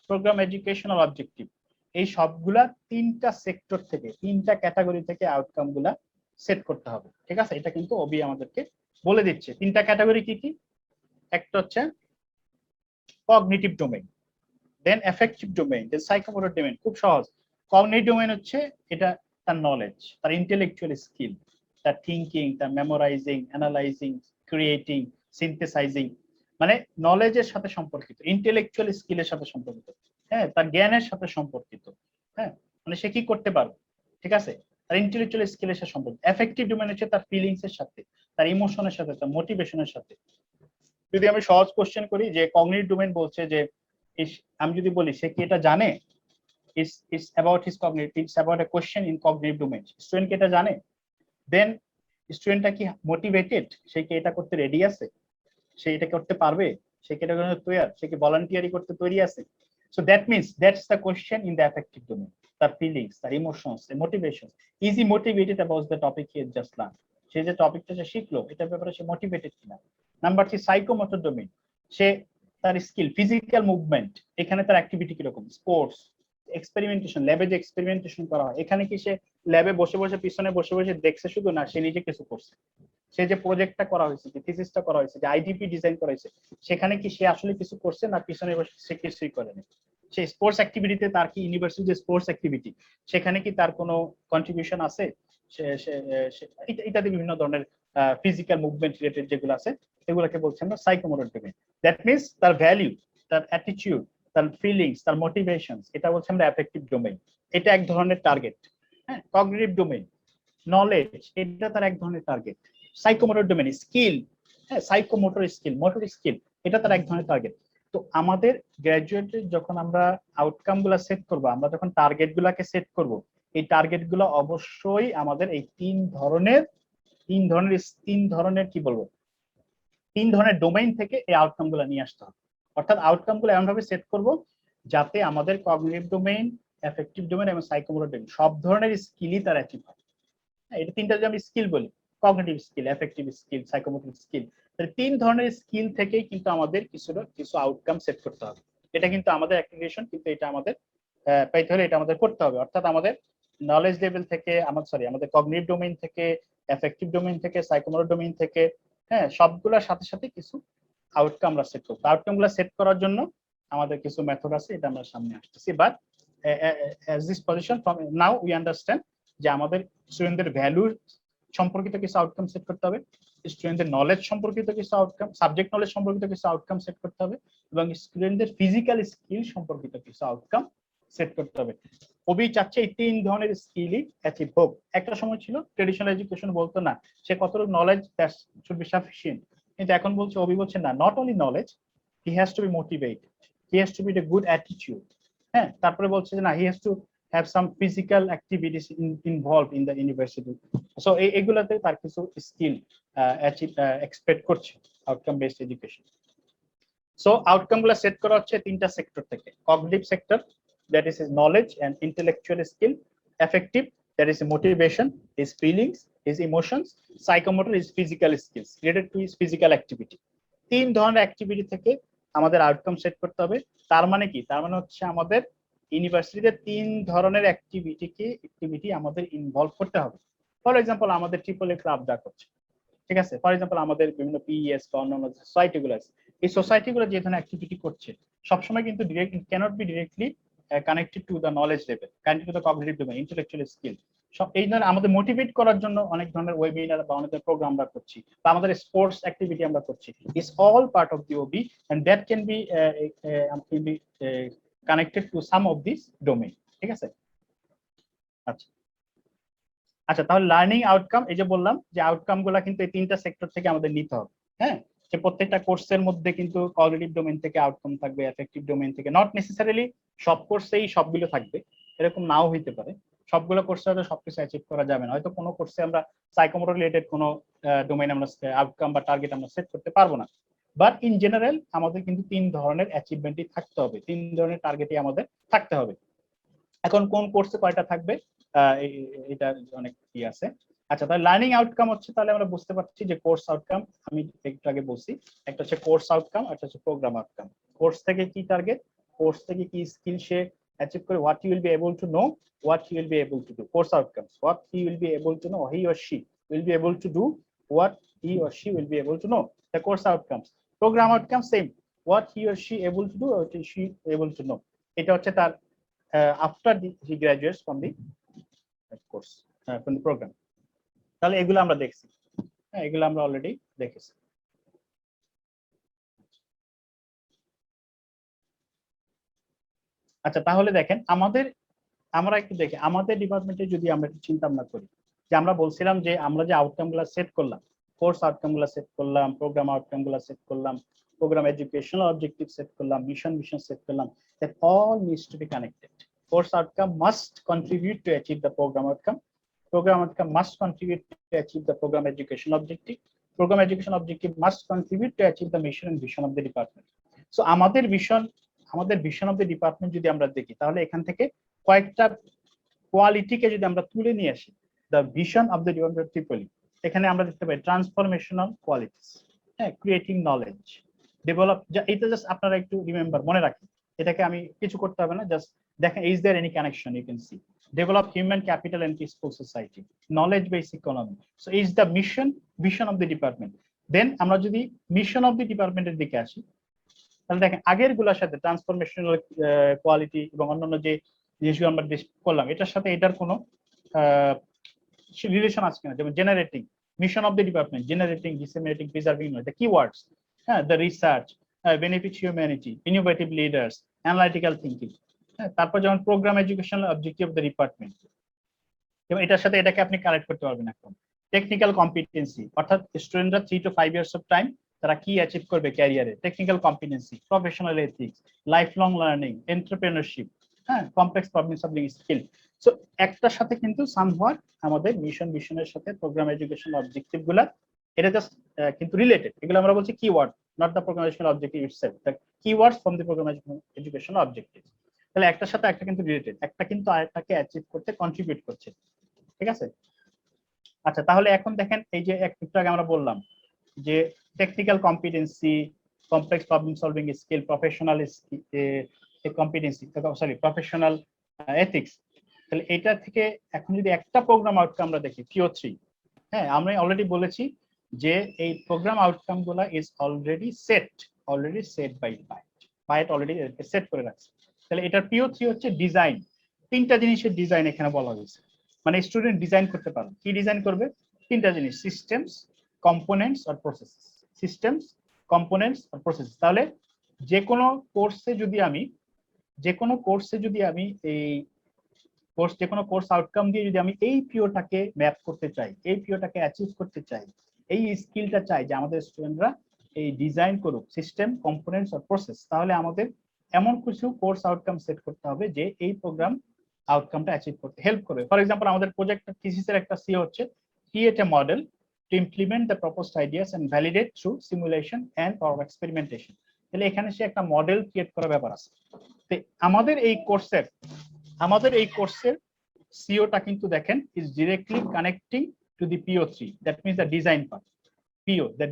program educational objective, এই সবগুলা 3টা সেক্টর থেকে, 3টা ক্যাটাগরি থেকে আউটকাম গুলা সেট করতে হবে। ঠিক আছে, এটা কিন্তু ওবি আমাদেরকে বলে দিচ্ছে 3টা ক্যাটাগরি কি কি। একটা হচ্ছে কগনিটিভ ডোমেইন, দেন অ্যাফেক্টিভ ডোমেইন, দেন সাইকোমোটর ডোমেইন। খুব সহজ। কগনিটিভ ডোমেইন হচ্ছে এটা তার নলেজ, তার ইন্টেলেকচুয়াল স্কিল, তার থিঙ্কিং, তার মেমোরাইজিং, অ্যানালাইজিং, ক্রিয়েটিং, সিনথেসাইজিং, মানে নলেজের সাথে সম্পর্কিত, ইন্টেলেকচুয়াল স্কিলের সাথে সম্পর্কিত, হ্যাঁ, তার জ্ঞানের সাথে সম্পর্কিত, হ্যাঁ, মানে সে কি করতে পারবে। ঠিক আছে, তার ইন্টেলেকচুয়াল স্কিলের সাথে সম্পর্কিত। অ্যাফেক্টিভ ডোমেইন হচ্ছে তার ফিলিংস এর সাথে, তার ইমোশনের সাথে, তার মোটিভেশনের সাথে। যদি আমি সহজ কোশ্চেন করি যে কগনিটিভ ডোমেইন বলছে যে, আমি যদি বলি সে কি এটা জানে, it's about his cognitive, it's about a question in cognitive domain, student কি এটা জানে, দেন স্টুডেন্টটা কি মোটিভেটেড, সে কি এটা করতে রেডি আছে, সে এটা করতে পারবে, সে কি এটা করতে তৈরি, সে কি ভলান্টিয়ারি করতে তৈরি আছে। So that means that's the question in the affective domain, তার ফিলিংস, তার ইমোশনস, তার motivation, is he motivated about the topic he has just learn, সে যে টপিকটা সে শিখলো এটার ব্যাপারে সে মোটিভেটেড কিনা। নাম্বার 3 সাইকোমোটর ডোমেইন, সে তার স্কিল, ফিজিক্যাল মুভমেন্ট, এখানে তার অ্যাক্টিভিটি কিরকম, স্পোর্টস, এক্সপেরিমেন্টেশন, ল্যাবে যে এক্সপেরিমেন্টেশন করা হয়, এখানে কি সে ল্যাবে বসে বসে পিছনে বসে বসে দেখছে শুধু, না সে নিজে কিছু করছে, সে যে প্রজেক্টটা করা হয়েছে, যে থিসিসটা করা হয়েছে, যে আইডিপি ডিজাইন করা হয়েছে, সেখানে কি সে আসলে কিছু করছে, না পিছনে বসে সে কিছুই করেনি। সে স্পোর্টস অ্যাক্টিভিটিতে, তার কি ইউনিভার্সিটি যে স্পোর্টস অ্যাক্টিভিটি, সেখানে কি তার কোনো কন্ট্রিবিউশন আছে, ইত্যাদি বিভিন্ন ধরনের ফিজিক্যাল মুভমেন্ট রিলেটেড যেগুলো আছে এগুলোকে বলছি আমরা সাইকোমোটর ডোমেইন। দ্যাট মিনস তার ভ্যালু, তার অ্যাটিটিউড, তার ফিলিংস, তার মোটিভেশন, এটা বলছে আমরা অ্যাফেক্টিভ ডোমেইন। এটা এক ধরনের টার্গেট। হ্যাঁ, কগনিটিভ ডোমেইন, নলেজ, এটা তার এক ধরনের টার্গেট। সাইকোমোটর ডোমেইন, স্কিল, হ্যাঁ, সাইকোমোটর স্কিল, মোটর স্কিল, এটা তার এক ধরনের টার্গেট। তো আমাদের গ্র্যাজুয়েটে যখন আমরা আউটকাম গুলা সেট করবো, আমরা যখন টার্গেট গুলাকে সেট করব, এই টার্গেট গুলো অবশ্যই আমাদের এই তিন ধরনের কি বলবো, 3 ধরনের ডোমেইন থেকে এই আউটকাম গুলো নিয়ে আসতে হবে। অর্থাৎ আউটকাম গুলো এমন ভাবে সেট করব যাতে আমাদের কগনিটিভ ডোমেইন, অ্যাফেক্টিভ ডোমেইন এবং সাইকোমোটর ডোমেইন সব ধরনের স্কিলই তার অ্যাচিভ হয়। এটা 3টা যদি আমি স্কিল বলি, cognitive skill, affective skill, psychomotor skill, তাহলে 3 ধরনের স্কিল থেকেই কিন্তু আমাদের কিছু আউটকাম সেট করতে হবে। এটা কিন্তু আমাদের অ্যাক্টিভিশন, কিন্তু এটা আমাদের পাইতে হলে এটা আমাদের করতে হবে। অর্থাৎ আমাদের নলেজ লেভেল থেকে, আমাদের কগনিটিভ ডোমেইন থেকে, অ্যাফেক্টিভ ডোমেইন থেকে, সাইকোমোটর ডোমেইন থেকে, হ্যাঁ, সবগুলোর সাথে সাথে কিছু আউটকাম আমরা সেট করবো। আউটকাম গুলো সেট করার জন্য আমাদের কিছু মেথড আছে, এটা আমরা সামনে আসতেছি। But as this position from now we understand যে আমাদের স্টুডেন্টদের ভ্যালু সম্পর্কিত কিছু আউটকাম সেট করতে হবে, স্টুডেন্টদের নলেজ সম্পর্কিত কিছু আউটকাম, সাবজেক্ট নলেজ সম্পর্কিত কিছু আউটকাম সেট করতে হবে, এবং স্টুডেন্টদের ফিজিক্যাল স্কিল সম্পর্কিত কিছু আউটকাম সেট করতে হবে। ওবি চাচ্ছে এই 3 ধরনের স্কিলই অ্যাচিভ হোক। একটা সময় ছিল ট্রেডিশনাল এডুকেশন বলতো না, সে কতটুকু knowledge that should be sufficient, কিন্তু এখন বলছে, ওবি বলছে না, not only knowledge, he has to be motivated, he has to be a good attitude. হ্যাঁ, তারপরে বলছে যে না, he has to have some physical activities involve in the university. So এইগুলাতে তার কিছু স্কিল এক্সপেক্ট করছে outcome based education. So outcome গুলো সেট করা হচ্ছে 3টা সেক্টর থেকে। Cognitive sector, that is his knowledge and intellectual skill; affective, that is motivation, his feelings, his emotions; psychomotor is physical skills related to his physical activity. 3 ধরনের activity থেকে আমাদের outcome set করতে হবে। তার মানে কি? তার মানে হচ্ছে আমাদের ইউনিভার্সিটিতে 3 ধরনের অ্যাক্টিভিটি আমাদের ইনভলভ করতে হবে। ফর এক্সাম্পল আমাদের ট্রিপল এ ক্লাব যা করছে, ঠিক আছে, ফর এক্সাম্পল আমাদের বিভিন্ন পিএস বা অন্যান্য সোসাইটি গুলো আছে, এই সোসাইটি গুলো যে ধরনের অ্যাক্টিভিটি করছে সবসময় কিন্তু cannot be directly connected to the knowledge level, connected to the cognitive domain, intellectual skill. সব এই ধরনের আমাদের মোটিভেট করার জন্য অনেক ধরনের ওয়েবিনার বা অনেক প্রোগ্রাম আমরা করছি, বা আমাদের স্পোর্টস অ্যাক্টিভিটি আমরা করছি, is all part of the OB and that can be connected to some of this domain, ঠিক আছে। আচ্ছা আচ্ছা, তাহলে লার্নিং আউটকাম, এই যে বললাম যে আউটকাম গুলা কিন্তু এই 3টা সেক্টর থেকে আমাদের নিতে হবে। হ্যাঁ, যে প্রত্যেকটা কোর্সের মধ্যে কিন্তু কগনিটিভ ডোমেইন থেকে আউটকাম থাকবে, অ্যাফেক্টিভ ডোমেইন থেকে, নট নেসেসারিলি সব কোর্সেই সবগুলো থাকবে, এরকম নাও হইতে পারে। সবগুলো কোর্সে হয়তো সবকিছু অ্যাচিভ করা যাবে না, হয়তো কোনো কোর্সে আমরা সাইকোমোটর রিলেটেড কোনো ডোমেইন আমরা আউটকাম বা টার্গেট আমরা সেট করতে পারবো না, বাট ইন জেনারেল আমাদের কিন্তু 3 ধরনের অ্যাচিভমেন্টই থাকতে হবে, 3 ধরনের টার্গেটই আমাদের থাকতে হবে। এখন কোন কোর্সে কয়টা থাকবে এটা অনেক কি আছে। আচ্ছা, তাহলে লার্নিং আউটকাম হচ্ছে, তাহলে আমরা বুঝতে পারছি যে কোর্স আউটকাম আমি একটু আগে বলছি, একটা হচ্ছে কোর্স আউটকাম, একটা হচ্ছে প্রোগ্রাম আউটকাম। কোর্স থেকে কি টার্গেট, কোর্স থেকে কি স্কিল সে অ্যাচিভ করে, what you will be able to know, what he will be able to do. Course outcomes, what he will be able to know, he or she will be able to do, what he or she will be able to know, the course outcomes. Program outcomes same, what he or she able to do, what she able to know. এটা হচ্ছে তার after he graduates from the course, from the program. তাহলে এগুলো আমরা দেখছি, হ্যাঁ এগুলো আমরা অলরেডি দেখেছি। আচ্ছা, তাহলে দেখেন আমরা একটু দেখি আমাদের ডিপার্টমেন্টে যদি আমরা একটু চিন্তা ভাবনা করি, যে আমরা বলছিলাম যে আমরা যে আউটকাম গুলা সেট করলাম, কোর্স আউটকাম গুলা সেট করলাম, প্রোগ্রাম আউটকাম গুলা সেট করলাম, প্রোগ্রাম এডুকেশনাল অবজেক্টিভ সেট করলাম, মিশন সেট করলাম, that all needs to be connected. Course outcome must contribute to achieve the program outcome. Program outcome must contribute to achieve the program education objective. Program education objective must contribute to achieve the mission and vision of the department. So আমাদের vision of the department যদি আমরা দেখি, তাহলে এখান থেকে কয়েকটা কোয়ালিটিকে যদি আমরা তুলে নিয়ে আসি, the vision of the department triple, এখানে আমরা দেখতে পাই ট্রান্সফরমেশনাল কোয়ালিটিস, হ্যাঁ, ক্রিয়েটিং নলেজ, ডেভেলপ, এটা জাস্ট আপনারা একটু রিমেম্বার মনে রাখেন, এটাকে আমি কিছু করতে হবে না, জাস্ট দেখেন is there any connection, you can see develop human capital and peaceful society, knowledge base economy. So is the vision of the department. Then আমরা যদি মিশন অফ দ্য ডিপার্টমেন্টের দিকে আসি, তাহলে দেখেন আগের গুলোর সাথে ট্রান্সফরমেশনাল কোয়ালিটি এবং অন্যান্য যে জিনিসগুলো আমরা করলাম, এটার সাথে এটার কোনো রিলেশন আছে কিনা, যেমন generating, mission of the department, generating, disseminating, preserving, the keywords, হ্যাঁ, the research, benefit humanity, innovative leaders, analytical thinking, হ্যাঁ, তারপর যেমন program educational objective of the department, এবং এটার সাথে এটাকে আপনি কানেক্ট করতে পারবেন এখন টেকনিক্যাল কম্পিটেন্সি, অর্থাৎ স্টুডেন্টরা 3 to 5 years অফ টাইম তারা কি অ্যাচিভ করবে ক্যারিয়ারে, technical competency, professional ethics, life long learning, entrepreneurship, হ্যাঁ, complex problem solving skill. So একটার সাথে কিন্তু সামহাট আমাদের ভিশনের সাথে প্রোগ্রাম এডুকেশন অবজেক্টিভ গুলা এটা জাস্ট কিন্তু রিলেটেড, এগুলো আমরা বলছি keyword, not the program education objective itself, the keywords from the program education objective. তাহলে একটার সাথে একটা কিন্তু রিলেটেড, একটা কিন্তু আরেকটাকে অ্যাচিভ করতে কন্ট্রিবিউট করছে, ঠিক আছে। আচ্ছা, তাহলে এখন দেখেন এই যে একটু আগে আমরা বললাম যে technical competency, complex problem solving skill, professional competency, sorry professional ethics, তাহলে এটা থেকে এখন যদি একটা প্রোগ্রাম আউটকাম আমরা দেখি PO3, হ্যাঁ, আমরা অলরেডি বলেছি যে এই প্রোগ্রাম আউটকাম গুলা ইজ অলরেডি সেট বাই পাইট অলরেডি সেট করে রাখছে। তাহলে এটার PO3 হচ্ছে ডিজাইন, 3টা জিনিসের ডিজাইন এখানে বলা হয়েছে, মানে স্টুডেন্ট ডিজাইন করতে পারবে, কি ডিজাইন করবে, 3টা জিনিস, সিস্টেমস, কম্পোনেন্টস আর প্রসেসেস, সিস্টেমস, কম্পোনেন্টস আর প্রসেসেস। তাহলে যে কোনো কোর্সে যদি আমি এই কোর্স আউটকাম দিয়ে যদি আমি এই পিওটাকে ম্যাপ করতে চাই, এই পিওটাকে অ্যাচিভ করতে চাই, এই স্কিলটা চাই যে আমাদের স্টুডেন্টরা এই ডিজাইন করুক সিস্টেম, কম্পোনেন্টস আর প্রসেস, তাহলে আমাদের এমন কিছু কোর্স আউটকাম সেট করতে হবে যে এই প্রোগ্রাম আউটকামটা অ্যাচিভ করতে হেল্প করবে। ফর এক্সাম্পল আমাদের প্রজেক্ট থিসিসের একটা সিও হচ্ছে create a model to implement the proposed ideas and validate through simulation and or experimentation. তাহলে এখানে সে একটা মডেল ক্রিয়েট করার ব্যাপার আছে। তো আমাদের এই কোর্সের সিওটা কিন্তু দেখেন is directly connecting to the PO3, that means the design part, PO the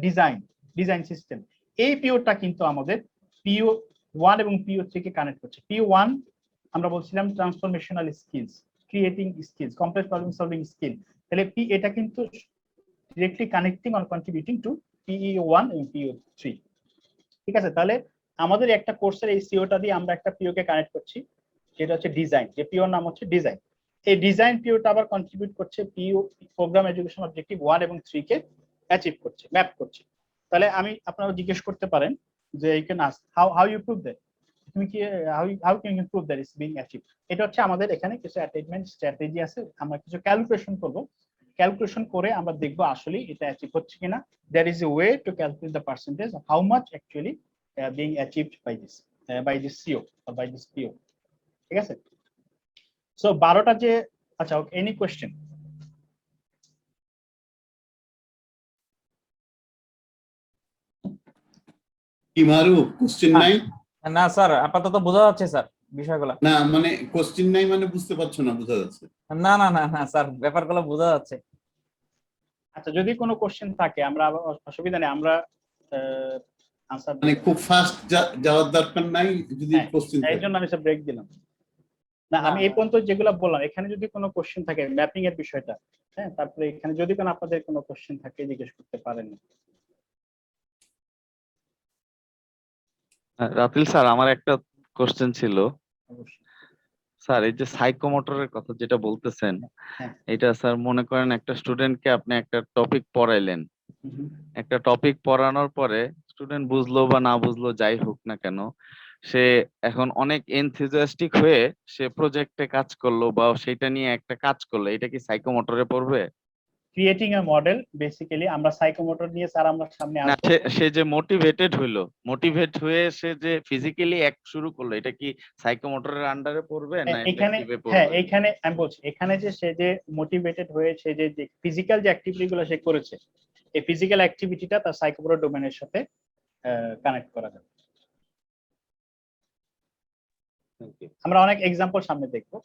design system. এই পিওটা কিন্তু আমাদের পিও 1 এবং পিও 3 কে কানেক্ট করছে। পিও 1 আমরা বলছিলাম transformational skills, creating skills, complex problem solving skill. তাহলে এটা কিন্তু directly connecting or contributing to PEO 1 এবং পিও 3। ঠিক আছে, তাহলে আমাদের একটা কোর্সের এই সিওটা দিয়ে আমরা একটা পিও কে কানেক্ট করছি, যেটা হচ্ছে ডিজাইন, যে পিওর নাম হচ্ছে ডিজাইন। এই ডিজাইন পিওটা আবার কন্ট্রিবিউট করছে পিও প্রোগ্রাম এডুকেশন অবজেক্টিভ 1 এবং 3 কে অ্যাচিভ করছে, ম্যাপ করছে। তাহলে আমি আপনারা জিজ্ঞেস করতে পারেন যে you can ask how you prove that, তুমি কি how can you prove that is being achieve. এটা হচ্ছে আমাদের এখানে কিছু অ্যাটেইনমেন্ট স্ট্র্যাটেজি আছে, আমরা কিছু ক্যালকুলেশন করব, ক্যালকুলেশন করে আমরা দেখব আসলে এটা অ্যাচিভ হচ্ছে কিনা। There is a way to calculate the percentage of how much actually being achieved by this CO or by this PO. ঠিক আছে, সো 12টা যে, আচ্ছা ওকে, এনি কোয়েশ্চেন? কি মারু, কোশ্চেন নাই? না স্যার, আপাতত বোঝা যাচ্ছে স্যার বিষয়গুলো। না মানে কোশ্চেন নাই মানে বুঝতে পারছো না, বোঝা যাচ্ছে। না না না না স্যার, ব্যাপারগুলো বোঝা যাচ্ছে। আচ্ছা, যদি কোনো কোশ্চেন থাকে আমরা, অসুবিধা নেই, আমরা আনসার মানে খুব ফাস্ট যাওয়ার দরকার নাই, যদি কোশ্চেন এই জন্য আমি ব্রেক দিলাম। না, আমি এই পর্যন্ত যেগুলো বললাম, এখানে যদি কোনো কোশ্চেন থাকে ম্যাপিং এর বিষয়টা, হ্যাঁ, তারপরে এখানে যদি কোনো আপনাদের কোনো কোশ্চেন থাকে জিজ্ঞেস করতে পারেন। রাতিল স্যার, আমার একটা কোশ্চেন ছিল। অবশ্যই। স্যার, এই যে সাইকোমোটরের কথা যেটা বলতেছেন, হ্যাঁ। এটা স্যার মনে করেন একটা স্টুডেন্টকে আপনি একটা টপিক পড়াইলেন, হুম। একটা টপিক পড়ানোর পরে স্টুডেন্ট বুঝলো বা না বুঝলো যাই হোক না কেন, সে এখন অনেক এনথুজিয়াস্টিক হয়ে সে প্রজেক্টে কাজ করলো বা সেটা নিয়ে একটা কাজ করলো, এটা কি সাইকোমোটরে পড়বে? ক্রিয়েটিং এ মডেল, বেসিক্যালি আমরা সাইকোমোটর নিয়ে স্যার আমরা সামনে না, আসবো। সে যে মোটিভেটেড হইলো, মোটিভেট হয়ে সে যে ফিজিক্যালি অ্যাক্ট শুরু করলো, এটা কি সাইকোমোটরের আন্ডারে পড়বে না এখানে, এফেক্টিভে হ্যাঁ, পড়বে? এখানে আমি বলছি, এখানে যে সে যে মোটিভেটেড হয়ে সে যে ফিজিক্যাল যে অ্যাক্টিভিটি গুলো সে করেছে, এই ফিজিক্যাল অ্যাক্টিভিটিটা তার সাইকোমোটর ডোমেনের সাথে কানেক্ট করা যাবে। আমরা অনেক এক্সাম্পল সামনে দেখবো।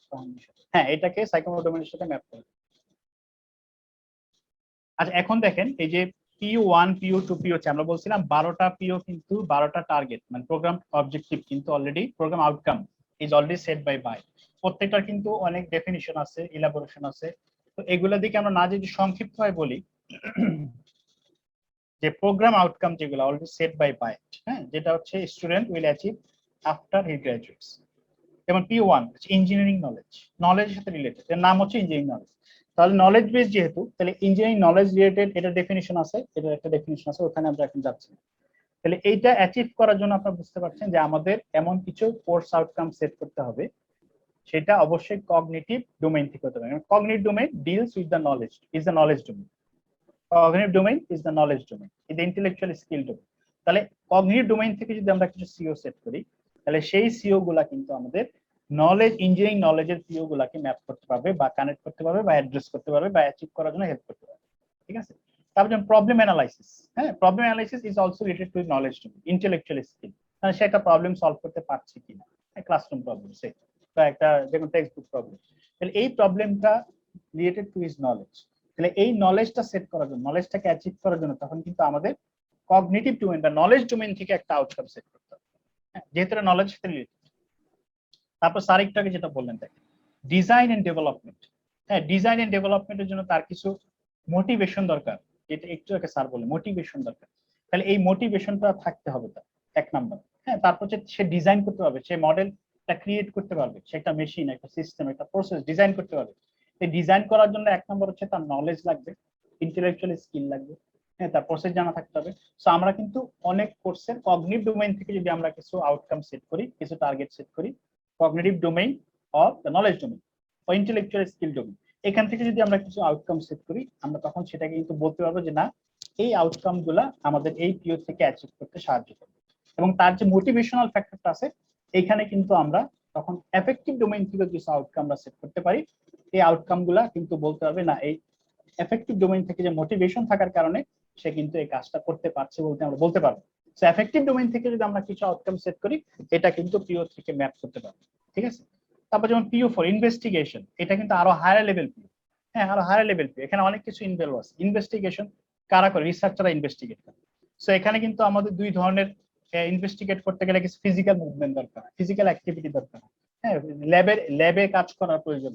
হ্যাঁ, এটাকে সাইকোমোটর ডোমেনের সাথে ম্যাপ করে। আচ্ছা, এখন দেখেন এই যে পিও 1, পিও 2, পিও 3, আমরা বলছিলাম 12টা পিও, কিন্তু 12টা টার্গেট মানে প্রোগ্রাম অবজেক্টিভ কিন্তু অলরেডি, program outcome is already set by প্রত্যেকটার কিন্তু অনেক ডেফিনিশন আছে, ইলাবোরেশন আছে। তো এগুলা দিকে আমরা না যদি সংক্ষিপ্ত ভাবে বলি, যে প্রোগ্রাম আউটকাম যেগুলো অলরেডি সেট বাই, হ্যাঁ, যেটা হচ্ছে student will achieve after he graduates. যেমন পিও 1 ইঞ্জিনিয়ারিং নলেজ, নলেজের সাথে রিলেটেড, এর নাম হচ্ছে ইঞ্জিনিয়ারিং নলেজ। তাহলে নলেজ বেস যেহেতু, তাহলে ইঞ্জিনিয়ারিং নলেজ রিলেটেড এটা ডেফিনিশন আছে, এটা একটা ডেফিনিশন আছে, ওখানে আমরা এখন যাচ্ছি না। তাহলে এইটা অ্যাচিভ করার জন্য আপনারা বুঝতে পারছেন যে আমাদের এমন কিছু কোর্স আউটকাম সেট করতে হবে, সেটা অবশ্যই কগনিটিভ ডোমেইন থেকে হতে হবে। Cognitive domain deals with the knowledge, is the knowledge domain. Cognitive domain is the knowledge domain, is the intellectual skill domain. তাহলে কগনিটিভ ডোমেইন থেকে যদি আমরা কিছু সিও সেট করি, তাহলে সেই সিও গুলা কিন্তু আমাদের নলেজ, ইঞ্জিনিয়ারিং নলেজের পিও গুলাকে ম্যাপ করতে পারবে বা কানেক্ট করতে পারবে বা অ্যাড্রেস করতে পারবে বা অ্যাচিভ করার জন্য হেল্প করতে পারবে। ঠিক আছে, তারপর যেমন প্রবলেম অ্যানালাইসিস, হ্যাঁ, problem analysis is also related to knowledge domain, intellectual skill, মানে সে একটা প্রবলেম সলভ করতে পারছে কিনা, ক্লাসরুম প্রবলেম সে বা একটা যেমন টেক্সট বুক প্রবলেম, তাহলে এই প্রবলেমটা রিলেটেড টু হিজ নলেজ। তাহলে এই নলেজটা সেট করার জন্য, নলেজটাকে অ্যাচিভ করার জন্য তখন কিন্তু আমাদের কগনিটিভ ডোমেইন বা নলেজ ডোমেইন থেকে একটা আউটকাম সেট করতে হবে, যেহেতু নলেজ সাথে রিলেটেড। তারপর সারিকটাকে যেটা বললেন, দেখেন ডিজাইন এন্ড ডেভেলপমেন্ট, হ্যাঁ, ডিজাইন এন্ড ডেভেলপমেন্টের জন্য তার কিছু মোটিভেশন দরকার, যেটা একটু আগে স্যার বললেন, মোটিভেশন দরকার। তাহলে এই মোটিভেশনটা থাকতে হবে তার, এক নাম্বার। হ্যাঁ, তারপর হচ্ছে সে ডিজাইন করতে পারবে, সে মডেলটা ক্রিয়েট করতে পারবে, সে একটা মেশিন, একটা সিস্টেম, একটা প্রসেস ডিজাইন করতে পারবে। এই ডিজাইন করার জন্য এক নাম্বার হচ্ছে তার নলেজ লাগবে, ইন্টেলেকচুয়াল স্কিল লাগবে, হ্যাঁ, তার প্রসেস জানা থাকতে হবে। সো আমরা কিন্তু অনেক কোর্সের কগনিটিভ ডোমেইন থেকে যদি আমরা কিছু আউটকাম সেট করি, কিছু টার্গেট সেট করি, cognitive domain of the knowledge domain বা ইন্টেলেকচুয়াল স্কিল ডোমেইন, এখান থেকে যদি আমরা কিছু আউটকাম সেট করি, আমরা তখন সেটাকে কিন্তু বলতে পারবো যে না, এই আউটকাম গুলা আমাদের এই পিও থেকে অ্যাচিভ করতে সাহায্য করবে। এবং তার যে মোটিভেশনাল ফ্যাক্টরটা আছে, এইখানে কিন্তু আমরা তখন এফেক্টিভ ডোমেইন থেকে কিছু আউটকাম আমরা সেট করতে পারি। এই আউটকাম গুলা কিন্তু বলতে হবে না, এই এফেক্টিভ ডোমেইন থেকে যে মোটিভেশন থাকার কারণে সে কিন্তু এই কাজটা করতে পারছে বলতে আমরা বলতে পারবো। সো এফেক্টিভ ডোমেইন থেকে যদি আমরা কিছু আউটকাম সেট করি, এটা কিন্তু পিও থেকে ম্যাপ করতে পারবে। ঠিক আছে, তারপর যেমন পিও ফর ইনভেস্টিগেশন, এটা কিন্তু আরো হায়ার লেভেল পিও, হ্যাঁ, আরো হায়ার লেভেল পিও। এখানে অনেক কিছু ইনভলভ আছে। ইনভেস্টিগেশন কারা করে? রিসার্চাররা ইনভেস্টিগেট করে। সো এখানে কিন্তু আমাদের দুই ধরনের ইনভেস্টিগেট করতে গেলে কিছু ফিজিক্যাল মুভমেন্ট দরকার, ফিজিক্যাল অ্যাক্টিভিটি দরকার। হ্যাঁ, ল্যাবে কাজ করার প্রয়োজন।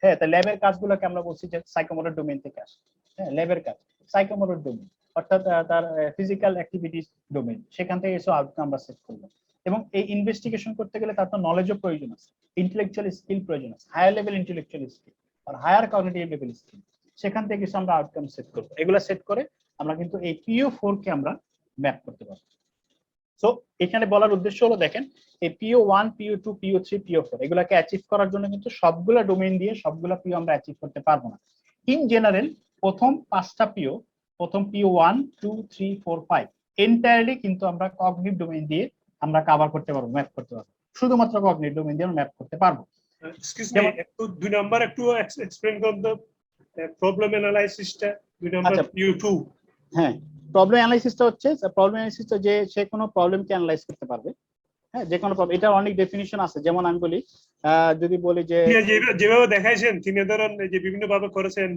হ্যাঁ, তো ল্যাবের কাজগুলোকে আমরা বলছি যে সাইকোমোটর ডোমেইন থেকে আসে। হ্যাঁ, ল্যাবের কাজ সাইকোমোটর ডোমেইন, অর্থাৎ তার ফিজিক্যাল অ্যাক্টিভিটিস ডোমেইন, সেখান থেকে এসব আউটকাম আমরা সেট করলাম। এবং এই ইনভেস্টিগেশন করতে গেলে তার তো নলেজও প্রয়োজন আছে, ইন্টেলেকচুয়াল স্কিল প্রয়োজন আছে, হায়ার লেভেল ইন্টেলেকচুয়াল স্কিল আর হায়ার কগনিটিভ লেভেল স্কিল। সেখান থেকে কিছু আমরা আউটকাম সেট করবো। এগুলো সেট করে আমরা কিন্তু এই PO4 কে আমরা ম্যাপ করতে পারবো। সো এখানে বলার উদ্দেশ্য হলো, দেখেন এই PO1, PO2, PO3, PO4 এগুলাকে অ্যাচিভ করার জন্য কিন্তু সবগুলা ডোমেইন দিয়ে সবগুলা PO আমরা অ্যাচিভ করতে পারবো না। ইন জেনারেল প্রথম 5টা PO, প্রথম PO1, 2, 3, 4, 5 এন্টায়ারলি কিন্তু আমরা কগনিটিভ ডোমেইন দিয়ে আমরা কভার করতে পারবো, ম্যাপ করতে পারবো। শুধুমাত্র কগনিটিভ ডোমেইন দিয়ে আমরা ম্যাপ করতে পারবো। এক্সকিউজ মি, একটু 2 নাম্বার একটু এক্সপ্লেইন করুন তো প্রবলেম অ্যানালাইসিসটা 2 নাম্বার PO2। হ্যাঁ, প্রবলেম অ্যানালাইসিসটা হচ্ছে, প্রবলেম অ্যানালাইসিসটা যে সে কোনো প্রবলেমকে অ্যানালাইজ করতে পারবে। হ্যাঁ, যে কোনো প্রবলেম, এটা অনেক ডেফিনিশন আছে। যেমন আমি বলি, যদি বলি যে যেভাবে দেখাইছেন তিনি ধরেন যে বিভিন্ন ভাবে করেছেন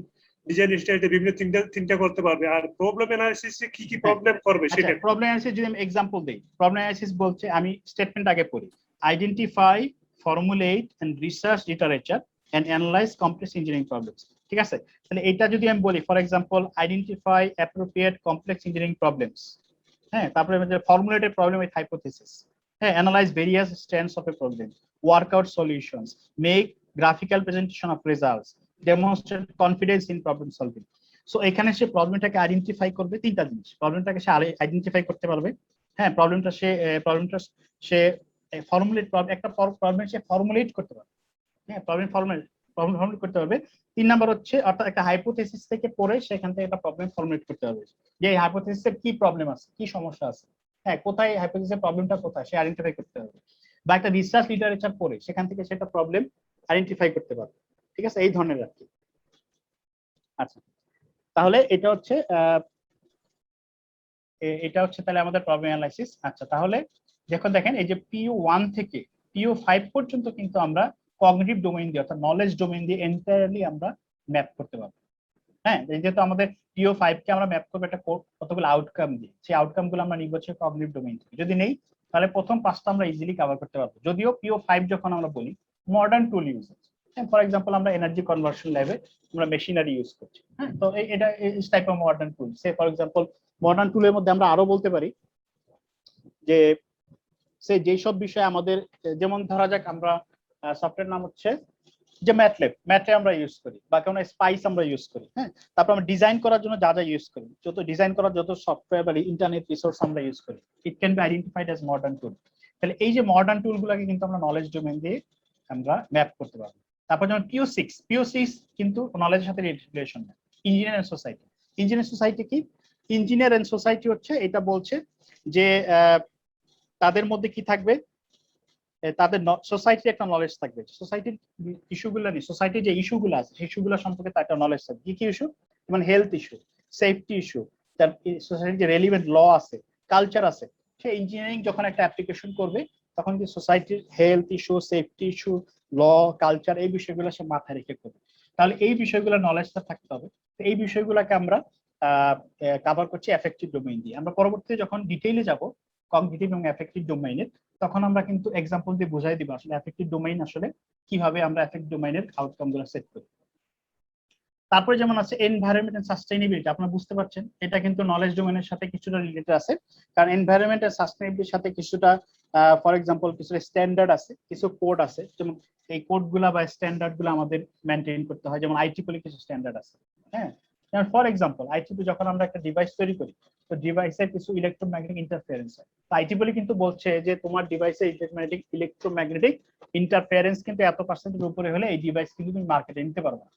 ডিজাইন স্টাইলটা বিভিন্ন তিনটা করতে পারবে। আর প্রবলেম অ্যানালাইসিসে কি কি প্রবলেম করবে সেটা প্রবলেম অ্যানালাইসিস যদি আমি एग्जांपल দেই, প্রবলেম অ্যানালাইসিস বলছে, আমি স্টেটমেন্ট আগে পড়ি, identify, formulate and research literature and analyze complex engineering problems. ঠিক আছে, তাহলে এটা যদি আমি বলি for example identify appropriate complex engineering problems. হ্যাঁ, তারপরে ফর্মুলেটেড প্রবলেম উইথ হাইপোথিসিস। হ্যাঁ, analyze various stands of a problem, work out solutions, make graphical presentation of results, demonstrate confidence in problem solving. So এখানে সে প্রবলেমটাকে identify করবে, তিনটা জিনিস। প্রবলেমটাকে সে identify করতে পারবে। হ্যাঁ, প্রবলেমটা সে ফর্মুলেট, একটা প্রবলেম সে ফর্মুলেট করতে পারবে। হ্যাঁ, প্রবলেম ফর্মুলেট করতে পারবে। 3 নাম্বার হচ্ছে, অর্থাৎ একটা হাইপোথিসিস থেকে পড়ে সেখান থেকে একটা প্রবলেম ফর্মুলেট করতে পারবে, যে এই হাইপোথিসিসের কি প্রবলেম আছে, কি সমস্যা আছে। হ্যাঁ, কোথায় হাইপোথিসিসের প্রবলেমটা কোথায় সে আইডেন্টিফাই করতে পারবে। বা একটা রিসার্চ লিটারেচার পড়ে সেখান থেকে সেটা প্রবলেম আইডেন্টিফাই করতে পারবে। ঠিক আছে, এই ধরনের আর কি। আচ্ছা, তাহলে এটা হচ্ছে তাহলে আমাদের প্রবলেম অ্যানালাইসিস। আচ্ছা, তাহলে যখন দেখেন এই যে PO1 থেকে PO5 পর্যন্ত কিন্তু আমরা কগনিটিভ ডোমেইন দিয়ে, অর্থাৎ নলেজ ডোমেইন দিয়ে এন্টায়ারলি আমরা ম্যাপ করতে পারবো। হ্যাঁ, যেহেতু আমাদের PO5 কে আমরা ম্যাপ করবো একটা কতগুলো আউটকাম দিয়ে, সেই আউটকাম গুলো আমরা নিব হচ্ছে কগনিটিভ ডোমেইন থেকে। যদি নেই তাহলে প্রথম 5টা আমরা ইজিলি কভার করতে পারবো। যদিও PO5 যখন আমরা বলি modern tool use, for example আমরা এনার্জি কনভার্সন ল্যাবে আমরা মেশিনারি ইউজ করছি। হ্যাঁ, তো এটা is type of modern tool. Say for example modern টুলের মধ্যে আমরা আরো বলতে পারি যে সে যেই সব বিষয় আমাদের, যেমন ধরা যাক আমরা সফটওয়্যার নাম হচ্ছে যে ম্যাটল্যাব আমরা ইউজ করি, বা কোনো স্পাইস আমরা ইউজ করি। হ্যাঁ, তারপর আমরা ডিজাইন করার জন্য যা যা ইউজ করি, ডিজাইন করার যত সফটওয়্যার বা ইন্টারনেট রিসোর্স আমরা ইউজ করি, it can be identified as modern tool. তাহলে এই যে মডার্ন টুলগুলোকে কিন্তু আমরা নলেজ ডোমেইন দিয়ে আমরা ম্যাপ করতে পারবো। তারপর যেমন PO6 কিন্তু নলেজের সাথে রিলেশন না। ইঞ্জিনিয়ার এন্ড সোসাইটি, কি ইঞ্জিনিয়ার এন্ড সোসাইটি হচ্ছে, এটা বলছে যে তাদের মধ্যে কি থাকবে, তাদের সোসাইটির একটা নলেজ থাকবে, সোসাইটির ইস্যুগুলো নিয়ে, সোসাইটির যে ইস্যুগুলো আছে সেই ইস্যুগুলো সম্পর্কে তার একটা নলেজ থাকবে। কি ইস্যু, যেমন হেলথ ইস্যু, সেফটি ইস্যু, তার সোসাইটির যে রেলিভেন্ট ল আছে, কালচার আছে। সে ইঞ্জিনিয়ারিং যখন একটা অ্যাপ্লিকেশন করবে তখন কি সোসাইটির হেলথ ইস্যু, সেফটি ইস্যু, ল, কালচার, এই বিষয়গুলো সে মাথায় রেখে করবে। তাহলে এই বিষয়গুলো নলেজটা থাকতে হবে। তো এই বিষয়গুলোকে আমরা কভার করছি এফেক্টিভ ডোমেইন দিয়ে। আমরা পরবর্তীতে যখন ডিটেইলে যাব কগনিটিভ এবং এফেক্টিভ ডোমেইনের, তখন আমরা কিন্তু এক্সাম্পল দিয়ে বোঝাই দিব আসলে এফেক্টিভ ডোমেইন আসলে কিভাবে আমরা এফেক্টিভ ডোমেইনের আউটকাম গুলো সেট করি। তারপরে যেমন আছে এনভায়রনমেন্ট এন্ড সাস্টেইনেবিলিটি, আপনারা বুঝতে পারছেন এটা কিন্তু নলেজ ডোমেইনের সাথে কিছুটা রিলেটেড আছে, কারণ এনভায়রনমেন্ট এন্ড সাস্টেইনেবিলিটির সাথে কিছুটা ফর এক্সাম্পল কিছু স্ট্যান্ডার্ড আছে, কিছু কোড আছে, যেমন এই কোডগুলা বা স্ট্যান্ডার্ডগুলো আমাদের মেইনটেইন করতে হয়। যেমন IEEE কিছু স্ট্যান্ডার্ড আছে। হ্যাঁ, যেমন ফর এক্সাম্পল IEEE যখন আমরা একটা ডিভাইস তৈরি করি, তো ডিভাইসের কিছু ইলেকট্রোম্যাগনেটিক ইন্টারফারেন্স হয়। তো IEEE কিন্তু বলছে যে তোমার ডিভাইসের ইলেকট্রোম্যাগনেটিক ইন্টারফারেন্স কিন্তু এত পার্সেন্টের উপরে হলে এই ডিভাইস কিন্তু তুমি মার্কেটে নিতে পারবে না।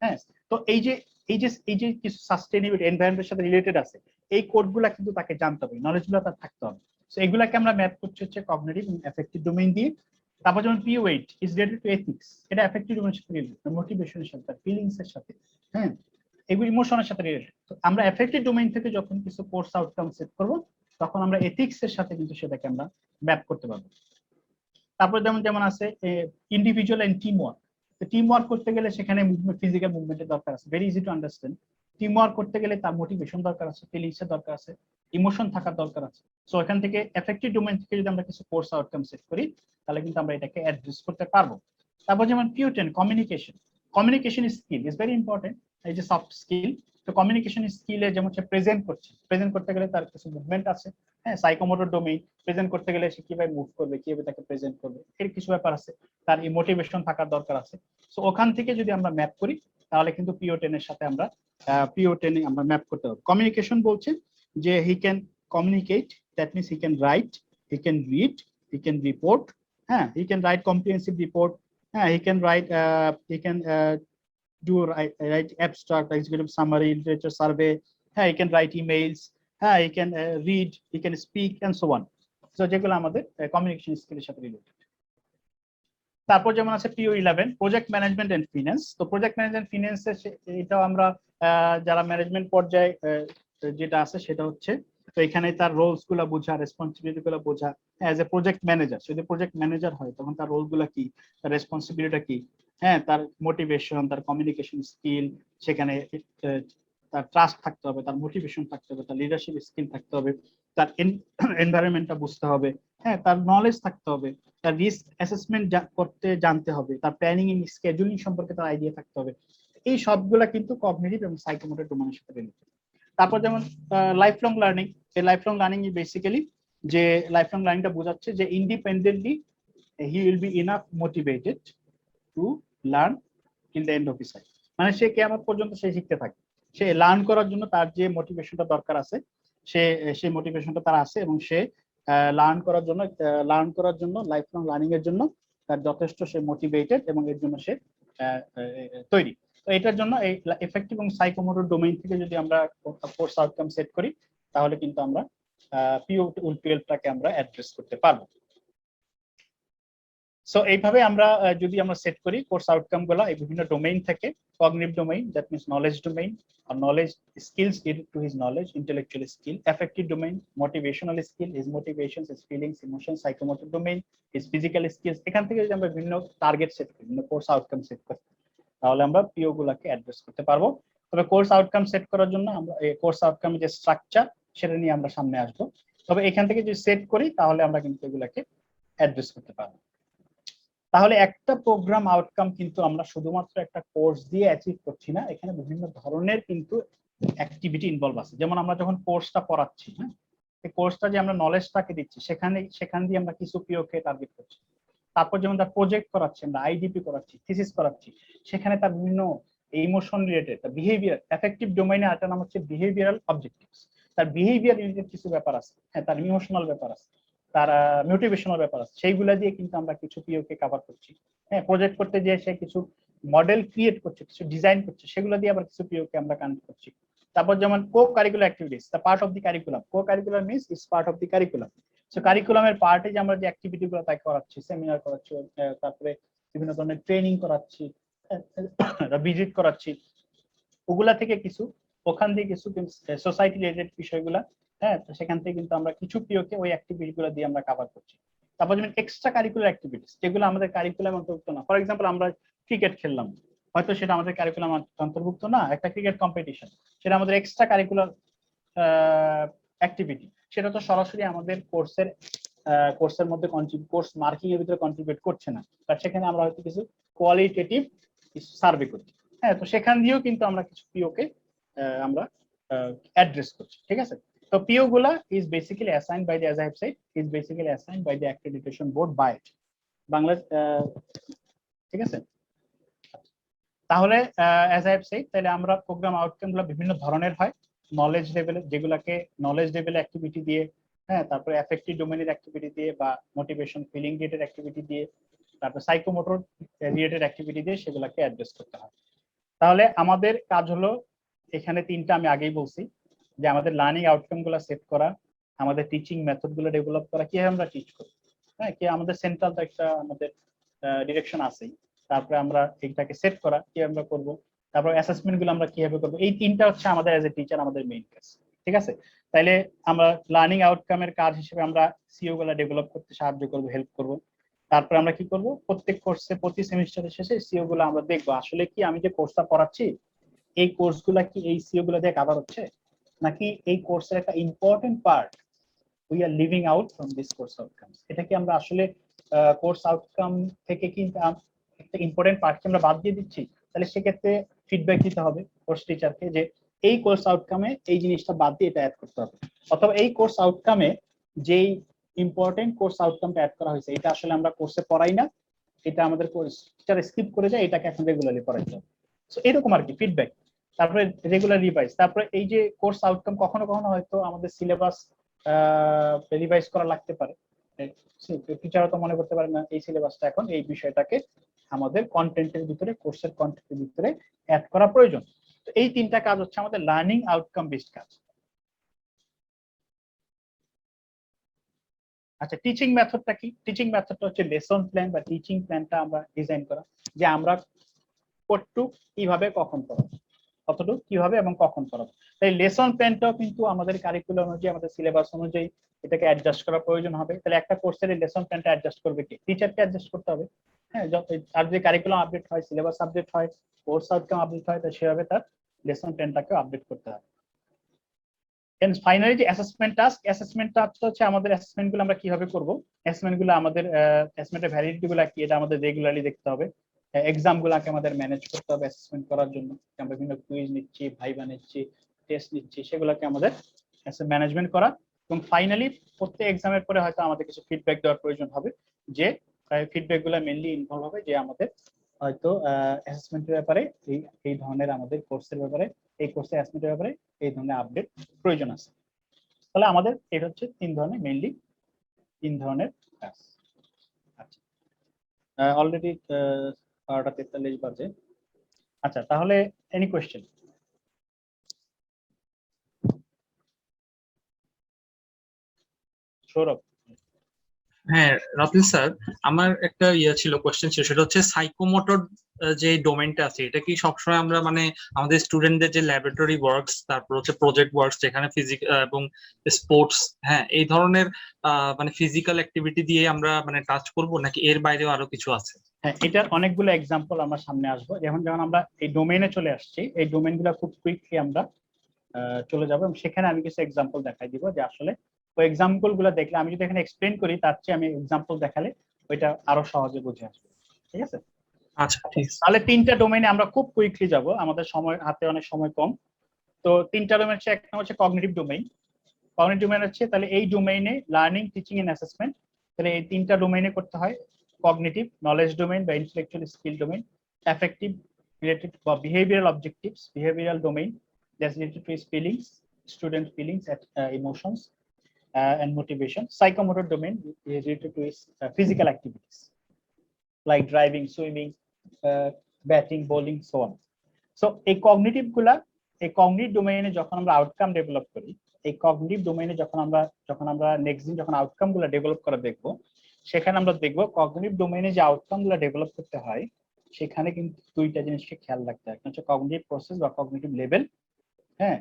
হ্যাঁ, তো এই যে কিছু সাস্টেইনেবিলিটি এনভায়রনমেন্টের সাথে রিলেটেড আছে, এই কোডগুলা কিন্তু তাকে জানতে হবে, নলেজগুলো তার থাকতে হবে। সো এগুলাকে আমরা ম্যাপ করছি হচ্ছে কগনিটিভ এবং এফেক্টিভ ডোমেইন দিয়ে। তারপর যেমন PO8 is related two ethics, এটা এফেক্টিভ ডোমেইনের সাথে রিলেটেড, মোটিভেশনের সাথে, ফিলিংস এর সাথে। হ্যাঁ, এগুলো ইমোশনের সাথে রিলেটেড। তো আমরা এফেক্টিভ ডোমেইন থেকে যখন কিছু কোর্স আউটকাম সেট করব, তখন আমরা এথিক্স এর সাথে কিন্তু সেটাকে আমরা ম্যাপ করতে পারবো। তারপর যেমন আছে ইন্ডিভিজুয়াল এন্ড টিম ওয়ার্ক। তো টিম ওয়ার্ক করতে গেলে সেখানে ফিজিক্যাল মুভমেন্টের দরকার আছে, very easy to understand. Team work করতে গেলে তার মোটিভেশন দরকার আছে, ফিলিংস এর দরকার আছে, ইমোশন থাকার দরকার আছে। সো এখান থেকে এফেক্টিভ ডোমেইন থেকে যদি আমরা কিছু কোর্স আউটকাম সেট করি তাহলে কিন্তু আমরা এটাকে অ্যাড্রেস করতে পারবো। তারপর যেমন P10 communication skill is very important, এই যে সফট স্কিল। তো কমিউনিকেশন স্কিলে যেমন হচ্ছে প্রেজেন্ট করতে গেলে তার কিছু মুভমেন্ট আছে, হ্যাঁ, সাইকোমোটর ডোমেইন, প্রেজেন্ট করতে গেলে সে কিভাবে মুভ করবে, কিভাবে তাকে প্রেজেন্ট করবে, এর কিছু ব্যাপার আছে, তার মোটিভেশন থাকার দরকার আছে। সো ওখান থেকে যদি আমরা ম্যাপ করি তাহলে কিন্তু P10 এর সাথে আমরা P10 আমরা ম্যাপ করতে পারবো। কমিউনিকেশন বলছে যে he can communicate, that means he can write, he can read, he can report, হ্যাঁ, he can write comprehensive report, হ্যাঁ, he can write, he can do write abstract, executive summary, literature survey, he can write emails, he can read, he can speak and so on. So যেগুলো আমাদের communication স্কিলের সাথে related. তারপর যেমন আছে P11 project management and finance. তো project management finance এটাও আমরা যারা ম্যানেজমেন্ট পর্যায়ে যেটা আছে সেটা হচ্ছে, তো এখানে তার রোলস গুলা বোঝা, রেসপন্সিবিলিটি গুলা বোঝা, অ্যাজ এ প্রজেক্ট ম্যানেজার, যদি প্রজেক্ট ম্যানেজার হয় তখন তার রোল গুলা কি, তার রেসপন্সিবিলিটি কি, হ্যাঁ, তার মোটিভেশন, তার কমিউনিকেশন স্কিল, সেখানে তার ট্রাস্ট থাকতে হবে, তার মোটিভেশন থাকতে হবে, তার লিডারশিপ স্কিল থাকতে হবে, তার এনভায়রনমেন্টটা বুঝতে হবে, হ্যাঁ, তার নলেজ থাকতে হবে, তার রিস্ক অ্যাসেসমেন্ট করতে জানতে হবে, তার প্ল্যানিং এন্ড স্কেডিউলিং সম্পর্কে তার আইডিয়া থাকতে হবে। এই সবগুলা কিন্তু কগনিটিভ এবং সাইকোমোটর ডোমেইনের সাথে রিলেটেড। তারপর যেমন লাইফ লং লার্নিং, এই লাইফ লং লার্নিং বেসিক্যালি যে লাইফ লং লার্নিংটা বোঝাচ্ছে যে independently he will B enough motivated to learn till the end of his life, মানে সে কিয়ামত পর্যন্ত সে শিখতে থাকে, সে লার্ন করার জন্য তার যে মোটিভেশনটা দরকার আছে সেই মোটিভেশনটা তার আছে, এবং সে লার্ন করার জন্য লাইফ লং লার্নিং এর জন্য তার যথেষ্ট সে মোটিভেটেড এবং এর জন্য সে তৈরি। তো এটার জন্য এই এফেক্টিভ এবং সাইকোমোটর ডোমেইন থেকে যদি আমরা কোর্স আউটকাম সেট করি তাহলে কিন্তু আমরা P12টাকে আমরা অ্যাড্রেস করতে পারবো। সো এইভাবে আমরা যদি আমরা সেট করি কোর্স আউটকাম গুলা এই বিভিন্ন ডোমেইন থেকে, cognitive domain that means knowledge domain or knowledge skills related to his knowledge, intellectual skill, affective domain, motivational skill, his motivations, his feelings, emotions, psychomotor domain, his physical skills, এখান থেকে যদি আমরা বিভিন্ন target set করি, বিভিন্ন course outcome set করি তাহলে আমরা পিও গুলাকে অ্যাড্রেস করতে পারবো। তবে কোর্স আউটকাম সেট করার জন্য আমরা এই কোর্স আউটকামের যে স্ট্রাকচার সেটা নিয়ে আমরা সামনে আসবো। তবে এখান থেকে যদি সেট করি তাহলে আমরা কিন্তু এগুলাকে অ্যাড্রেস করতে পারবো। তাহলে একটা প্রোগ্রাম আউটকাম কিন্তু আমরা শুধুমাত্র একটা কোর্স দিয়ে অ্যাচিভ করছি না, এখানে বিভিন্ন ধরনের কিন্তু অ্যাক্টিভিটি ইনভলভ আছে। যেমন আমরা যখন কোর্সটা পড়াচ্ছি, হ্যাঁ, এই কোর্সটা যে আমরা নলেজটাকে দিচ্ছি সেখান দিয়ে আমরা কিছু পিওকে টার্গেট করছি। তারপর যেমন তার প্রজেক্ট করাচ্ছি, আমরা আইডিপি করাচ্ছি, থিসিস করাচ্ছি, সেখানে তার বিভিন্ন ইমোশন রিলেটেড, তার বিহেভিয়ার, এফেক্টিভ ডোমেইনে একটা নাম হচ্ছে বিহেভিয়ারাল অবজেক্টিভস, তার বিহেভিয়ার রিলেটেড কিছু ব্যাপার আছে, হ্যাঁ, তার ইমোশনাল ব্যাপার আছে, তার মোটিভেশনাল ব্যাপার আছে, সেইগুলা দিয়ে কিন্তু আমরা কিছু পিওকে কভার করছি। হ্যাঁ, প্রজেক্ট করতে গিয়ে সে কিছু মডেল ক্রিয়েট করছে, কিছু ডিজাইন করছে, সেগুলো দিয়ে আবার কিছু পিওকে আমরা কানেক্ট করছি। তারপর যেমন co curricular activities, the part of the curriculum, co curricular means is part of the curriculum. So কারিকুলামের পার্টে যে আমরা যে অ্যাক্টিভিটি গুলো তাই করাচ্ছি, সেমিনার করাচ্ছি, তারপরে বিভিন্ন ধরনের ট্রেনিং করাচ্ছি, ভিজিট করাচ্ছি, ওগুলা থেকে কিছু, ওখান থেকে কিছু সোসাইটি রিলেটেড বিষয়গুলা, হ্যাঁ, তো সেখান থেকে কিন্তু আমরা কিছু পিওকে ওই অ্যাক্টিভিটি গুলো দিয়ে আমরা কভার করছি। তারপর যেমন এক্সট্রা কারিকুলার অ্যাক্টিভিটিস যেগুলো আমাদের কারিকুলাম অন্তর্ভুক্ত না, ফর এক্সাম্পল আমরা ক্রিকেট খেললাম, হয়তো সেটা আমাদের কারিকুলাম অন্তর্ভুক্ত না, একটা ক্রিকেট কম্পিটিশন, সেটা আমাদের এক্সট্রা কারিকুলার অ্যাক্টিভিটি, সেটা তো সরাসরি আমাদের কোর্সের মধ্যে কোর্স মার্কিং এর ভিতরে কন্ট্রিবিউট করছে না, বাট সেখানে আমরা হয়তো কিছু কোয়ালিটেটিভ সার্ভে করছি, হ্যাঁ, তো সেখান দিয়েও কিন্তু আমরা কিছু পিওকে আমরা অ্যাড্রেস করছি। ঠিক আছে, তো পিও গুলা is basically assigned by the, as I have said, is basically assigned by the accreditation board by it Bangladesh. ঠিক আছে, তাহলে as I have said, তাহলে আমরা প্রোগ্রাম আউটকাম গুলো বিভিন্ন ধরনের হয়, নলেজ লেভেলে, যেগুলাকে নলেজ লেভেল অ্যাক্টিভিটি দিয়ে, হ্যাঁ, তারপরে এফেক্টিভ ডোমেইনের অ্যাক্টিভিটি দিয়ে বা মোটিভেশন ফিলিং রিলেটেড অ্যাক্টিভিটি দিয়ে, তারপর সাইকোমোটর রিলেটেড অ্যাক্টিভিটি দিয়ে সেগুলাকে অ্যাড্রেস করতে হয়। তাহলে আমাদের কাজ হলো এখানে তিনটা, আমি আগেই বলছি যে আমাদের লার্নিং আউটকাম গুলো সেট করা, আমাদের টিচিং মেথড গুলো ডেভেলপ করা, কিভাবে আমরা টিচ করি, হ্যাঁ, কি আমাদের সেন্ট্রাল তো একটা আমাদের ডিরেকশন আছেই, তারপরে আমরা এইটাকে সেট করা কি আমরা করব, তারপর অ্যাসেসমেন্ট গুলো আমরা কিভাবে করবো, এই তিনটা হচ্ছে আমাদের এজ এ টিচার আমাদের মেইন কাজ। ঠিক আছে, তাইলে আমরা লার্নিং আউটকামের কাজ হিসেবে আমরা সিও গুলা ডেভেলপ করতে সাহায্য করব, হেল্প করব। তারপরে আমরা কি করব, প্রত্যেক কোর্সে প্রতি সেমিস্টারের শেষে সিও গুলো আমরা দেখবো আসলে কি আমি যে কোর্সটা পড়াচ্ছি এই কোর্সগুলা কি এই সিও গুলা দিয়ে কভার হচ্ছে, নাকি এই কোর্সের একটা important part we are living out from this course outcome? এটা কি আমরা আসলে কোর্স আউটকাম থেকে কিন্তু একটা ইম্পর্টেন্ট পার্টকে আমরা বাদ দিয়ে দিচ্ছি? তাহলে সেক্ষেত্রে ফিডব্যাক দিতে হবে কোর্স টিচারকে যে এই কোর্স আউটকামে এই জিনিসটা বাদ দিয়ে এটা অ্যাড করতে হবে, অথবা এই কোর্স আউটকামে যেই ইম্পর্টেন্ট কোর্স আউটকামটা অ্যাড করা হয়েছে এটা আসলে আমরা কোর্সে পড়াই না, এটা আমাদের কোর্স টিচার স্কিপ করে যায়, এটাকে এখন রেগুলারলি পড়াইতে হবে। সো এরকম আর কি ফিডব্যাক। তারপরে রেগুলার রিভাইজ, তারপরে এই যে কোর্স আউটকাম কখনো কখনো হয়তো আমাদের সিলেবাস রিভাইজ করা লাগতে পারে, টিচারও তো মনে করতে পারে না এই সিলেবাসটা এখন এই বিষয়টাকে আমাদের কন্টেন্টের ভিতরে, কোর্সের কন্টেন্টের ভিতরে অ্যাড করা প্রয়োজন। তো এই তিনটা কাজ হচ্ছে আমাদের লার্নিং আউটকাম বেসড কাজ। আচ্ছা, টিচিং মেথডটা কি? টিচিং মেথডটা হচ্ছে লেসন প্ল্যান বা টিচিং প্ল্যানটা আমরা ডিজাইন করা, যে আমরা কতটুকু কিভাবে কখন পড়াবো, কতটুকু কিভাবে এবং কখন পড়াবো। তাই লেসন প্ল্যানটাও কিন্তু আমাদের কারিকুলাম অনুযায়ী, আমাদের সিলেবাস অনুযায়ী এটাকে অ্যাডজাস্ট করা প্রয়োজন হবে। তাহলে একটা কোর্সের লেসন প্ল্যানটা অ্যাডজাস্ট করবে কি? টিচারকে অ্যাডজাস্ট করতে হবে। হ্যাঁ, আর যদি কারিকুলাম আপডেট হয়, সিলেবাস আপডেট হয়, কোর্স আউটকাম আপডেট হয়, তাহলে সেভাবে তার লেসন প্ল্যানটাকেও আপডেট করতে হবে। এন্ড ফাইনালি যে অ্যাসেসমেন্ট টাস্ক, অ্যাসেসমেন্ট টাস্ক হচ্ছে আমাদের অ্যাসেসমেন্ট গুলো আমরা কিভাবে করব, অ্যাসেসমেন্ট গুলো আমাদের অ্যাসেসমেন্টের ভ্যালিডিটি গুলো কি এটা আমাদের রেগুলারলি দেখতে হবে। এক্সাম গুলাকে আমাদের ম্যানেজ করতে হবে অ্যাসেসমেন্ট করার জন্য, আমরা বিভিন্ন কুইজ নিচ্ছি, ভাইভা নিচ্ছি, টেস্ট নিচ্ছি, সেগুলোকে আমাদের ম্যানেজমেন্ট করা। এবং ফাইনালি প্রত্যেক এক্সামের পরে হয়তো আমাদের কিছু ফিডব্যাক দেওয়ার প্রয়োজন হবে, যে ফিডব্যাক গুলো মেনলি ইনভলভ হবে যে আমাদের হয়তো অ্যাসেসমেন্টের ব্যাপারে এই ধরনের, আমাদের কোর্সের ব্যাপারে, এই কোর্সের অ্যাসেসমেন্টের ব্যাপারে এই ধরনের আপডেট প্রয়োজন আছে। তাহলে আমাদের এটা হচ্ছে মেইনলি তিন ধরনের কাজ। আচ্ছা, অলরেডি 12:43 বাজে। আচ্ছা, তাহলে এনি কোয়েশ্চেন? সৌরভ? হ্যাঁ রাতুল স্যার, আমার একটা ছিল কোশ্চেন ছিল, সেটা হচ্ছে সাইকোমোটর যে ডোমেইনটা আছে, এটা কি সবসময় আমরা মানে আমাদের স্টুডেন্টদের যে ল্যাবরেটরি ওয়ার্কস, তারপর হচ্ছে প্রজেক্ট ওয়ার্কস যেখানে ফিজিক্যাল এবং স্পোর্টস, হ্যাঁ এই ধরনের মানে ফিজিক্যাল অ্যাক্টিভিটি দিয়ে আমরা মানে টাচ করব, নাকি এর বাইরেও আরো কিছু আছে? হ্যাঁ, এটার অনেকগুলো এক্সাম্পল আমরা সামনে আসবো। যেমন আমরা এই ডোমেইনে চলে আসছি, এই ডোমেইনগুলো খুব কুইকলি আমরা চলে যাবো এবং সেখানে আমি কিছু এক্সাম্পল দেখাই দিব, যে আসলে ওই এক্সাম্পল গুলো দেখলে, আমি যদি এখানে এক্সপ্লেন করি তার চেয়ে আমি এক্সাম্পল দেখালে ওইটা আরো সহজে বুঝে আসবে। ঠিক আছে? আচ্ছা ঠিক আছে। তাহলে তিনটা ডোমেইনে আমরা খুব কুইকলি যাব, আমাদের সময় হাতে অনেক সময় কম। তো তিনটা ডোমেইন হচ্ছে, একটা হচ্ছে কগনিটিভ ডোমেইন। কগনিটিভ ডোমেইন হচ্ছে, তাহলে এই ডোমেইনে লার্নিং, টিচিং এন্ড অ্যাসেসমেন্ট, তাহলে এই তিনটা ডোমেইনে করতে হয়। কগনিটিভ নলেজ ডোমেইন বা intellectual skill domain, affective related বা behavioural objectives, behavioural domain that's related to his feelings, student feelings, emotions and motivation. Psychomotor domain is related to his physical activities like driving, swimming, batting, bowling, so on. So এই cognitive গুলা, এই cognitive ডোমেইনে যখন আমরা outcome develop করি, এই cognitive ডোমেইনে যখন আমরা নেক্সট দিন যখন আউটকাম গুলা ডেভেলপ করা দেখবো, সেখানে আমরা দেখবো কগনিটিভ ডোমেইনে যে আউটকাম গুলা ডেভেলপ করতে হয়, সেখানে কিন্তু দুইটা জিনিসকে খেয়াল রাখতে হয়। একটা হচ্ছে কগনিটিভ প্রসেস বা কগনিটিভ লেভেল। হ্যাঁ,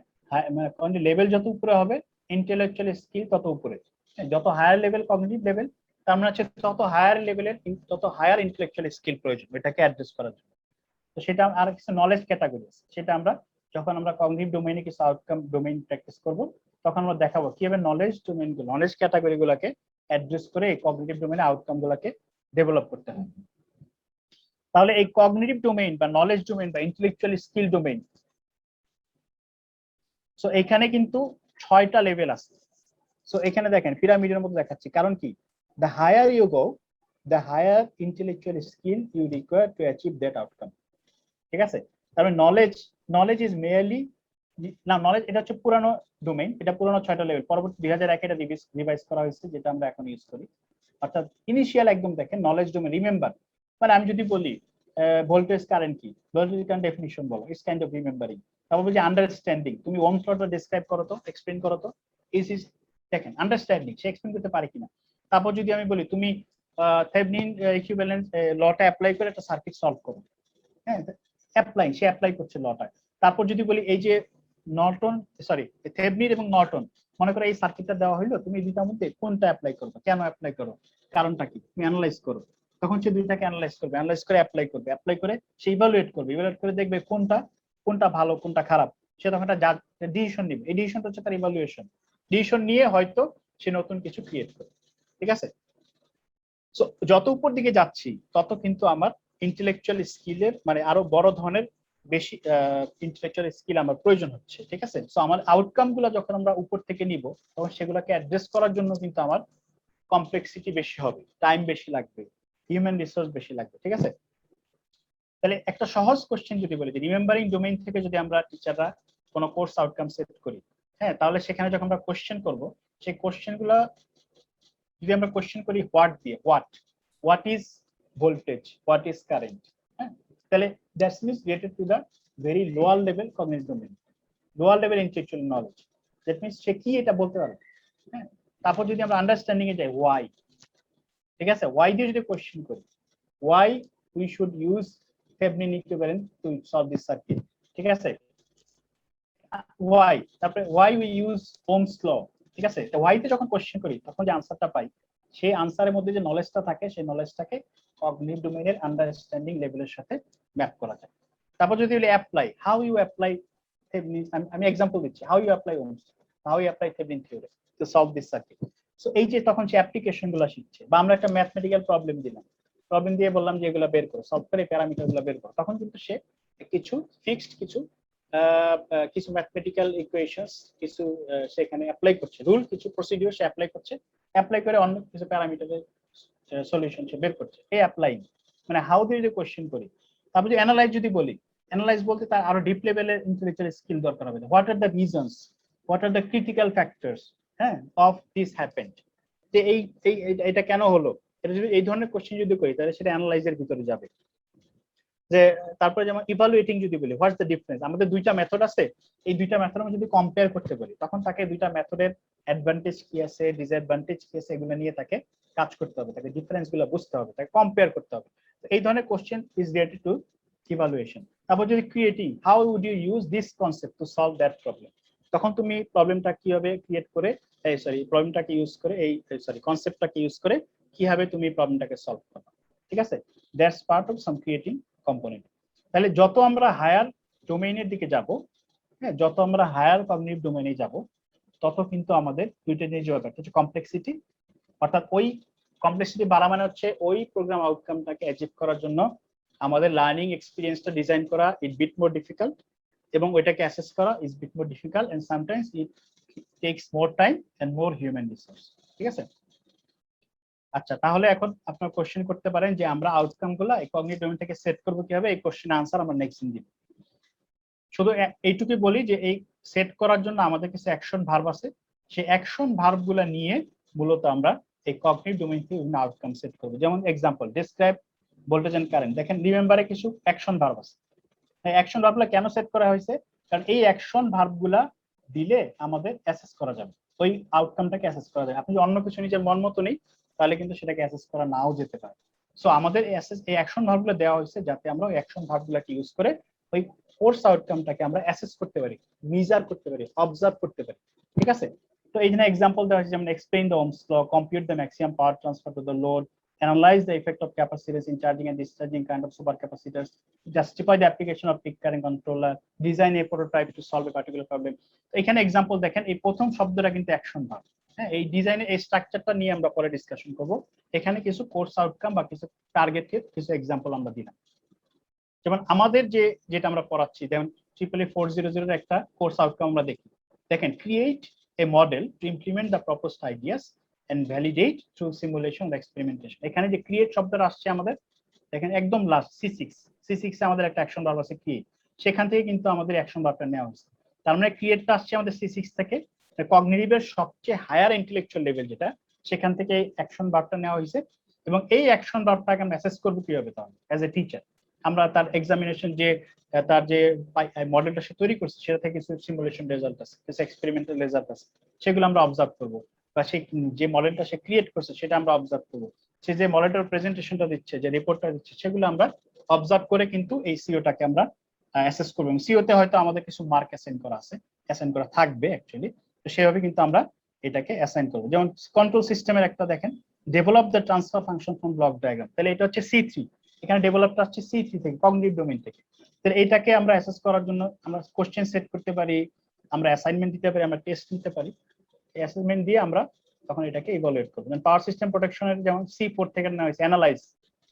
মানে লেভেল যত উপরে হবে, ইন্টেলেকচুয়াল স্কিল তত উপরে। যত হায়ার লেভেল কগনিটিভ লেভেল, তার মানে হচ্ছে তত হায়ার লেভেলের, তত হায়ার ইন্টেলেকচুয়াল স্কিল প্রয়োজন এটাকে অ্যাড্রেস করার জন্য। তো সেটা আর কিছু নলেজ ক্যাটাগরি আছে, সেটা আমরা যখন আমরা কগনিটিভ ডোমেইনে কিছু আউটকাম ডোমেইন প্র্যাকটিস করব, তখন আমরা দেখাবো কিভাবে নলেজ ডোমেইন গুলো, নলেজ ক্যাটাগরি গুলাকে অ্যাড্রেস করে এই কগনিটিভ ডোমেইনে আউটকাম গুলাকে ডেভেলপ করতে হয়। তাহলে এই কগনিটিভ ডোমেইন বা নলেজ ডোমেইন বা ইন্টেলেকচুয়াল স্কিল ডোমেইন, সো এখানে কিন্তু 6টা লেভেল আছে। সো এখানে দেখেন পিরামিডের মতো দেখাচ্ছি, কারণ কি, the higher you go, the higher intellectual skill you require to achieve that outcome. ঠিক আছে? তারপরে নলেজ ইজ মেয়ারলি, না নলেজ এটা হচ্ছে পুরানো ডোমেইন, এটা পুরানো 6টা লেভেল, পরবর্তী 2001 এটা রিভাইজ করা হয়েছে, যেটা আমরা এখন ইউজ করি। অর্থাৎ ইনিশিয়াল একদম দেখেন নলেজ ডোমেইন, রিমেম্বার, মানে আমি যদি বলি ভোল্টেজ কারেন্ট কি, ভোল্টেজ কারেন্ট ডেফিনিশন বলো, ইটস কাইন্ড অফ রিমেম্বারিং। তারপর বলছি আন্ডারস্ট্যান্ডিং, তুমি ওহমস লটা ডেসক্রাইব করো তো, এক্সপ্লেইন করো তো, ইজ দেখেন আন্ডারস্ট্যান্ডিং, সে এক্সপ্লেইন করতে পারে কিনা। তারপর যদি আমি বলি তুমি থেভেনিন ইকুইভ্যালেন্স লটা অ্যাপ্লাই করে একটা সার্কিট সলভ করো, হ্যাঁ সে অ্যাপ্লাই করছে লটা। তারপর যদি বলি এই যে থেভেনিন এবং নর্টন, মনে করো এই সার্কিটটা দেওয়া হইলো, তুমি দুইটার মধ্যে কোনটা অ্যাপ্লাই করবে, কেন অ্যাপ্লাই করো, কারণটা কি, তুমি অ্যানালাইজ করো। তখন সে দুইটাকে অ্যানালাইজ করে অ্যাপ্লাই করে সে ইভালুয়েট করে দেখবে কোনটা ভালো কোনটা খারাপ। সে তখন একটা ডিসিশন নিবে, এই ডিসিশনটা হচ্ছে তার ইভালুয়েশন। ডিসিশন নিয়ে হয়তো সে নতুন কিছু ক্রিয়েট করবে, ঠিক আছে? সো যত উপর দিকে যাচ্ছি তত কিন্তু আমার ইন্টেলেকচুয়াল স্কিলের মানে আরো বড় ধরনের বেশি ইন্টেলেকচুয়াল স্কিল আমার প্রয়োজন হচ্ছে, ঠিক আছে? সো আমার আউটকাম গুলো যখন আমরা উপর থেকে নিব তখন সেগুলোকে অ্যাড্রেস করার জন্য কিন্তু আমার কমপ্লেক্সিটি বেশি হবে, টাইম বেশি লাগবে, হিউম্যান রিসোর্স বেশি লাগবে, ঠিক আছে? তাহলে একটা সহজ কোশ্চেন যদি বলি যে রিমেম্বারিং ডোমেইন থেকে যদি আমরা টিচাররা কোনো কোর্স আউটকাম সেট করি, হ্যাঁ, তাহলে সেখানে যখন আমরা কোশ্চেন করব সেই কোশ্চেন গুলা যদি আমরা কোশ্চেন করি হোয়াট দিয়ে, what is voltage, what is current, হ্যাঁ, তাহলে that's means related to the very lower level cognitive domain, lower level intellectual knowledge. That means সে কি এটা বলতে পারবে, হ্যাঁ। তারপর যদি আমরা আন্ডারস্ট্যান্ডিং এ যাই, ওয়াই, ঠিক আছে, ওয়াই দিয়ে যদি কোশ্চেন করি, why we should use Thevenin equivalent to solve this circuit, ঠিক আছে? ওয়াই, তারপরে why we use Ohm's law, ঠিক আছে? তো ওয়াই তে যখন কোশ্চেন করি তখন যে আনসারটা পাই সেই আনসারের মধ্যে যে নলেজটা থাকে সেই নলেজটাকে কগনিটিভ ডোমেইনের আন্ডারস্ট্যান্ডিং লেভেলের সাথে ম্যাপ করা যায়। তারপর যদি বলি apply, how you apply Thevenin, আমি এক্সাম্পল দিচ্ছি, how you apply Ohm's, how you apply Thevenin theory to solve this circuit. So এই যে তখন সে অ্যাপ্লিকেশন গুলো শিখছে, বা আমরা একটা ম্যাথমেটিক্যাল প্রবলেম দিলাম, প্রবলেম দিয়ে বললাম যে এগুলো বের করো, সলভ করে প্যারামিটার গুলো বের করো, তখন কিন্তু সে কিছু ফিক্সড কিছু ম্যাথমেটিক্যাল ইকুয়েশনস কিছু সেখানে অ্যাপ্লাই করছে, রুল কিছু প্রসিডিউর সে অ্যাপ্লাই করছে, অ্যাপ্লাই করে অন্য কিছু প্যারামিটারের সলিউশন সে বের করছে। এই অ্যাপ্লাইং মানে হাউ দিয়ে যদি কোশ্চেন করি। তারপর যদি অ্যানালাইজ যদি বলি, অ্যানালাইজ বলতে তার আরো ডিপ লেভেলের ইন্টেলেকচুয়াল স্কিল দরকার হবে। What are the reasons, what are the critical factors, হ্যাঁ, অফ দিস হ্যাপেন্ড, যে এটা কেন হলো, এটা যদি এই ধরনের কোশ্চেন যদি করি তাহলে সেটা অ্যানালাইজের ভিতরে যাবে। যে তারপরে যেমন ইভালুয়েটিং যদি বলি, হোয়াটস দ্য ডিফারেন্স, আমাদের দুইটা মেথড আছে, এই দুইটা মেথড আমরা যদি কম্পেয়ার করতে পারি তখন তাকে দুইটা মেথডের অ্যাডভান্টেজ কি আছে, ডিসঅ্যাডভান্টেজ কি আছে, এগুলো নিয়ে তাকে কাজ করতে হবে, তাকে ডিফারেন্স গুলো বুঝতে হবে, তাকে কম্পেয়ার করতে হবে। এই ধরনের question is related to evaluation. তারপর যদি creating, how would you use this concept to solve that problem, তখন তুমি প্রবলেমটা কিভাবে ক্রিয়েট করে প্রবলেমটাকে ইউজ করে কনসেপ্টটাকে ইউজ করে কিভাবে তুমি প্রবলেমটাকে সলভ করবে, ঠিক আছে? That's part of some creating component. তাহলে যত আমরা হায়ার ডোমেইনের দিকে যাব, হ্যাঁ, যত আমরা হায়ার কগনিটিভ ডোমেইনে যাব তত কিন্তু আমাদের দুইটা জিনিস হবে, একটা হচ্ছে কমপ্লেক্সিটি, অর্থাৎ ওই কমপ্লেক্সিটি বাড়া মানে হচ্ছে ওই প্রোগ্রাম আউটকামটাকে অ্যাচিভ করার জন্য আমাদের লার্নিং এক্সপিরিয়েন্সটা ডিজাইন করা ইট বিট মোর ডিফিকাল্ট, এবং ওইটাকে অ্যাসেস করা is bit more difficult, and sometimes it takes more time and more human resource, ঠিক আছে? আচ্ছা, তাহলে এখন আপনারা কোশ্চেন করতে পারেন যে আমরা আউটকাম গুলো এই কগনিটিভ ডোমেইন থেকে সেট করব কিভাবে, এই কোশ্চেন আনসার আমরা নেক্সট দিন দিব। শুধু এইটুকুই বলি যে এই সেট করার জন্য আমাদের কাছে অ্যাকশন ভার্ব আছে, সেই অ্যাকশন ভার্ব গুলো নিয়ে মূলত আমরা এই কগনিটিভ ডোমেইন থেকে বিভিন্ন আউটকাম সেট করব। যেমন example, describe voltage and current, দেখেন রিমেম্বারে কিছু অ্যাকশন ভার্ব আছে। এই অ্যাকশন ভার্বগুলো কেন সেট করা হয়েছে, কারণ এই অ্যাকশন ভার্বগুলা দিলে আমাদের অ্যাসেস করা যাবে, ওই আউটকামটাকে অ্যাসেস করা যাবে। আপনি অন্য কিছু নিজের মন মতো নেই তাহলে কিন্তু সেটাকে অ্যাসেস করা নাও যেতে পারে। সো আমাদের এই অ্যাকশন ভার্বগুলো দেওয়া হয়েছে যাতে আমরা ওই অ্যাকশন ভার্বগুলোকে ইউজ করে ওই কোর্স আউটকামটাকে আমরা অ্যাসেস করতে পারি, মেজার করতে পারি, অবজার্ভ করতে পারি, ঠিক আছে? তো এই জন্য এক্সাম্পল দেওয়া হয়েছে, যেমন explain the Ohm's law, compute the maximum power transfer to the load, analyze the effect of capacitors in charging and discharging kind of supercapacitors, justify the application of peak current controller, design a prototype to solve a particular problem. এখানে example দেখেন, এই প্রথম শব্দটা কিন্তু action verb, হ্যাঁ, এই ডিজাইনের এই স্ট্রাকচারটা নিয়ে আমরা পরে ডিসকাশন করব। এখানে কিছু কোর্স আউটকাম বা কিছু টার্গেটের কিছু এক্সাম্পল আমরা দিলাম। যেমন আমাদের যেটা আমরা পড়াচ্ছি, যেমন 400 একটা কোর্স আউটকাম আমরা দেখি, দেখেন, create a model to implement the proposed ideas and validate through simulation and experimentation। এখানে যে ক্রিয়েট শব্দটা আসছে আমাদের, দেখেন একদম লাস্ট C6 এ আমাদের একটা অ্যাকশন ভার্ব আছে ক্রিয়েট, সেখান থেকে কিন্তু আমাদের অ্যাকশন ভার্বটা নেওয়া হয়েছে। তার মানে ক্রিয়েটটা আসছে আমাদের C6 থেকে, কগনিটিভের সবচেয়ে হায়ার ইন্টেলেকচুয়াল লেভেল যেটা, সেখান থেকে অ্যাকশন ভার্বটা নেওয়া হয়েছে। এবং এই অ্যাকশন ভার্বটাকে আমরা অ্যাসেস করব কিভাবে, তাহলে অ্যাজ এ টিচার আমরা তার এক্সামিনেশন তার যে মডেলটা সে তৈরি করছে সেটা থেকে কিছু সিমুলেশন রেজাল্ট আছে, কিছু এক্সপেরিমেন্টাল রেজাল্ট আছে, সেগুলো আমরা অবজার্ভ করবো, বা সে যে মডেলটা সে ক্রিয়েট করছে সেটা আমরা অবজার্ভ করবো, সে যে মডেলটার প্রেজেন্টেশনটা দিচ্ছে, যে রিপোর্টটা দিচ্ছে, সেগুলো আমরা অবজার্ভ করে কিন্তু এই সিওটাকে আমরা অ্যাসেস করবো। সিওতে হয়তো আমাদের কিছু মার্ক অ্যাসাইন করা আছে, অ্যাসাইন করা থাকবে অ্যাকচুয়ালি, তো সেভাবে কিন্তু আমরা এটাকে অ্যাসাইন করবো। যেমন কন্ট্রোল সিস্টেমের একটা দেখেন, develop the transfer function from block diagram, তাহলে এটা হচ্ছে C3, এখানে ডেভেলপটা হচ্ছে C3 থেকে, কগনিটিভ ডোমেইন থেকে। তো এইটাকে আমরা অ্যাসেস করার জন্য আমরা কোশ্চেন সেট করতে পারি, আমরা অ্যাসাইনমেন্ট দিতে পারি, আমরা টেস্ট নিতে পারি। এই অ্যাসাইনমেন্ট দিয়ে আমরা তখন এটাকে ইভালুয়েট করব। পাওয়ার সিস্টেম প্রোটেকশনের যেমন C4 থেকে নেওয়া হয়েছে অ্যানালাইজ,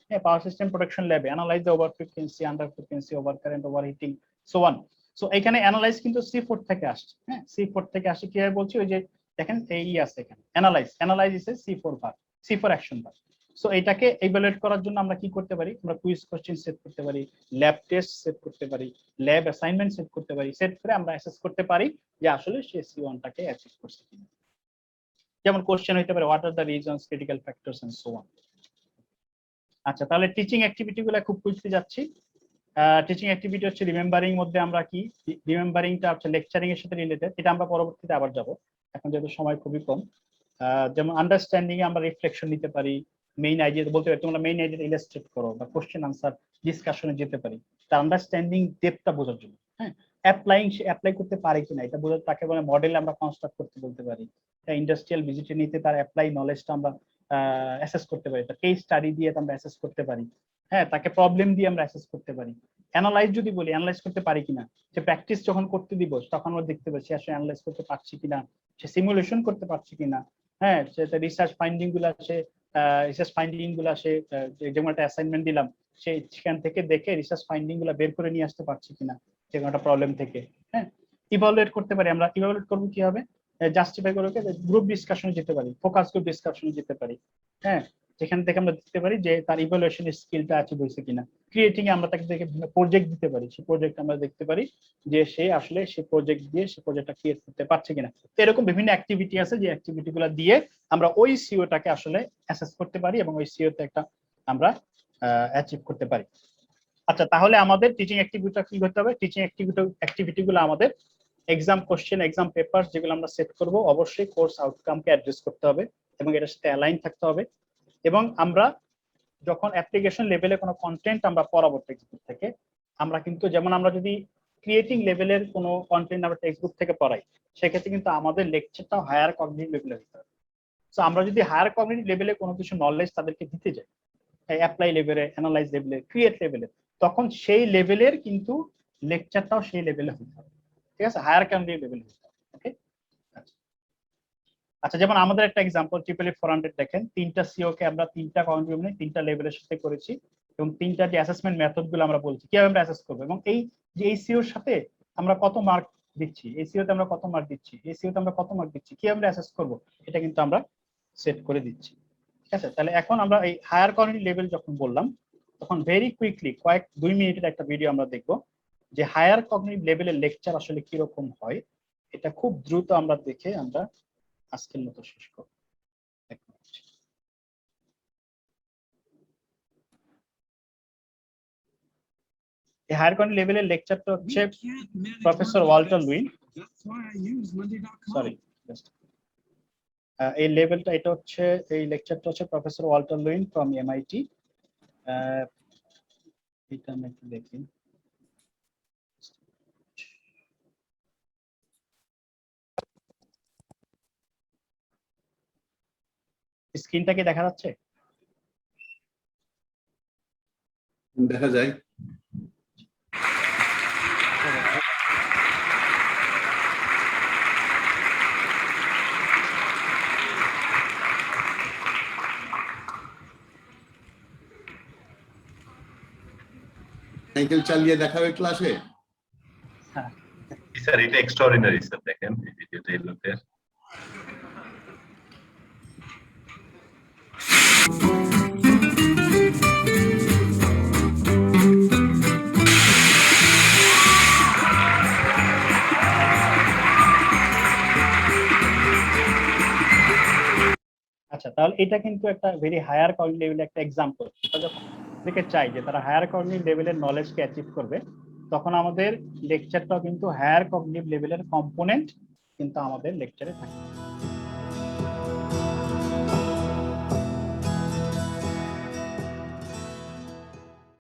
হ্যাঁ, পাওয়ার সিস্টেম প্রোটেকশন ল্যাবে analyze the over frequency, under frequency, over current, over heating, so on. So এখানে অ্যানালাইজ কিন্তু C4 থেকে আসছে, হ্যাঁ, C4 থেকে আসে। কিভাবে বলছি, ওই যে দেখেন এই আছে এখানে analyse is C4 verb, C4 action verb. So এটাকে ইভালুয়েট করার জন্য আমরা কি করতে পারি, আমরা কুইজ কোশ্চেন সেট করতে পারি, ল্যাব টেস্ট সেট করতে পারি, ল্যাব অ্যাসাইনমেন্ট সেট করতে পারি। সেট করে আমরা অ্যাসেস করতে পারি যে আসলে সে C1টাকে অ্যাচিভ করছে কিনা। যেমন কোশ্চেন হইতে পারে what are the reasons, critical factors and so on. আচ্ছা, তাহলে টিচিং অ্যাক্টিভিটি গুলো খুব কুইকলি যাচ্ছি। টিচিং অ্যাক্টিভিটি হচ্ছে রিমেম্বারিং মধ্যে আমরা কি, রিমেম্বারিংটা হচ্ছে লেকচারিং এর সাথে রিলেটেড, এটা আমরা পরবর্তীতে আবার যাব, এখন যেহেতু সময় খুবই কম। যেমন আন্ডারস্ট্যান্ডিং এ আমরা রিফ্লেকশন নিতে পারি, মেইন আইডিয়া বলতে পারি তোমরা মেইন আইডিয়া ইলাস্ট্রেট করো, বা কোশ্চেন আনসার ডিসকাশনে যেতে পারি, তার আন্ডারস্ট্যান্ডিং ডেপথটা বোঝার জন্য। হ্যাঁ, অ্যাপ্লাই করতে পারে কিনা এটা বোঝা, তাকে বলে মডেল আমরা কনস্ট্রাক্ট করতে বলতে পারি। ইন্ডাস্ট্রিয়াল ভিজিটে নিতে তার অ্যাপ্লাই নলেজটা আমরা অ্যাসেস করতে পারি, তার কেস স্টাডি দিয়ে আমরা অ্যাসেস করতে পারি। হ্যাঁ, তাকে প্রবলেম দিয়ে আমরা অ্যাসেস করতে পারি। অ্যানালাইজ যদি বলি, অ্যানালাইজ করতে পারি কিনা, যে প্র্যাকটিস যখন করতে দিব তখন আমরা দেখতে পাচ্ছি আসলে অ্যানালাইজ করতে পারছি কিনা, সে সিমুলেশন করতে পারছি কিনা। হ্যাঁ, সে রিসার্চ ফাইন্ডিং গুলো আসে, যেমন একটা অ্যাসাইনমেন্ট দিলাম সেখান থেকে দেখে রিসার্চ ফাইন্ডিং গুলো বের করে নিয়ে আসতে পারছি কিনা যে কোনো একটা প্রবলেম থেকে। হ্যাঁ, ইভালুয়েট করতে পারি। আমরা ইভালুয়েট করবো কি হবে, জাস্টিফাই করে গ্রুপ ডিসকাশনে যেতে পারি, ফোকাস গ্রুপ ডিসকাশনে যেতে পারি। হ্যাঁ, যেখান থেকে আমরা দেখতে পারি যে তার ইভালুয়েশনের স্কিলটা অ্যাচিভ হয়েছে কিনা। ক্রিয়েটিং এ আমরা তাকে দেখে প্রজেক্ট দিতে পারি, সেই প্রজেক্ট আমরা দেখতে পারি যে সে আসলে সে প্রজেক্ট দিয়ে সে প্রজেক্টটা ক্রিয়েট করতে পারছে কিনা। তো এরকম বিভিন্ন অ্যাক্টিভিটি আছে যে অ্যাক্টিভিটি গুলো দিয়ে আমরা ওই সিওটাকে আসলে অ্যাসেস করতে পারি এবং ওই সিওতে একটা আমরা অ্যাচিভ করতে পারি। আচ্ছা, তাহলে আমাদের টিচিং অ্যাক্টিভিটিটা কি করতে হবে, টিচিং অ্যাক্টিভিটি গুলো আমাদের এক্সাম কোশ্চেন, এক্সাম পেপার যেগুলো আমরা সেট করব, অবশ্যই কোর্স আউটকামকে অ্যাড্রেস করতে হবে এবং এটার সাথে অ্যালাইন থাকতে হবে। এবং আমরা যখন অ্যাপ্লিকেশন লেভেলে কোনো কন্টেন্ট আমরা পড়াবো টেক্সটবুক থেকে, আমরা কিন্তু যেমন আমরা যদি ক্রিয়েটিং লেভেলের কোনো কন্টেন্ট আমরা টেক্সটবুক থেকে পড়াই, সেক্ষেত্রে কিন্তু আমাদের লেকচারটাও হায়ার কগনিটিভ লেভেলে হতে হবে। সো আমরা যদি হায়ার কগনিটিভ লেভেলে কোনো কিছু নলেজ তাদেরকে দিতে যাই, অ্যাপ্লাই লেভেলে, অ্যানালাইজ লেভেলে, ক্রিয়েট লেভেলে, তখন সেই লেভেলের কিন্তু লেকচারটাও সেই লেভেলে হতে হবে। ঠিক আছে, হায়ার কগনিটিভ লেভেলে হতে হবে। ওকে, আচ্ছা, যেমন আমাদের একটা এক্সাম্পল EEE 400 দেখেন, 3টা সিও কে আমরা 3টা কগনিটিভ মানে 3টা লেভেলের সাথে করেছি এবং 3টা যে অ্যাসেসমেন্ট মেথড গুলো আমরা বলছি কিভাবে আমরা অ্যাসেস করব, এবং এই যে এই সিওর সাথে আমরা কত মার্ক দিচ্ছি, এই সিওতে আমরা কত মার্ক দিচ্ছি, এই সিওতে আমরা কত মার্ক দিচ্ছি, কিভাবে আমরা অ্যাসেস করব, এটা কিন্তু আমরা সেট করে দিচ্ছি। ঠিক আছে, তাহলে এখন আমরা এই হায়ার কগনিটিভ লেভেল যখন বললাম, তখন ভেরি কুইকলি 2 মিনিটের একটা ভিডিও আমরা দেখব যে হায়ার কগনিটিভ লেভেলের লেকচার আসলে কি রকম হয়। এটা খুব দ্রুত আমরা দেখে আমরা আজকের মতো শেষ করব। এই হায়ার কগনিটিভ লেভেলের লেকচারটা হচ্ছে প্রফেসর ওয়াল্টার লুইন, সরি এই লেভেলটা, এটা হচ্ছে এই লেকচারটা হচ্ছে প্রফেসর ওয়াল্টার লুইন ফ্রম MIT। এটা আমি একটু দেখি, স্ক্রিনটা কি দেখা যাচ্ছে? দেখা যায়। সাইকেল চালিয়ে দেখাবে ক্লাসে। হ্যাঁ স্যার, এটা এক্সট্রাঅর্ডিনারি স্যার, দেখেন এই ভিডিওতে এই লোকের। আচ্ছা, তাহলে এটা কিন্তু একটা ভেরি হায়ার কগনিটিভ লেভেলের একটা এক্সাম্পল। যখন থেকে চাই যে তারা হায়ার কগনিটিভ লেভেলের নলেজকে অ্যাচিভ করবে, তখন আমাদের লেকচারটাও কিন্তু হায়ার কগনিটিভ লেভেলের কম্পোনেন্ট কিন্তু আমাদের লেকচারে থাকে।